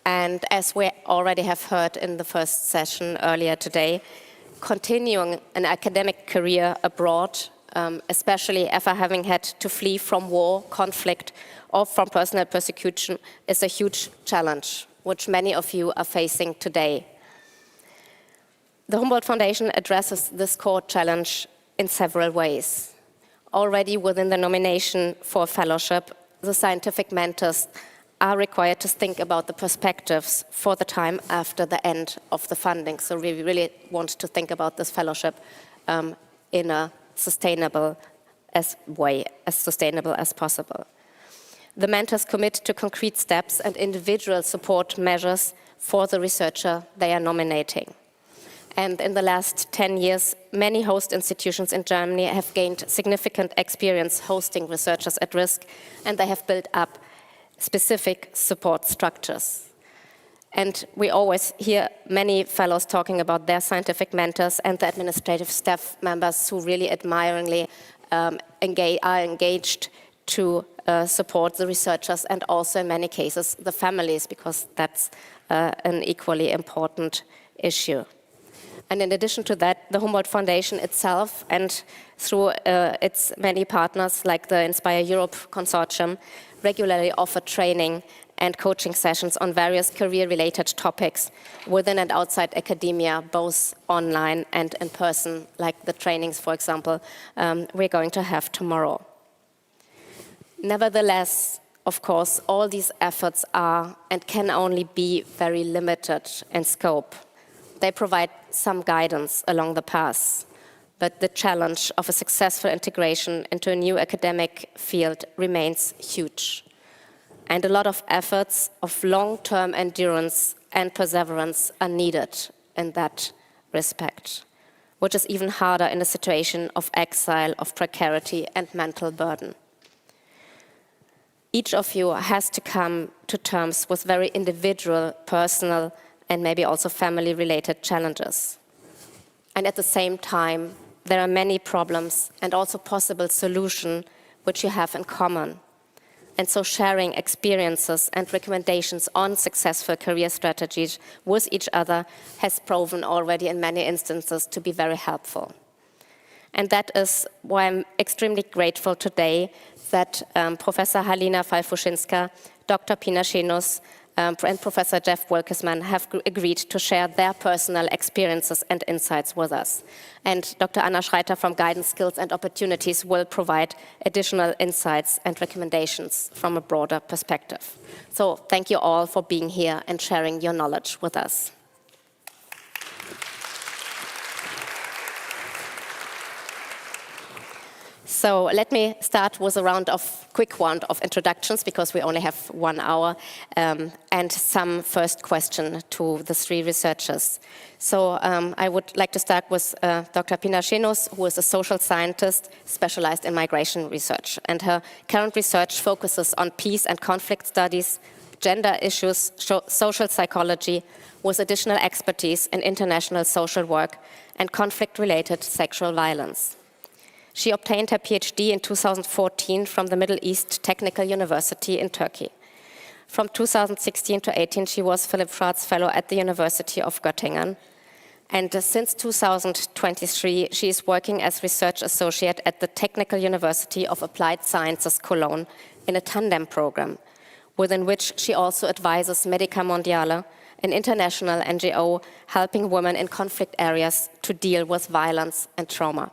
And as we already have heard in the first session earlier today, continuing an academic career abroad, especially after having had to flee from war, conflict, or from personal persecution, is a huge challenge, which many of you are facing today. The Humboldt Foundation addresses this core challenge in several ways. Already within the nomination for a fellowship, the scientific mentors are required to think about the perspectives for the time after the end of the funding. So we really want to think about this fellowship in a sustainable way, as sustainable as possible. The mentors commit to concrete steps and individual support measures for the researcher they are nominating. And in the last 10 years, many host institutions in Germany have gained significant experience hosting researchers at risk, and they have built up specific support structures. And we always hear many fellows talking about their scientific mentors and the administrative staff members who really admiringly are engaged to support the researchers and also in many cases the families, because that's an equally important issue. And in addition to that, the Humboldt Foundation itself and through its many partners like the Inspire Europe Consortium regularly offer training and coaching sessions on various career-related topics within and outside academia, both online and in person, like the trainings, for example, we're going to have tomorrow. Nevertheless, of course, all these efforts are and can only be very limited in scope. They provide some guidance along the path, but the challenge of a successful integration into a new academic field remains huge. And a lot of efforts of long-term endurance and perseverance are needed in that respect, which is even harder in a situation of exile, of precarity and mental burden. Each of you has to come to terms with very individual, personal, and maybe also family-related challenges. And at the same time, there are many problems and also possible solutions which you have in common. And so sharing experiences and recommendations on successful career strategies with each other has proven already in many instances to be very helpful. And that is why I'm extremely grateful today that Professor Halina Føl-Fushinska, Dr. Pina Shenus, and Professor Jeff Wilkesman have agreed to share their personal experiences and insights with us. And Dr. Anna Schreiter from Guidance Skills and Opportunities will provide additional insights and recommendations from a broader perspective. So thank you all for being here and sharing your knowledge with us. So let me start with a quick round of introductions, because we only have 1 hour, and some first question to the three researchers. So I would like to start with Dr. Pina Shenus, who is a social scientist specialized in migration research. And her current research focuses on peace and conflict studies, gender issues, social psychology, with additional expertise in international social work and conflict-related sexual violence. She obtained her PhD in 2014 from the Middle East Technical University in Turkey. From 2016 to 18, she was Philipp Schwartz Fellow at the University of Göttingen. And since 2023, she is working as research associate at the Technical University of Applied Sciences, Cologne, in a tandem program, within which she also advises Medica Mondiale, an international NGO helping women in conflict areas to deal with violence and trauma.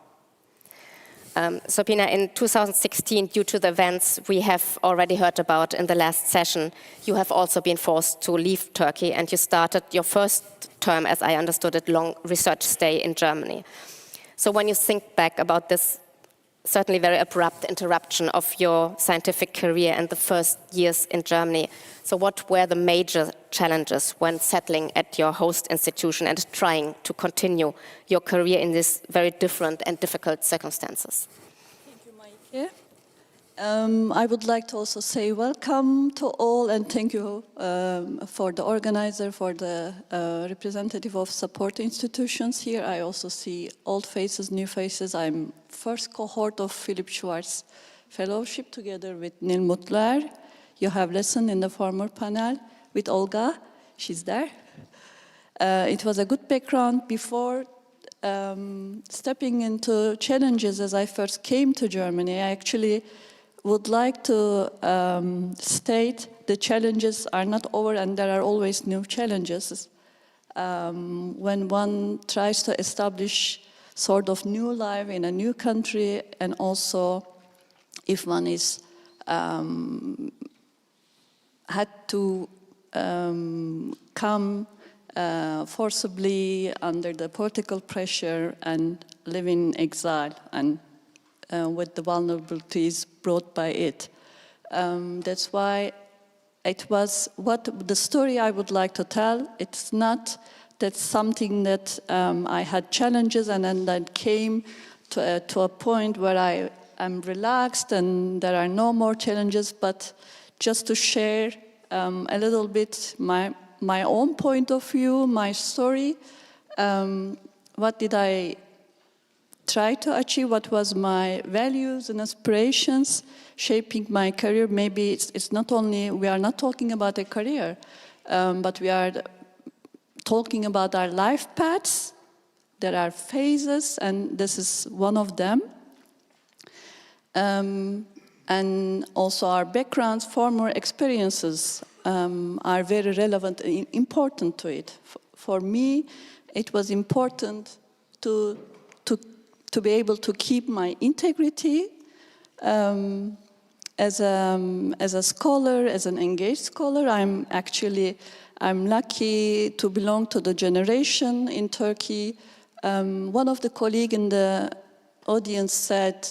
So Pina, in 2016, due to the events we have already heard about in the last session, you have also been forced to leave Turkey, and you started your first term, as I understood it, long research stay in Germany. So when you think back about this certainly very abrupt interruption of your scientific career and the first years in Germany, so what were the major challenges when settling at your host institution and trying to continue your career in these very different and difficult circumstances? Thank you, Maike. I would like to also say welcome to all and thank you for the organizer, for the representative of support institutions here. I also see old faces, new faces. I'm first cohort of Philipp Schwartz Fellowship together with 𝗪𝗲𝗹𝗰. You have listened in the former panel with Olga. She's there. It was a good background before stepping into challenges as I first came to Germany. I actually would like to state the challenges are not over and there are always new challenges. When one tries to establish sort of new life in a new country, and also if one is had to come forcibly under the political pressure and live in exile and with the vulnerabilities brought by it. That's why it was what the story I would like to tell. It's not that something that I had challenges and then that came to a point where I am relaxed and there are no more challenges, but just to share a little bit my own point of view, my story. What did I try to achieve? What was my values and aspirations shaping my career? Maybe it's not only, we are not talking about a career, but we are talking about our life paths. There are phases, and this is one of them. And also our backgrounds, former experiences are very relevant and important to it. For me, it was important to be able to keep my integrity as a scholar, as an engaged scholar. I'm lucky to belong to the generation in Turkey. One of the colleagues in the audience said,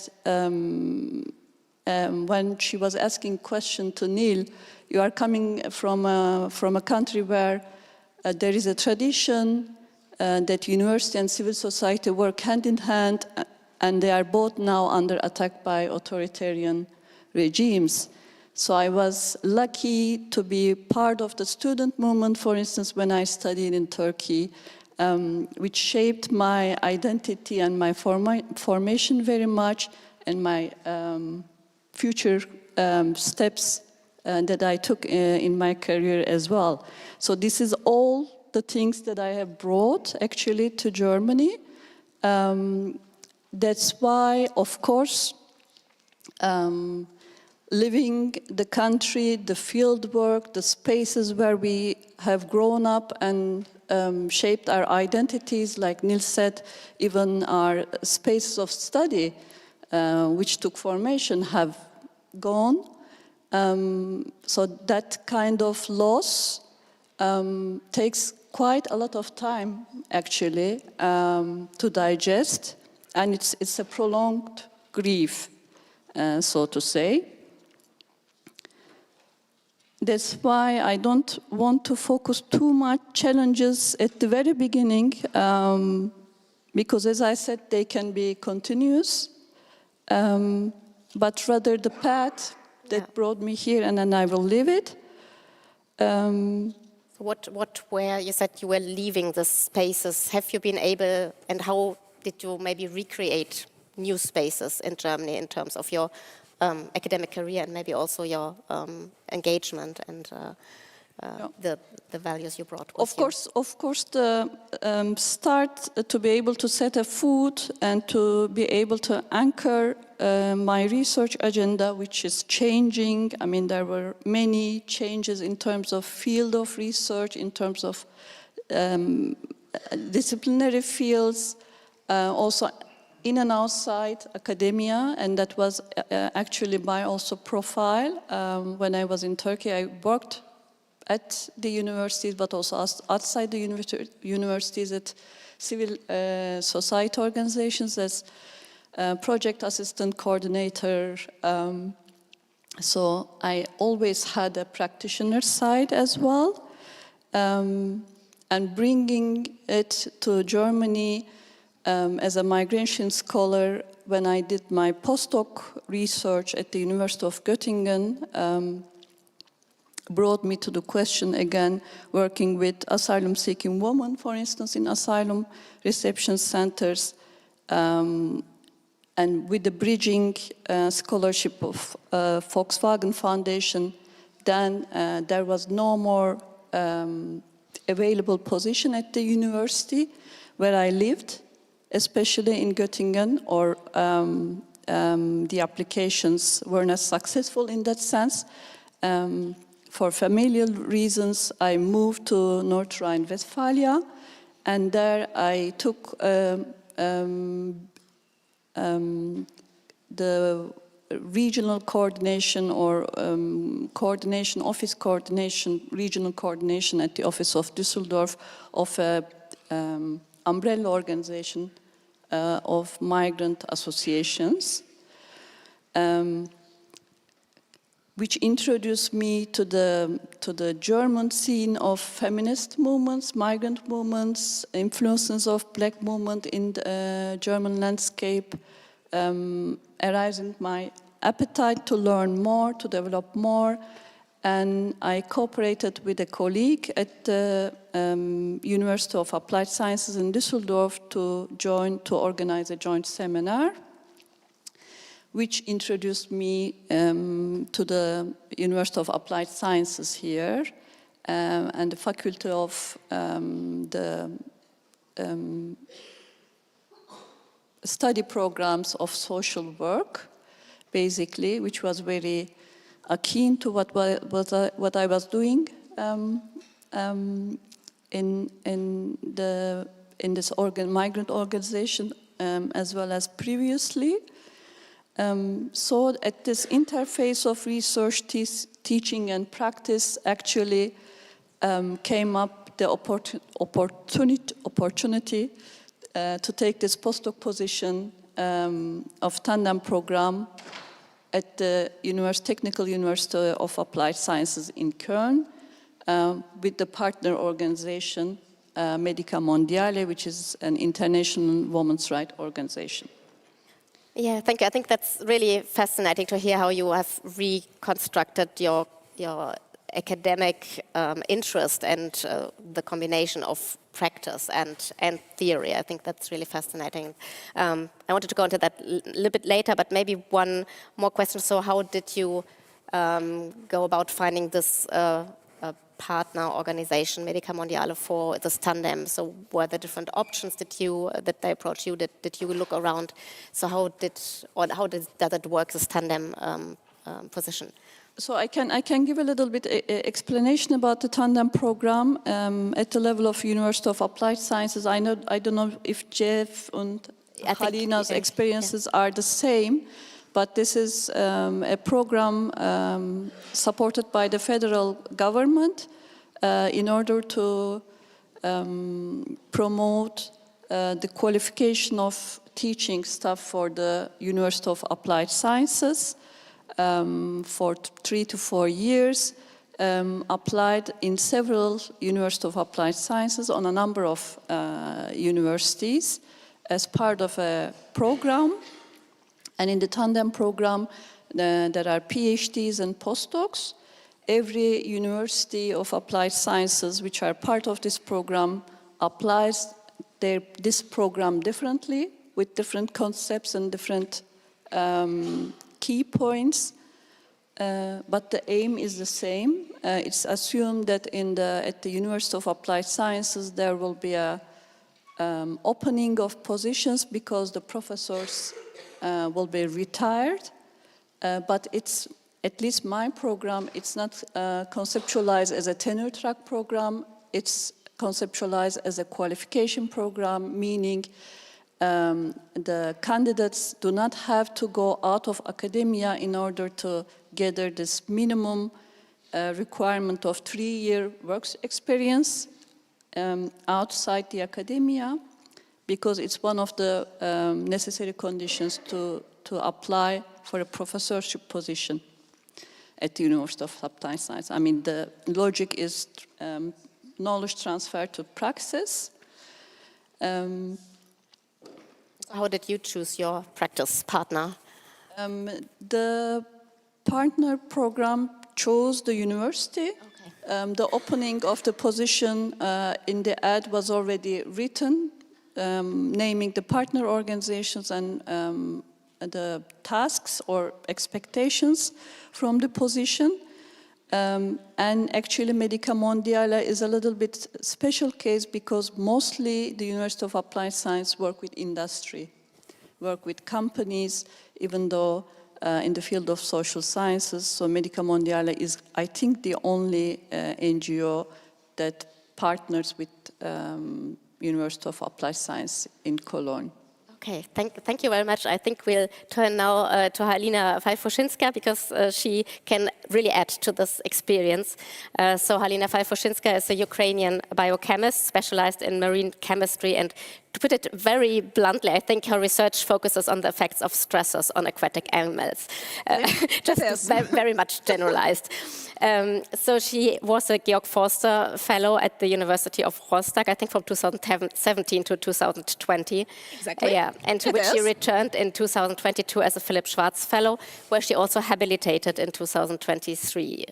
when she was asking question to Neil, you are coming from a country where there is a tradition that university and civil society work hand in hand, and they are both now under attack by authoritarian regimes. So I was lucky to be part of the student movement, for instance, when I studied in Turkey, which shaped my identity and my formation very much, and my future steps that I took in my career as well. So this is all the things that I have brought actually to Germany. That's why, of course, living the country, the field work, the spaces where we have grown up and shaped our identities, like Neil said, even our spaces of study, which took formation, have gone. So that kind of loss takes quite a lot of time, actually, to digest, and it's a prolonged grief, so to say. That's why I don't want to focus too much challenges at the very beginning, because, as I said, they can be continuous, but rather the path that brought me here, and then I will live it. Where you said you were leaving the spaces, have you been able, and how did you maybe recreate new spaces in Germany in terms of your academic career and maybe also your engagement and the values you brought with you? Of course, the start to be able to set a foot and to be able to anchor my research agenda, which is changing. I mean, there were many changes in terms of field of research, in terms of disciplinary fields, also in and outside academia, and that was actually my also profile. When I was in Turkey, I worked at the universities, but also outside the universities at civil society organizations as project assistant coordinator. So I always had a practitioner side as well. And bringing it to Germany as a migration scholar, when I did my postdoc research at the University of Göttingen, brought me to the question again, working with asylum-seeking women, for instance, in asylum reception centers, and with the bridging scholarship of Volkswagen Foundation, then there was no more available position at the university where I lived, especially in Göttingen, or the applications were not successful in that sense. For familial reasons, I moved to North Rhine-Westphalia, and there I took the regional coordination or coordination, office coordination, regional coordination at the office of Düsseldorf of an umbrella organization of migrant associations, which introduced me to the German scene of feminist movements, migrant movements, influences of black movement in the German landscape, arising my appetite to learn more, to develop more, and I cooperated with a colleague at the University of Applied Sciences in Düsseldorf to organize a joint seminar, which introduced me to the University of Applied Sciences here and the Faculty of the study programs of social work, basically, which was very keen to what I was doing in this migrant organization, as well as previously. So at this interface of research, teaching and practice actually came up the opportunity to take this postdoc position of tandem program at the Technical University of Applied Sciences in Köln with the partner organization 𝗪𝗲𝗻𝗻𝗫𝗀𝗃𝗀𝗃, which is an international women's rights organization. Yeah, thank you. I think that's really fascinating to hear how you have reconstructed your academic interest and the combination of practice and theory. I think that's really fascinating. I wanted to go into that a little bit later, but maybe one more question. So how did you go about finding this partner organization, 𝗪𝗲𝗻𝗻𝗫𝗀𝗃, for this tandem? So were there different options that they approached you? Did you look around? So how does it work, this tandem position? So I can give a little bit explanation about the tandem program at the level of University of Applied Sciences. I don't know if Jeff and Halina's experiences are the same, but this is a program supported by the federal government in order to promote the qualification of teaching staff for the University of Applied Sciences for 3 to 4 years, applied in several University of Applied Sciences on a number of universities as part of a program. And in the tandem program, there are PhDs and postdocs. Every University of Applied Sciences, which are part of this program, applies this program differently, with different concepts and different key points, but the aim is the same. It's assumed that at the University of Applied Sciences there will be a opening of positions because the professors will be retired, but it's, at least my program, it's not conceptualized as a tenure track program. It's conceptualized as a qualification program, meaning the candidates do not have to go out of academia in order to gather this minimum requirement of 3-year work experience outside the academia, because it's one of the necessary conditions to apply for a professorship position at the University of Applied Sciences. I mean, the logic is knowledge transfer to praxis. How did you choose your practice partner? The partner program chose the university. Okay. The opening of the position in the ad was already written, naming the partner organizations and the tasks or expectations from the position. And actually 𝗪𝗲𝗪𝗀𝗃𝗃𝗃 is a little bit special case because mostly the University of Applied Science work with industry, work with companies, even though in the field of social sciences, so 𝗪𝗲𝗪𝗃𝗃𝗃 is, I think, the only NGO that partners with University of Applied Science in Cologne. Okay, thank you very much. I think we'll turn now to 𝗙𝗲𝗃𝗃𝗃𝗃 because she can really add to this experience. So 𝗙𝗲𝗃𝗃𝗃𝗃 is a Ukrainian biochemist specialized in marine chemistry, and to put it very bluntly, I think her research focuses on the effects of stressors on aquatic animals. Just very much generalized. So she was a Georg Forster Fellow at the University of Rostock, I think from 2017 to 2020. Exactly. Yeah, and to which she returned in 2022 as a Philipp Schwartz Fellow, where she also habilitated in 2023.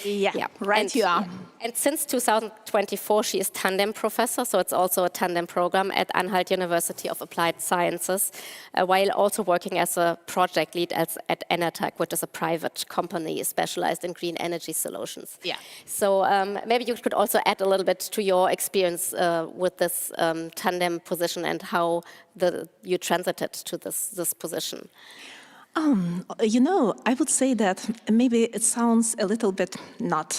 Yeah, right and, you are. And since 2024, she is tandem professor, so it's also a tandem program at Anhalt University of Applied Sciences, while also working as a project lead at 𝗏𝗏𝗃, which is a private company specialized in green energy solutions. Yeah. So maybe you could also add a little bit to your experience with this tandem position and how you transited to this position. You know, I would say that maybe it sounds a little bit not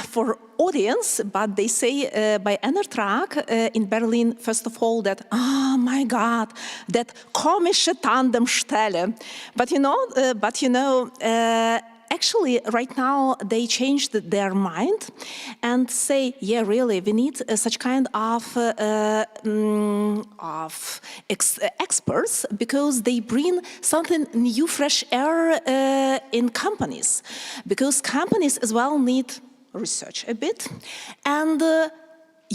for audience, but they say by 𝗏𝗏𝗃 in Berlin, first of all, that, oh my God, that komische Tandemstelle. But you know, actually, right now, they changed their mind and say, yeah, really, we need such kind of experts because they bring something new, fresh air in companies. Because companies as well need research a bit. And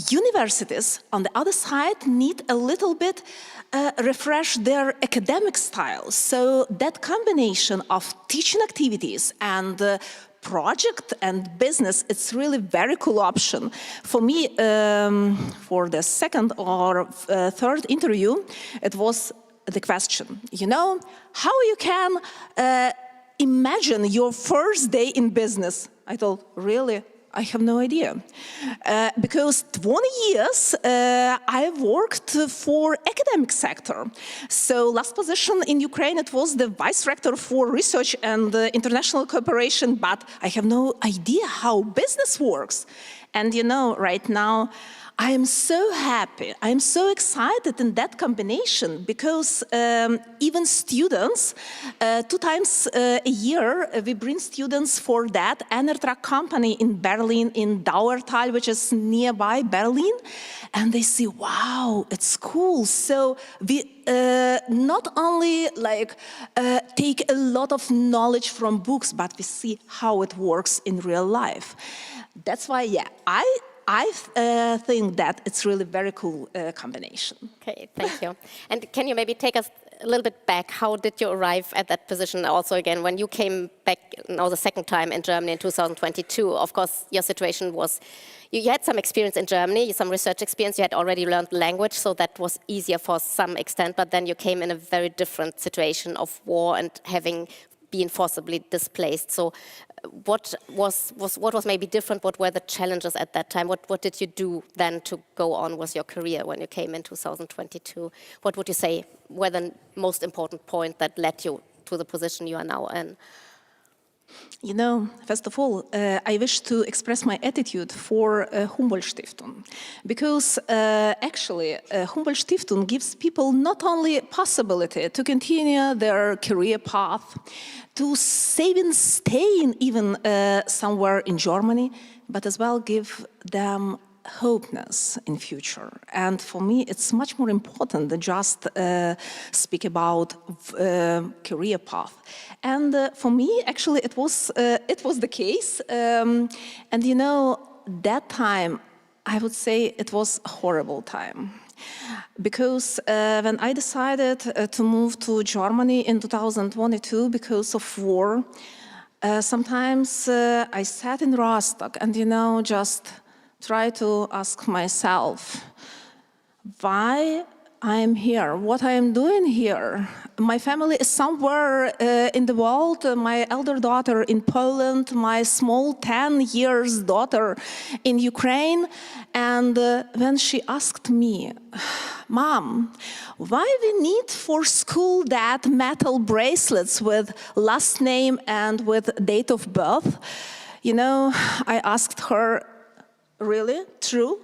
universities, on the other side, need a little bit refresh their academic style. So that combination of teaching activities and project and business, it's really very cool option. For me, for the second or third interview, it was the question, you know, how you can imagine your first day in business? I thought, really? I have no idea. Because 20 years I worked for academic sector. So last position in Ukraine, it was the vice rector for research and international cooperation, but I have no idea how business works. And you know, right now, I am so happy, I am so excited in that combination because even students, 2 times a year, we bring students for that 𝗏𝗏𝗃𝗃 company in Berlin, in 𝗙𝗲𝗏𝗃𝗃, which is nearby Berlin, and they say, wow, it's cool. So we not only like take a lot of knowledge from books, but we see how it works in real life. That's why, yeah, I think that it's really very cool combination. Okay, thank you. And can you maybe take us a little bit back? How did you arrive at that position? Also, again, when you came back now the second time in Germany in 2022, of course, your situation was, you had some experience in Germany, some research experience, you had already learned the language, so that was easier for some extent, but then you came in a very different situation of war and having been forcibly displaced. So what was maybe different? What were the challenges at that time? What did you do then to go on with your career when you came in 2022? What would you say were the most important point that led you to the position you are now in? You know, first of all, I wish to express my attitude for Humboldt-Stiftung, because actually Humboldt-Stiftung gives people not only possibility to continue their career path, to staying even somewhere in Germany, but as well give them hopeness in future. And for me, it's much more important than just speak about career path. And for me, actually, it was the case. And you know, that time, I would say it was a horrible time. Because when I decided to move to Germany in 2022 because of war, sometimes I sat in Rostock and, just try to ask myself, why I'm here, what I am doing here. My family is somewhere in the world, my elder daughter in Poland, my small 10 years daughter in Ukraine. And when she asked me, Mom, why we need for school that metal bracelets with last name and with date of birth? I asked her, really, true?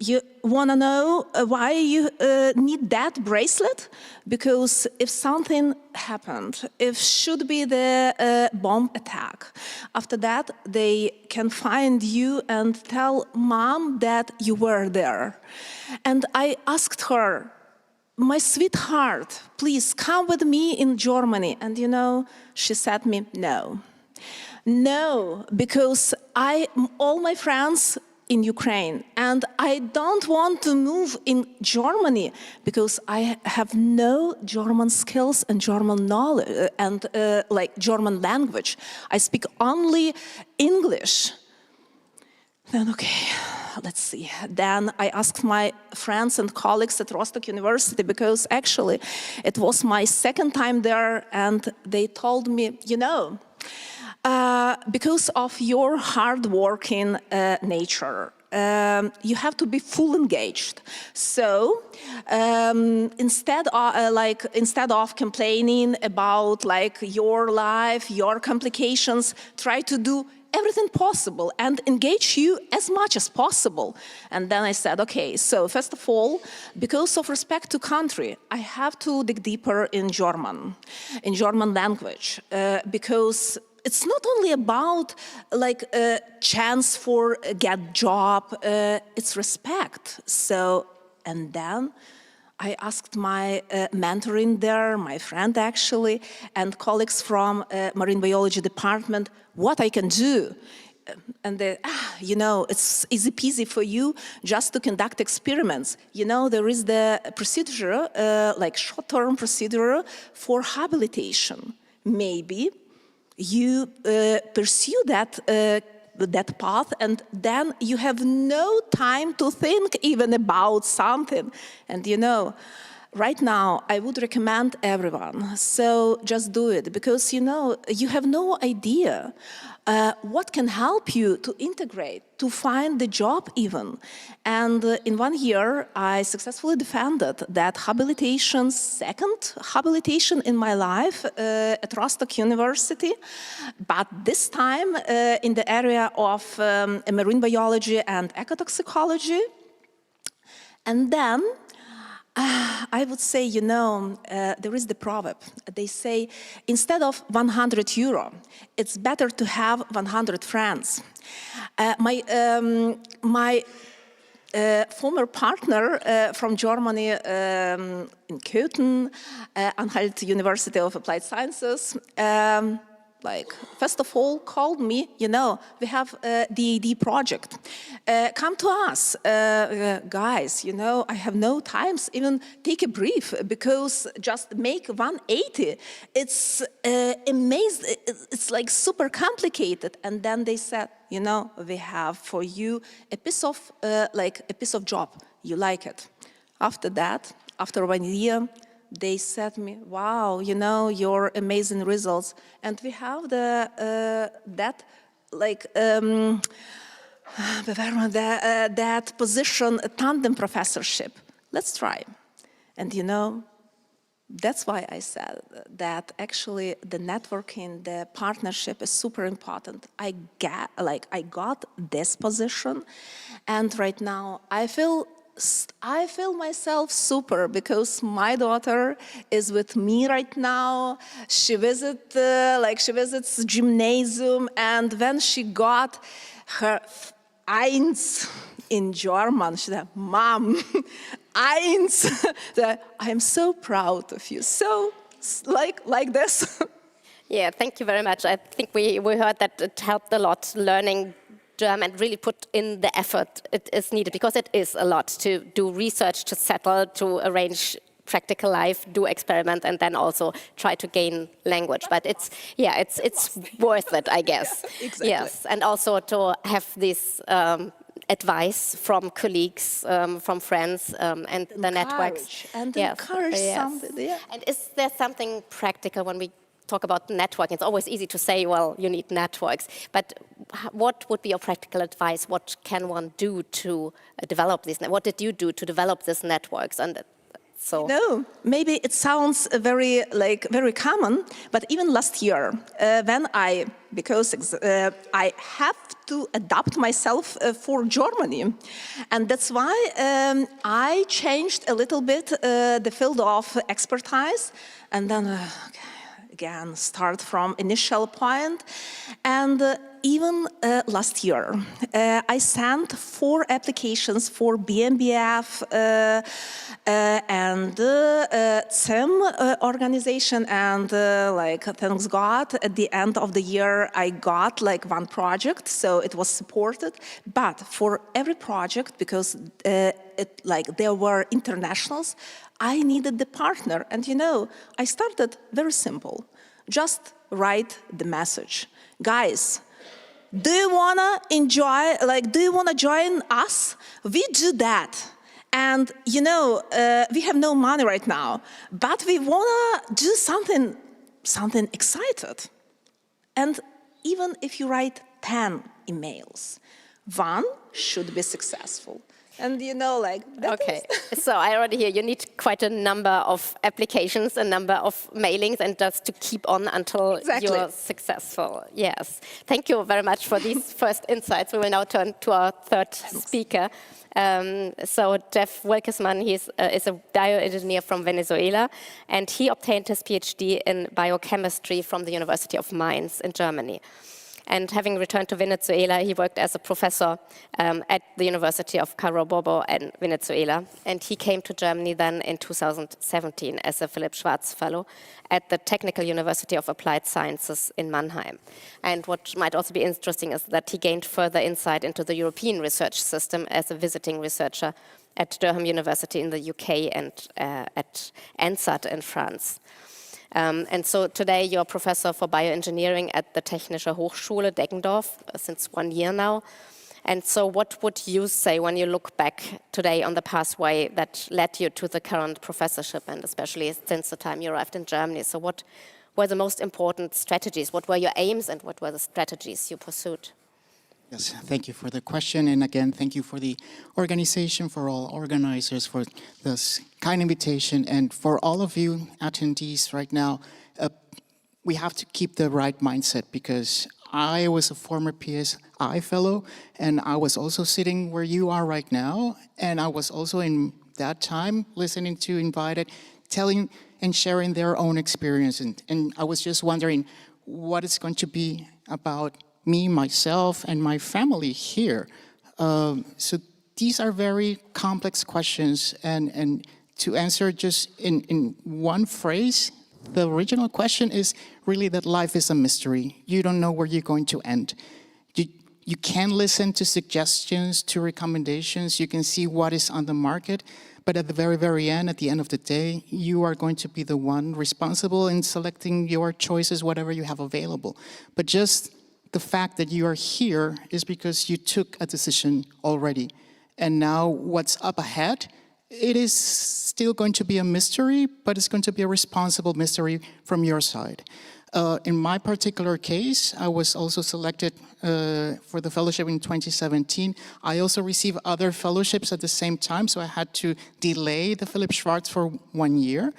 You want to know why you need that bracelet? Because if something happened, if should be the bomb attack, after that they can find you and tell Mom that you were there. And I asked her, my sweetheart, please come with me in Germany. And she said me, no. No, because all my friends in Ukraine, and I don't want to move in Germany because I have no German skills and German knowledge and German language. I speak only English. Then okay, let's see. Then I asked my friends and colleagues at Rostock University because actually it was my second time there, and they told me, because of your hard-working nature, you have to be full engaged. So instead of complaining about your life, your complications, try to do everything possible and engage you as much as possible. And then I said, okay, so first of all, because of respect to country, I have to dig deeper in German language, because it's not only about a chance for a get job, it's respect. So, and then I asked my mentor in there, my friend actually, and colleagues from marine biology department, what I can do. And they, it's easy peasy for you just to conduct experiments. There is the procedure, short-term procedure for habilitation. Maybe you pursue that path, and then you have no time to think even about something. And right now I would recommend everyone, so just do it, because you have no idea what can help you to integrate, to find the job even. And in 1 year, I successfully defended that second habilitation in my life at Rostock University, but this time in the area of marine biology and ecotoxicology. And then I would say, there is the proverb. They say, instead of 100 euro, it's better to have 100 friends. My former partner from Germany in Köthen, Untitled University of Applied Sciences, first of all, called me, we have the 𝗲𝗍 project. Come to us, guys, I have no time, even take a brief, because just make 180, it's amazing, it's super complicated. And then they said, we have for you a piece of job, you like it. After that, after 1 year, they said me, wow, your amazing results. And we have that position, a tandem professorship. Let's try. And that's why I said that actually the networking, the partnership is super important. I got this position, and right now I feel myself super, because my daughter is with me right now. She visits gymnasium, and when she got her 1 in German, she said, Mom, 1. I'm so proud of you. So, like this. Yeah, thank you very much. I think we heard that it helped a lot, learning German, really put in the effort it is needed, because it is a lot to do research, to settle, to arrange practical life, do experiment, and then also try to gain language. But it's worth it, I guess. Yeah, exactly. Yes, and also to have this advice from colleagues, from friends, and the networks. And encourage somebody. Yeah. And is there something practical when we talk about networking? It's always easy to say, well, you need networks. But what would be your practical advice? What can one do to develop these? What did you do to develop these networks? And so, no, maybe it sounds very common, but even last year, when because I have to adapt myself for Germany, and that's why I changed a little bit the field of expertise, and then again start from initial point, and even last year, I sent 4 applications for BMBF and 𝗬𝗏 organization, and thanks God, at the end of the year, I got 1 project, so it was supported. But for every project, because there were internationals, I needed the partner. And I started very simple. Just write the message. Guys, do you wanna enjoy, do you wanna join us? We do that. And we have no money right now, but we wanna do something excited. And even if you write 10 emails, 1 should be successful. And okay. So I already hear you need quite a number of applications, a number of mailings, and just to keep on until you're successful. Yes. Thank you very much for these first insights. We will now turn to our third speaker. So 𝗕𝗲𝗶𝗵, he is a bioengineer from Venezuela, and he obtained his PhD in biochemistry from the University of Mainz in Germany. And having returned to Venezuela, he worked as a professor at the University of Carabobo in Venezuela. And he came to Germany then in 2017 as a Philipp Schwartz Fellow at the Technical University of Applied Sciences in Mannheim. And what might also be interesting is that he gained further insight into the European research system as a visiting researcher at Durham University in the UK and at ENSAT in France. And so today you're a professor for bioengineering at the Technische Hochschule Deggendorf since 1 year now. And so what would you say when you look back today on the pathway that led you to the current professorship, and especially since the time you arrived in Germany? So what were the most important strategies? What were your aims and what were the strategies you pursued? Yes, thank you for the question. And again, thank you for the organization, for all organizers, for this kind invitation. And for all of you attendees right now, we have to keep the right mindset, because I was a former PSI fellow, and I was also sitting where you are right now. And I was also in that time listening to Invited, telling and sharing their own experience. And I was just wondering what it's going to be about me, myself, and my family here. So these are very complex questions, and to answer just in one phrase, the original question is really that life is a mystery. You don't know where you're going to end. You can listen to suggestions, to recommendations, you can see what is on the market, but at the very, very end, at the end of the day, you are going to be the one responsible in selecting your choices, whatever you have available. But just the fact that you are here is because you took a decision already. And now what's up ahead, it is still going to be a mystery, but it's going to be a responsible mystery from your side. In my particular case, I was also selected for the fellowship in 2017. I also received other fellowships at the same time, so I had to delay the Philipp Schwartz for 1 year.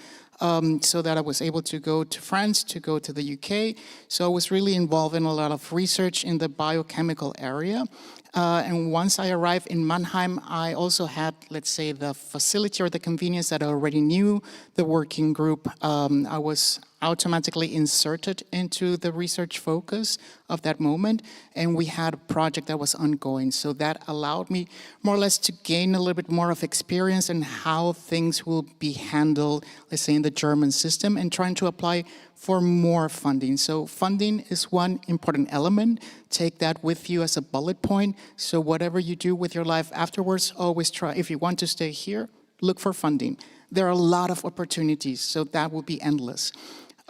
So that I was able to go to France, to go to the UK. So I was really involved in a lot of research in the biochemical area. And once I arrived in Mannheim, I also had, let's say, the facility or the convenience that I already knew the working group. I was automatically inserted into the research focus of that moment, and we had a project that was ongoing. So that allowed me more or less to gain a little bit more of experience in how things will be handled, let's say, in the German system, and trying to apply for more funding. So funding is one important element take that with you as a bullet point. So whatever you do with your life afterwards, always try, if you want to stay here, look for funding. There are a lot of opportunities, so that will be endless.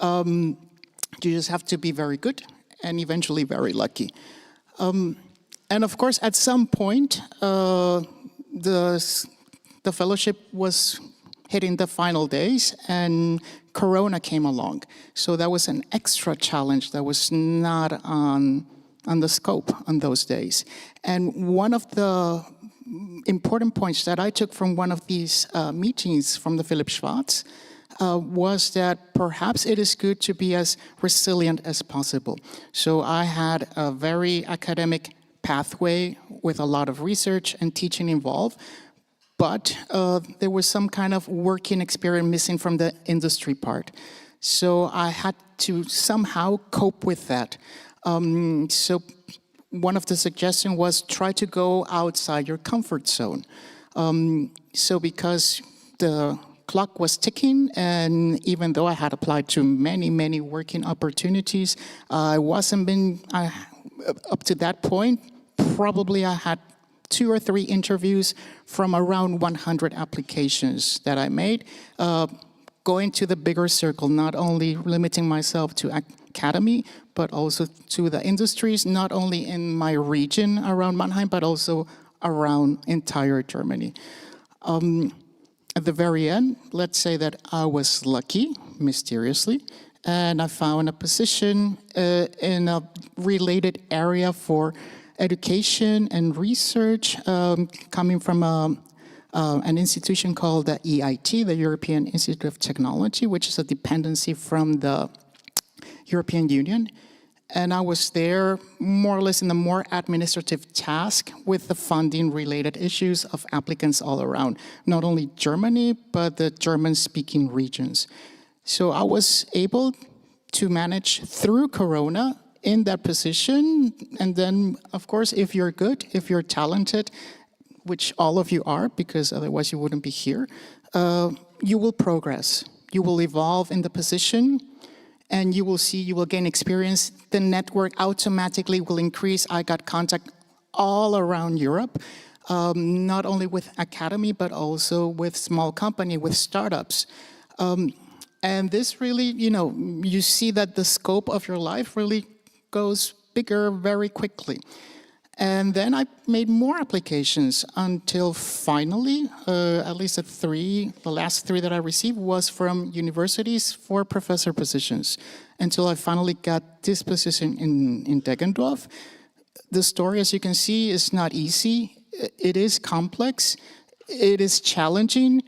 You just have to be very good and eventually very lucky. And of course, at some point, the fellowship was hitting the final days, and Corona came along. So that was an extra challenge that was not on the scope on those days. And one of the important points that I took from one of these meetings from the Philipp Schwartz was that perhaps it is good to be as resilient as possible. So I had a very academic pathway with a lot of research and teaching involved, but there was some kind of working experience missing from the industry part. So I had to somehow cope with that. So one of the suggestions was try to go outside your comfort zone. So because the clock was ticking, and even though I had applied to many, many working opportunities, I wasn't been, up to that point, probably I had 2 or 3 interviews from around 100 applications that I made, going to the bigger circle, not only limiting myself to academy, but also to the industries, not only in my region around Mannheim, but also around entire Germany. At the very end, let's say that I was lucky, mysteriously, and I found a position in a related area for education and research, coming from an institution called the EIT, the European Institute of Technology, which is a dependency from the European Union. And I was there more or less in the more administrative task with the funding related issues of applicants all around, not only Germany, but the German-speaking regions. So I was able to manage through Corona in that position. And then, of course, if you're good, if you're talented, which all of you are, because otherwise you wouldn't be here, you will progress. You will evolve in the position, and you will see, you will gain experience. The network automatically will increase. I got contact all around Europe, not only with academy, but also with small company, with startups. And this really, you see that the scope of your life really goes bigger very quickly. And then I made more applications until finally, at least the last 3 that I received was from universities for professor positions, until I finally got this position in Deggendorf. The story, as you can see, is not easy. It is complex, it is challenging,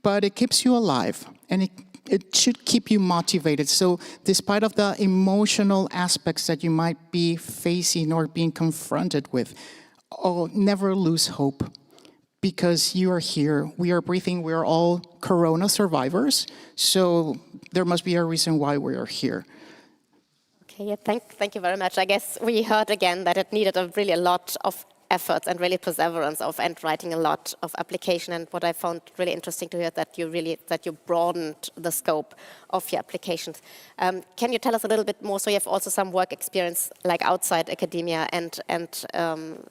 but it keeps you alive, and it should keep you motivated. So despite of the emotional aspects that you might be facing or being confronted with, never lose hope, because you are here, we are breathing, we are all Corona survivors, so there must be a reason why we are here. Okay, yeah, thank you very much. I guess we heard again that it needed a lot of efforts and really perseverance and writing a lot of application. And what I found really interesting to hear that you broadened the scope of your applications. Can you tell us a little bit more? So you have also some work experience like outside academia and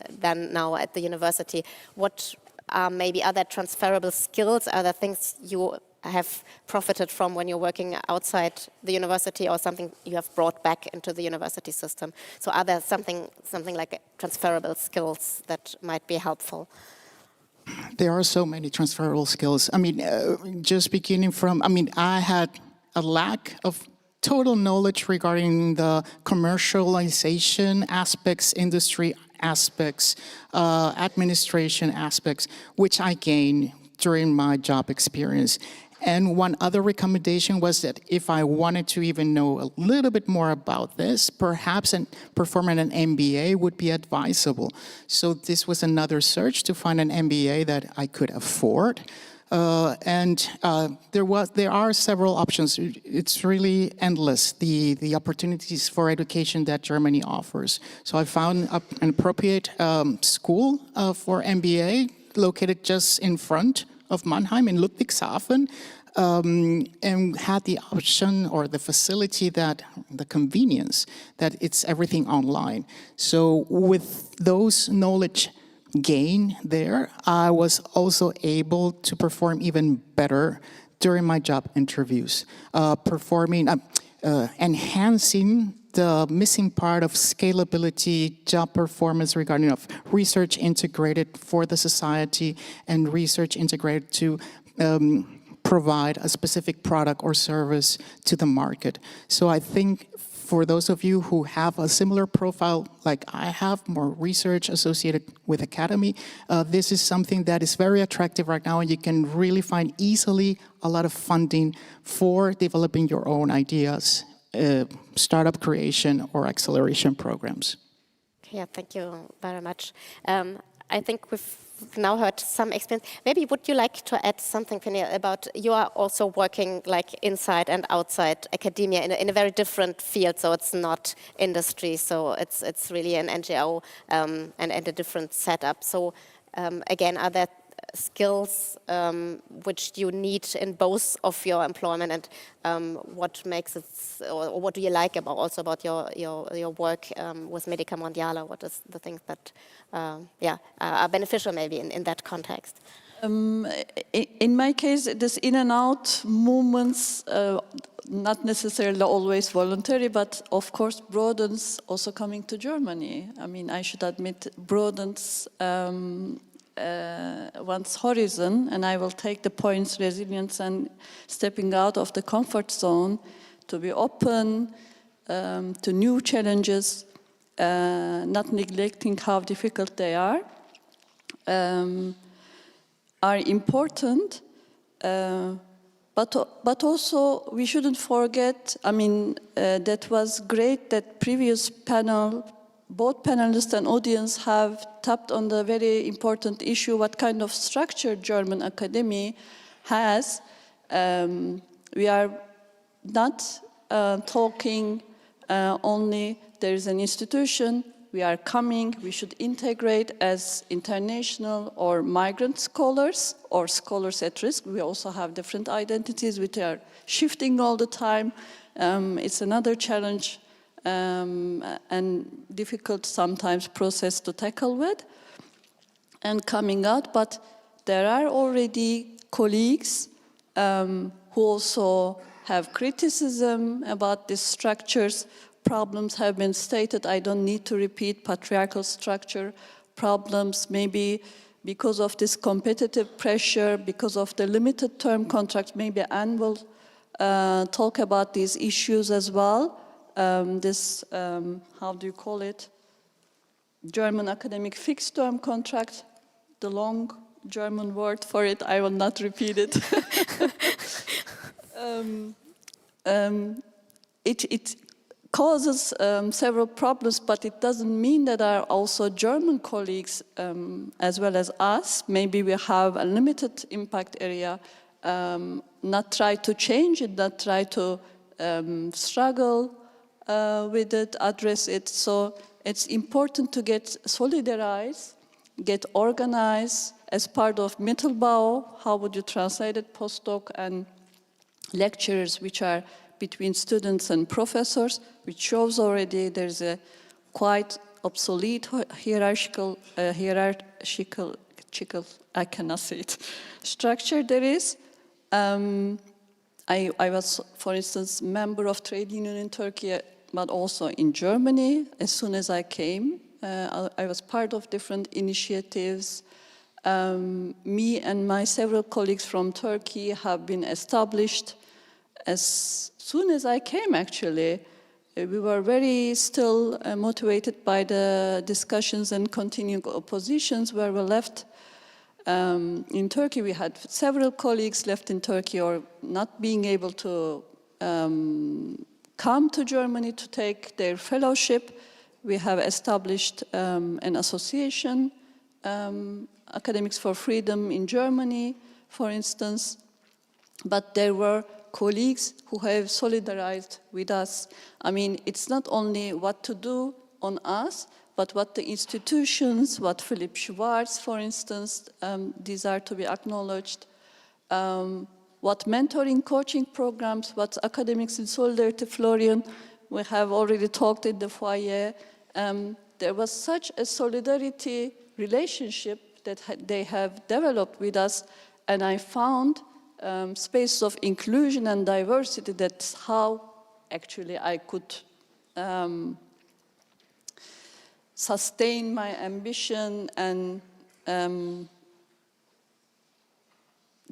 then now at the university. What are maybe other transferable skills? Are there things you have profited from when you're working outside the university, or something you have brought back into the university system? So are there something like transferable skills that might be helpful? There are so many transferable skills. I mean, just beginning from, I had a lack of total knowledge regarding the commercialization aspects, industry aspects, administration aspects, which I gained during my job experience. And one other recommendation was that if I wanted to even know a little bit more about this, perhaps performing an MBA would be advisable. So this was another search to find an MBA that I could afford. There are several options. It's really endless, the opportunities for education that Germany offers. So I found an appropriate school for MBA located just in front of Mannheim in Ludwigshafen. and had the option or the facility that, the convenience that it's everything online. So with those knowledge gain there, I was also able to perform even better during my job interviews, enhancing the missing part of scalability, job performance regarding of research integrated for the society and research integrated to provide a specific product or service to the market. So I think for those of you who have a similar profile like I have, more research associated with academy, this is something that is very attractive right now, and you can really find easily a lot of funding for developing your own ideas, startup creation or acceleration programs. Yeah, thank you very much. I think we've now heard some experience. Maybe would you like to add something, Philipp, about you are also working like inside and outside academia in a very different field, so it's not industry, so it's really an NGO and a different setup. So again, are there skills which you need in both of your employment, and what makes it, or what do you like about your work with Medica Mondiale? What is the things that are beneficial maybe in that context? In my case, this in and out movements, not necessarily always voluntary, but of course broadens also coming to Germany. I mean, I should admit, broadens one's horizon, and I will take the points resilience and stepping out of the comfort zone to be open to new challenges, not neglecting how difficult they are important, but also we shouldn't forget, I mean, that was great that previous panel, both panelists and audience have tapped on the very important issue, what kind of structure German academy has. We are not talking only there is an institution, we are coming, we should integrate as international or migrant scholars or scholars at risk. We also have different identities which are shifting all the time. It's another challenge and difficult sometimes process to tackle with and coming out, but there are already colleagues who also have criticism about these structures. Problems have been stated. I don't need to repeat patriarchal structure problems, maybe because of this competitive pressure, because of the limited term contracts. Maybe Anne will talk about these issues as well. How do you call it? German academic fixed term contract, the long German word for it, I will not repeat it. It causes several problems, but it doesn't mean that our also German colleagues, as well as us, maybe we have a limited impact area, not try to change it, not try to struggle with it, address it. So it's important to get solidarized, get organized as part of Mittelbau. How would you translate it? Postdoc and lecturers, which are between students and professors, which shows already there's a quite obsolete hierarchical, I cannot say it, structure there is. I was, for instance, member of trade union in Turkey, but also in Germany. As soon as I came, I was part of different initiatives. Me and my several colleagues from Turkey have been established. As soon as I came, actually, we were very still motivated by the discussions and continuing oppositions where we left. In Turkey, we had several colleagues left in Turkey or not being able to come to Germany to take their fellowship. We have established an association, Academics for Freedom in Germany, for instance. But there were colleagues who have solidarized with us. I mean, it's not only what to do on us, but what the institutions, what Philipp Schwartz, for instance, these are to be acknowledged. what mentoring coaching programs, what academics in solidarity Florian, we have already talked in the foyer. There was such a solidarity relationship that they have developed with us, and I found space of inclusion and diversity. That's how actually I could sustain my ambition, and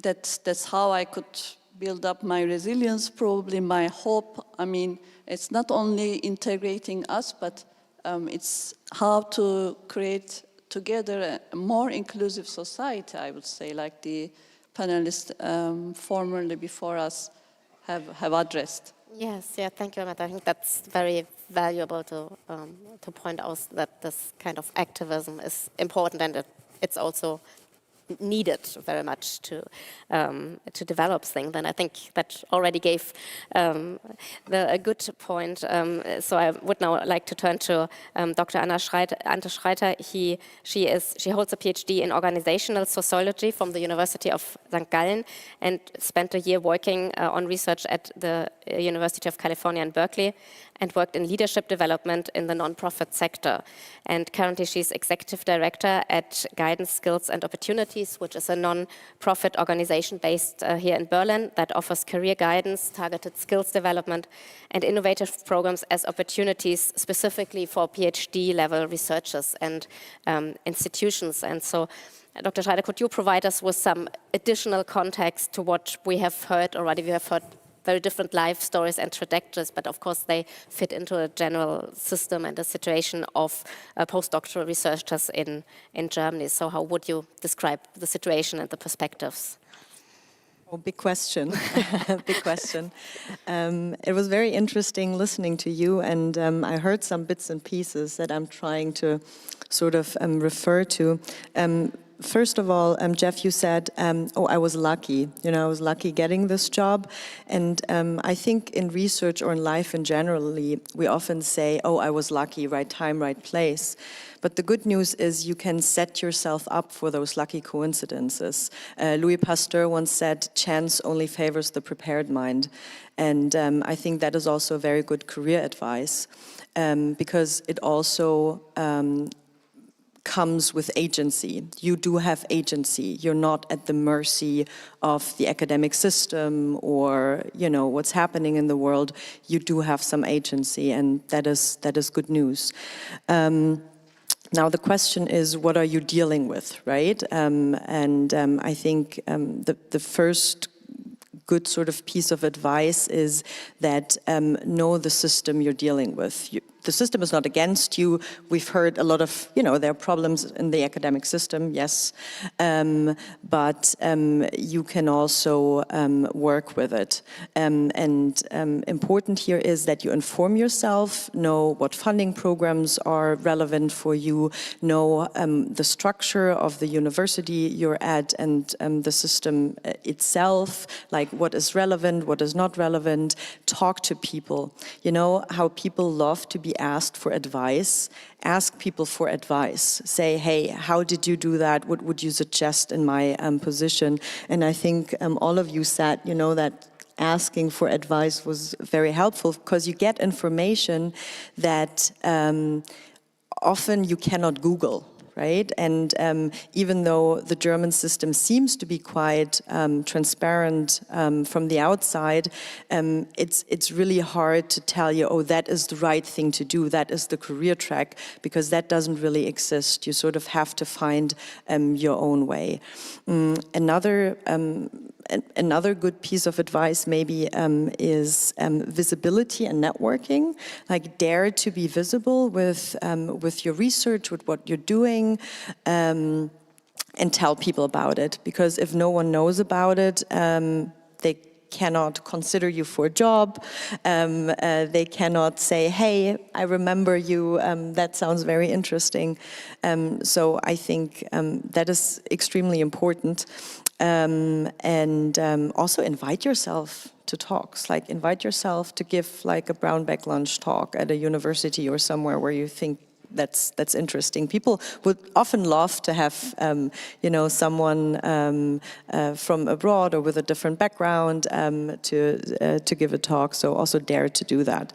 that's how I could build up my resilience, probably my hope. I mean, it's not only integrating us, but it's how to create together a more inclusive society, I would say, like the panelists formerly before us have addressed. Yes, yeah, thank you, Ahmet. I think that's very valuable to point out that this kind of activism is important, and it's also needed very much to develop things. And I think that already gave a good point. So I would now like to turn to Dr. Ante Schreiter. She holds a PhD in organizational sociology from the University of St. Gallen and spent a year working on research at the University of California in Berkeley, and worked in leadership development in the nonprofit sector. And currently she's executive director at Guidance, Skills and Opportunities, which is a non-profit organization based here in Berlin that offers career guidance, targeted skills development, and innovative programs as opportunities specifically for PhD level researchers and institutions. And so, Dr. Schreiter, could you provide us with some additional context to what we have heard already? We have heard very different life stories and trajectories, but of course they fit into a general system and a situation of postdoctoral researchers in Germany. So how would you describe the situation and the perspectives? Oh, big question, big question. It was very interesting listening to you, and I heard some bits and pieces that I'm trying to sort of refer to. First of all, Jeff, you said, oh, I was lucky. You know, I was lucky getting this job. And I think in research or in life in generally, we often say, oh, I was lucky, right time, right place. But the good news is you can set yourself up for those lucky coincidences. Louis Pasteur once said, chance only favors the prepared mind. And I think that is also very good career advice, because it also comes with agency. You do have agency. You're not at the mercy of the academic system or, you know, what's happening in the world. You do have some agency, and that is good news. Now the question is, what are you dealing with, right? I think the first good sort of piece of advice is that know the system you're dealing with. The system is not against you. We've heard a lot of, you know, there are problems in the academic system, yes, but you can also work with it. Important here is that you inform yourself, know what funding programs are relevant for you, know the structure of the university you're at and the system itself, like what is relevant, what is not relevant. Talk to people. You know how people love to be asked for advice. Ask people for advice. Say, hey, how did you do that? What would you suggest in my position? And I think all of you said, you know, that asking for advice was very helpful because you get information that often you cannot Google. Right? And even though the German system seems to be quite transparent from the outside, it's really hard to tell you, oh, that is the right thing to do, that is the career track, because that doesn't really exist. You sort of have to find your own way. Another good piece of advice maybe is visibility and networking. Like, dare to be visible with your research, with what you're doing, and tell people about it. Because if no one knows about it, they cannot consider you for a job. They cannot say, hey, I remember you, that sounds very interesting. So I think that is extremely important. Also invite yourself to talks, like invite yourself to give like a brown bag lunch talk at a university or somewhere where you think that's interesting. People would often love to have, someone from abroad or with a different background to give a talk. So also dare to do that.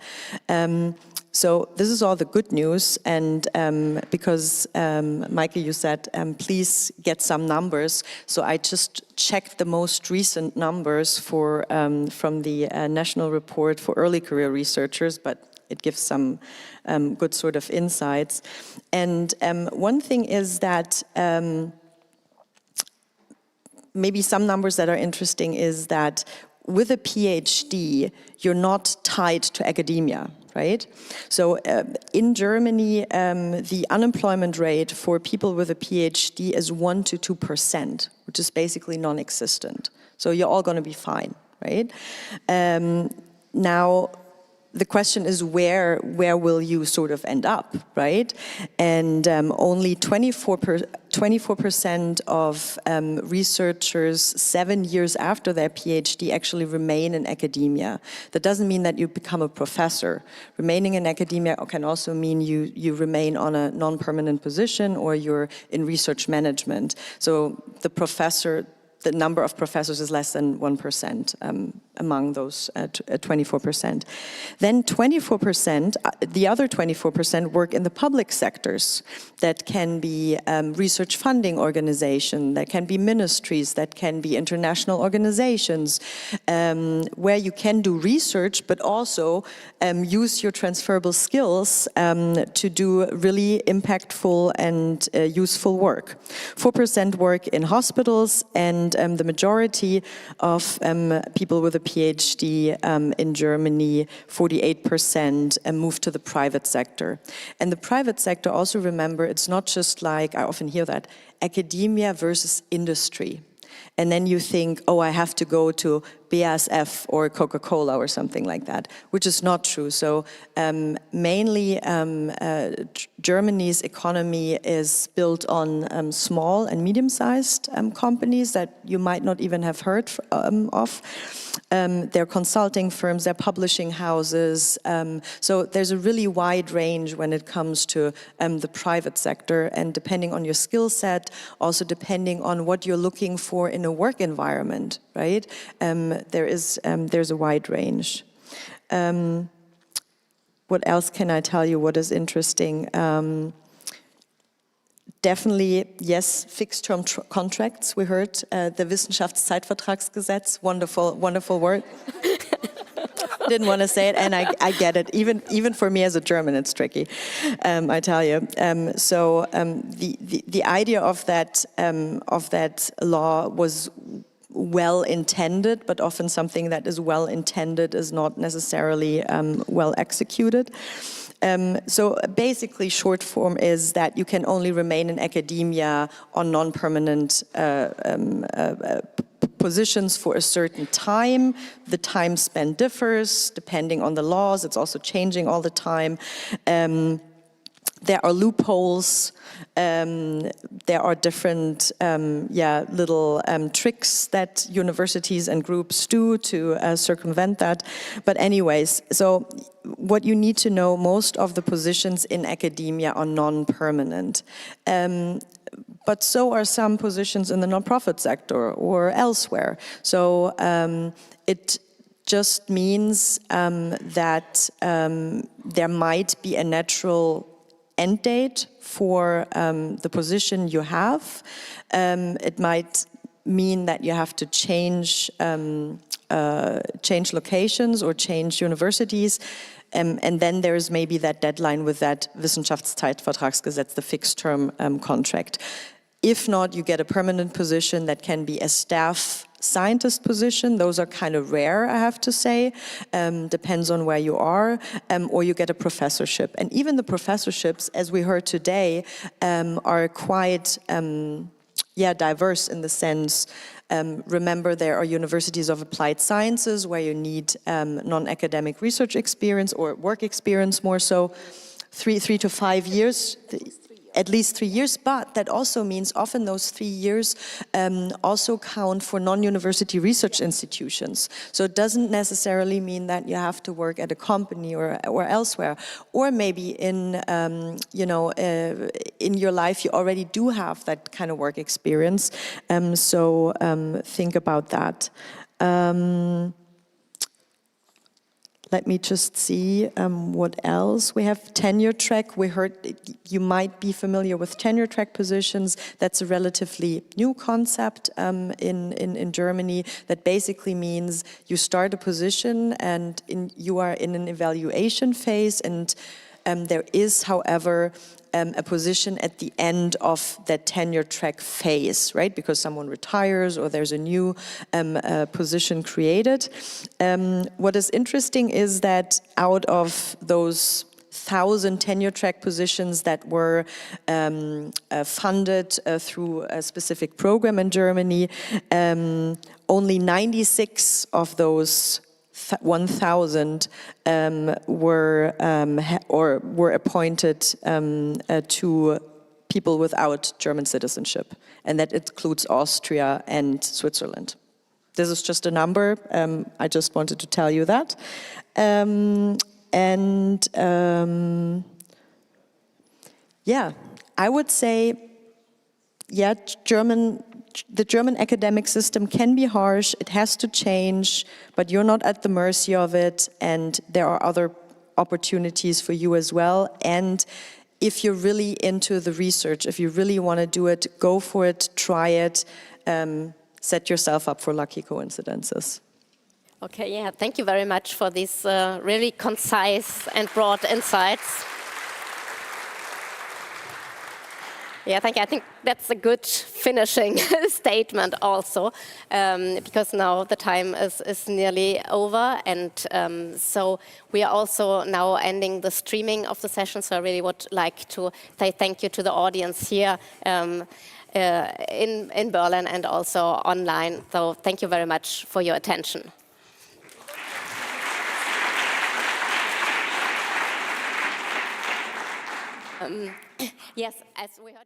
So this is all the good news, and because Michael, you said please get some numbers, so I just checked the most recent numbers for from the National Report for Early Career Researchers, but it gives some good sort of insights. And one thing is that maybe some numbers that are interesting is that with a PhD, you're not tied to academia, right? So in Germany, the unemployment rate for people with a PhD is 1 to 2%, which is basically non-existent. So you're all going to be fine, right? Now, the question is where will you sort of end up, right? And only 24% of researchers 7 years after their PhD actually remain in academia. That doesn't mean that you become a professor. Remaining in academia can also mean you remain on a non-permanent position or you're in research management. So the number of professors is less than 1% among those 24%. Then 24%, the other 24% work in the public sectors. That can be research funding organizations, that can be ministries, that can be international organizations, where you can do research, but also use your transferable skills to do really impactful and useful work. 4% work in hospitals, and the majority of people with a PhD in Germany, 48%, move to the private sector. And the private sector, also remember, it's not just like, I often hear that, academia versus industry. And then you think, oh, I have to go to BASF or Coca-Cola or something like that, which is not true. So mainly Germany's economy is built on small and medium-sized companies that you might not even have heard of. They're consulting firms, they're publishing houses. So there's a really wide range when it comes to the private sector, and depending on your skill set, also depending on what you're looking for in a work environment, right? There's a wide range. What else can I tell you? What is interesting? Definitely, yes, fixed-term contracts. We heard the 𝗙𝗲𝗻𝗀𝗪𝗔𝗍𝗪, wonderful word. Didn't want to say it, and I get it. Even for me as a German, it's tricky. I tell you. So the idea of that law was well intended, but often something that is well intended is not necessarily well executed. So basically, short form is that you can only remain in academia on non-permanent positions for a certain time. The time spent differs depending on the laws. It's also changing all the time. There are loopholes. There are different little tricks that universities and groups do to circumvent that. But anyways, so what you need to know, most of the positions in academia are non-permanent. But so are some positions in the nonprofit sector or elsewhere. So it just means that there might be a natural end date for the position you have. It might mean that you have to change locations or change universities. And then there is maybe that deadline with that 𝗙𝗲𝗻𝗀𝗪𝗔𝗍𝗪, the fixed-term contract. If not, you get a permanent position that can be a staff scientist position. Those are kind of rare, I have to say. Depends on where you are. Or you get a professorship. And even the professorships, as we heard today, are quite diverse in the sense, remember, there are universities of applied sciences where you need non-academic research experience or work experience more so, 3 to 5 years. at least 3 years, but that also means often those 3 years also count for non-university research institutions. So it doesn't necessarily mean that you have to work at a company or elsewhere, or maybe in in your life you already do have that kind of work experience. So think about that. Let me just see what else. We have tenure track. We heard you might be familiar with tenure track positions. That's a relatively new concept in Germany. That basically means you start a position and you are in an evaluation phase, and there is, however, a position at the end of that tenure track phase, right? Because someone retires or there's a new position created. What is interesting is that out of those 1,000 tenure track positions that were funded through a specific program in Germany, only 96 of those 1,000 were appointed to people without German citizenship, and that includes Austria and Switzerland. This is just a number. I just wanted to tell you that. Yeah, I would say, yeah, the German academic system can be harsh, it has to change, but you're not at the mercy of it, and there are other opportunities for you as well. And if you're really into the research, if you really want to do it, go for it, try it, set yourself up for lucky coincidences. Okay, yeah, thank you very much for these really concise and broad insights. Yeah, thank you. I think that's a good finishing statement also, because now the time is nearly over, and so we are also now ending the streaming of the session, so I really would like to say thank you to the audience here in Berlin and also online. So thank you very much for your attention. Yes, as we heard.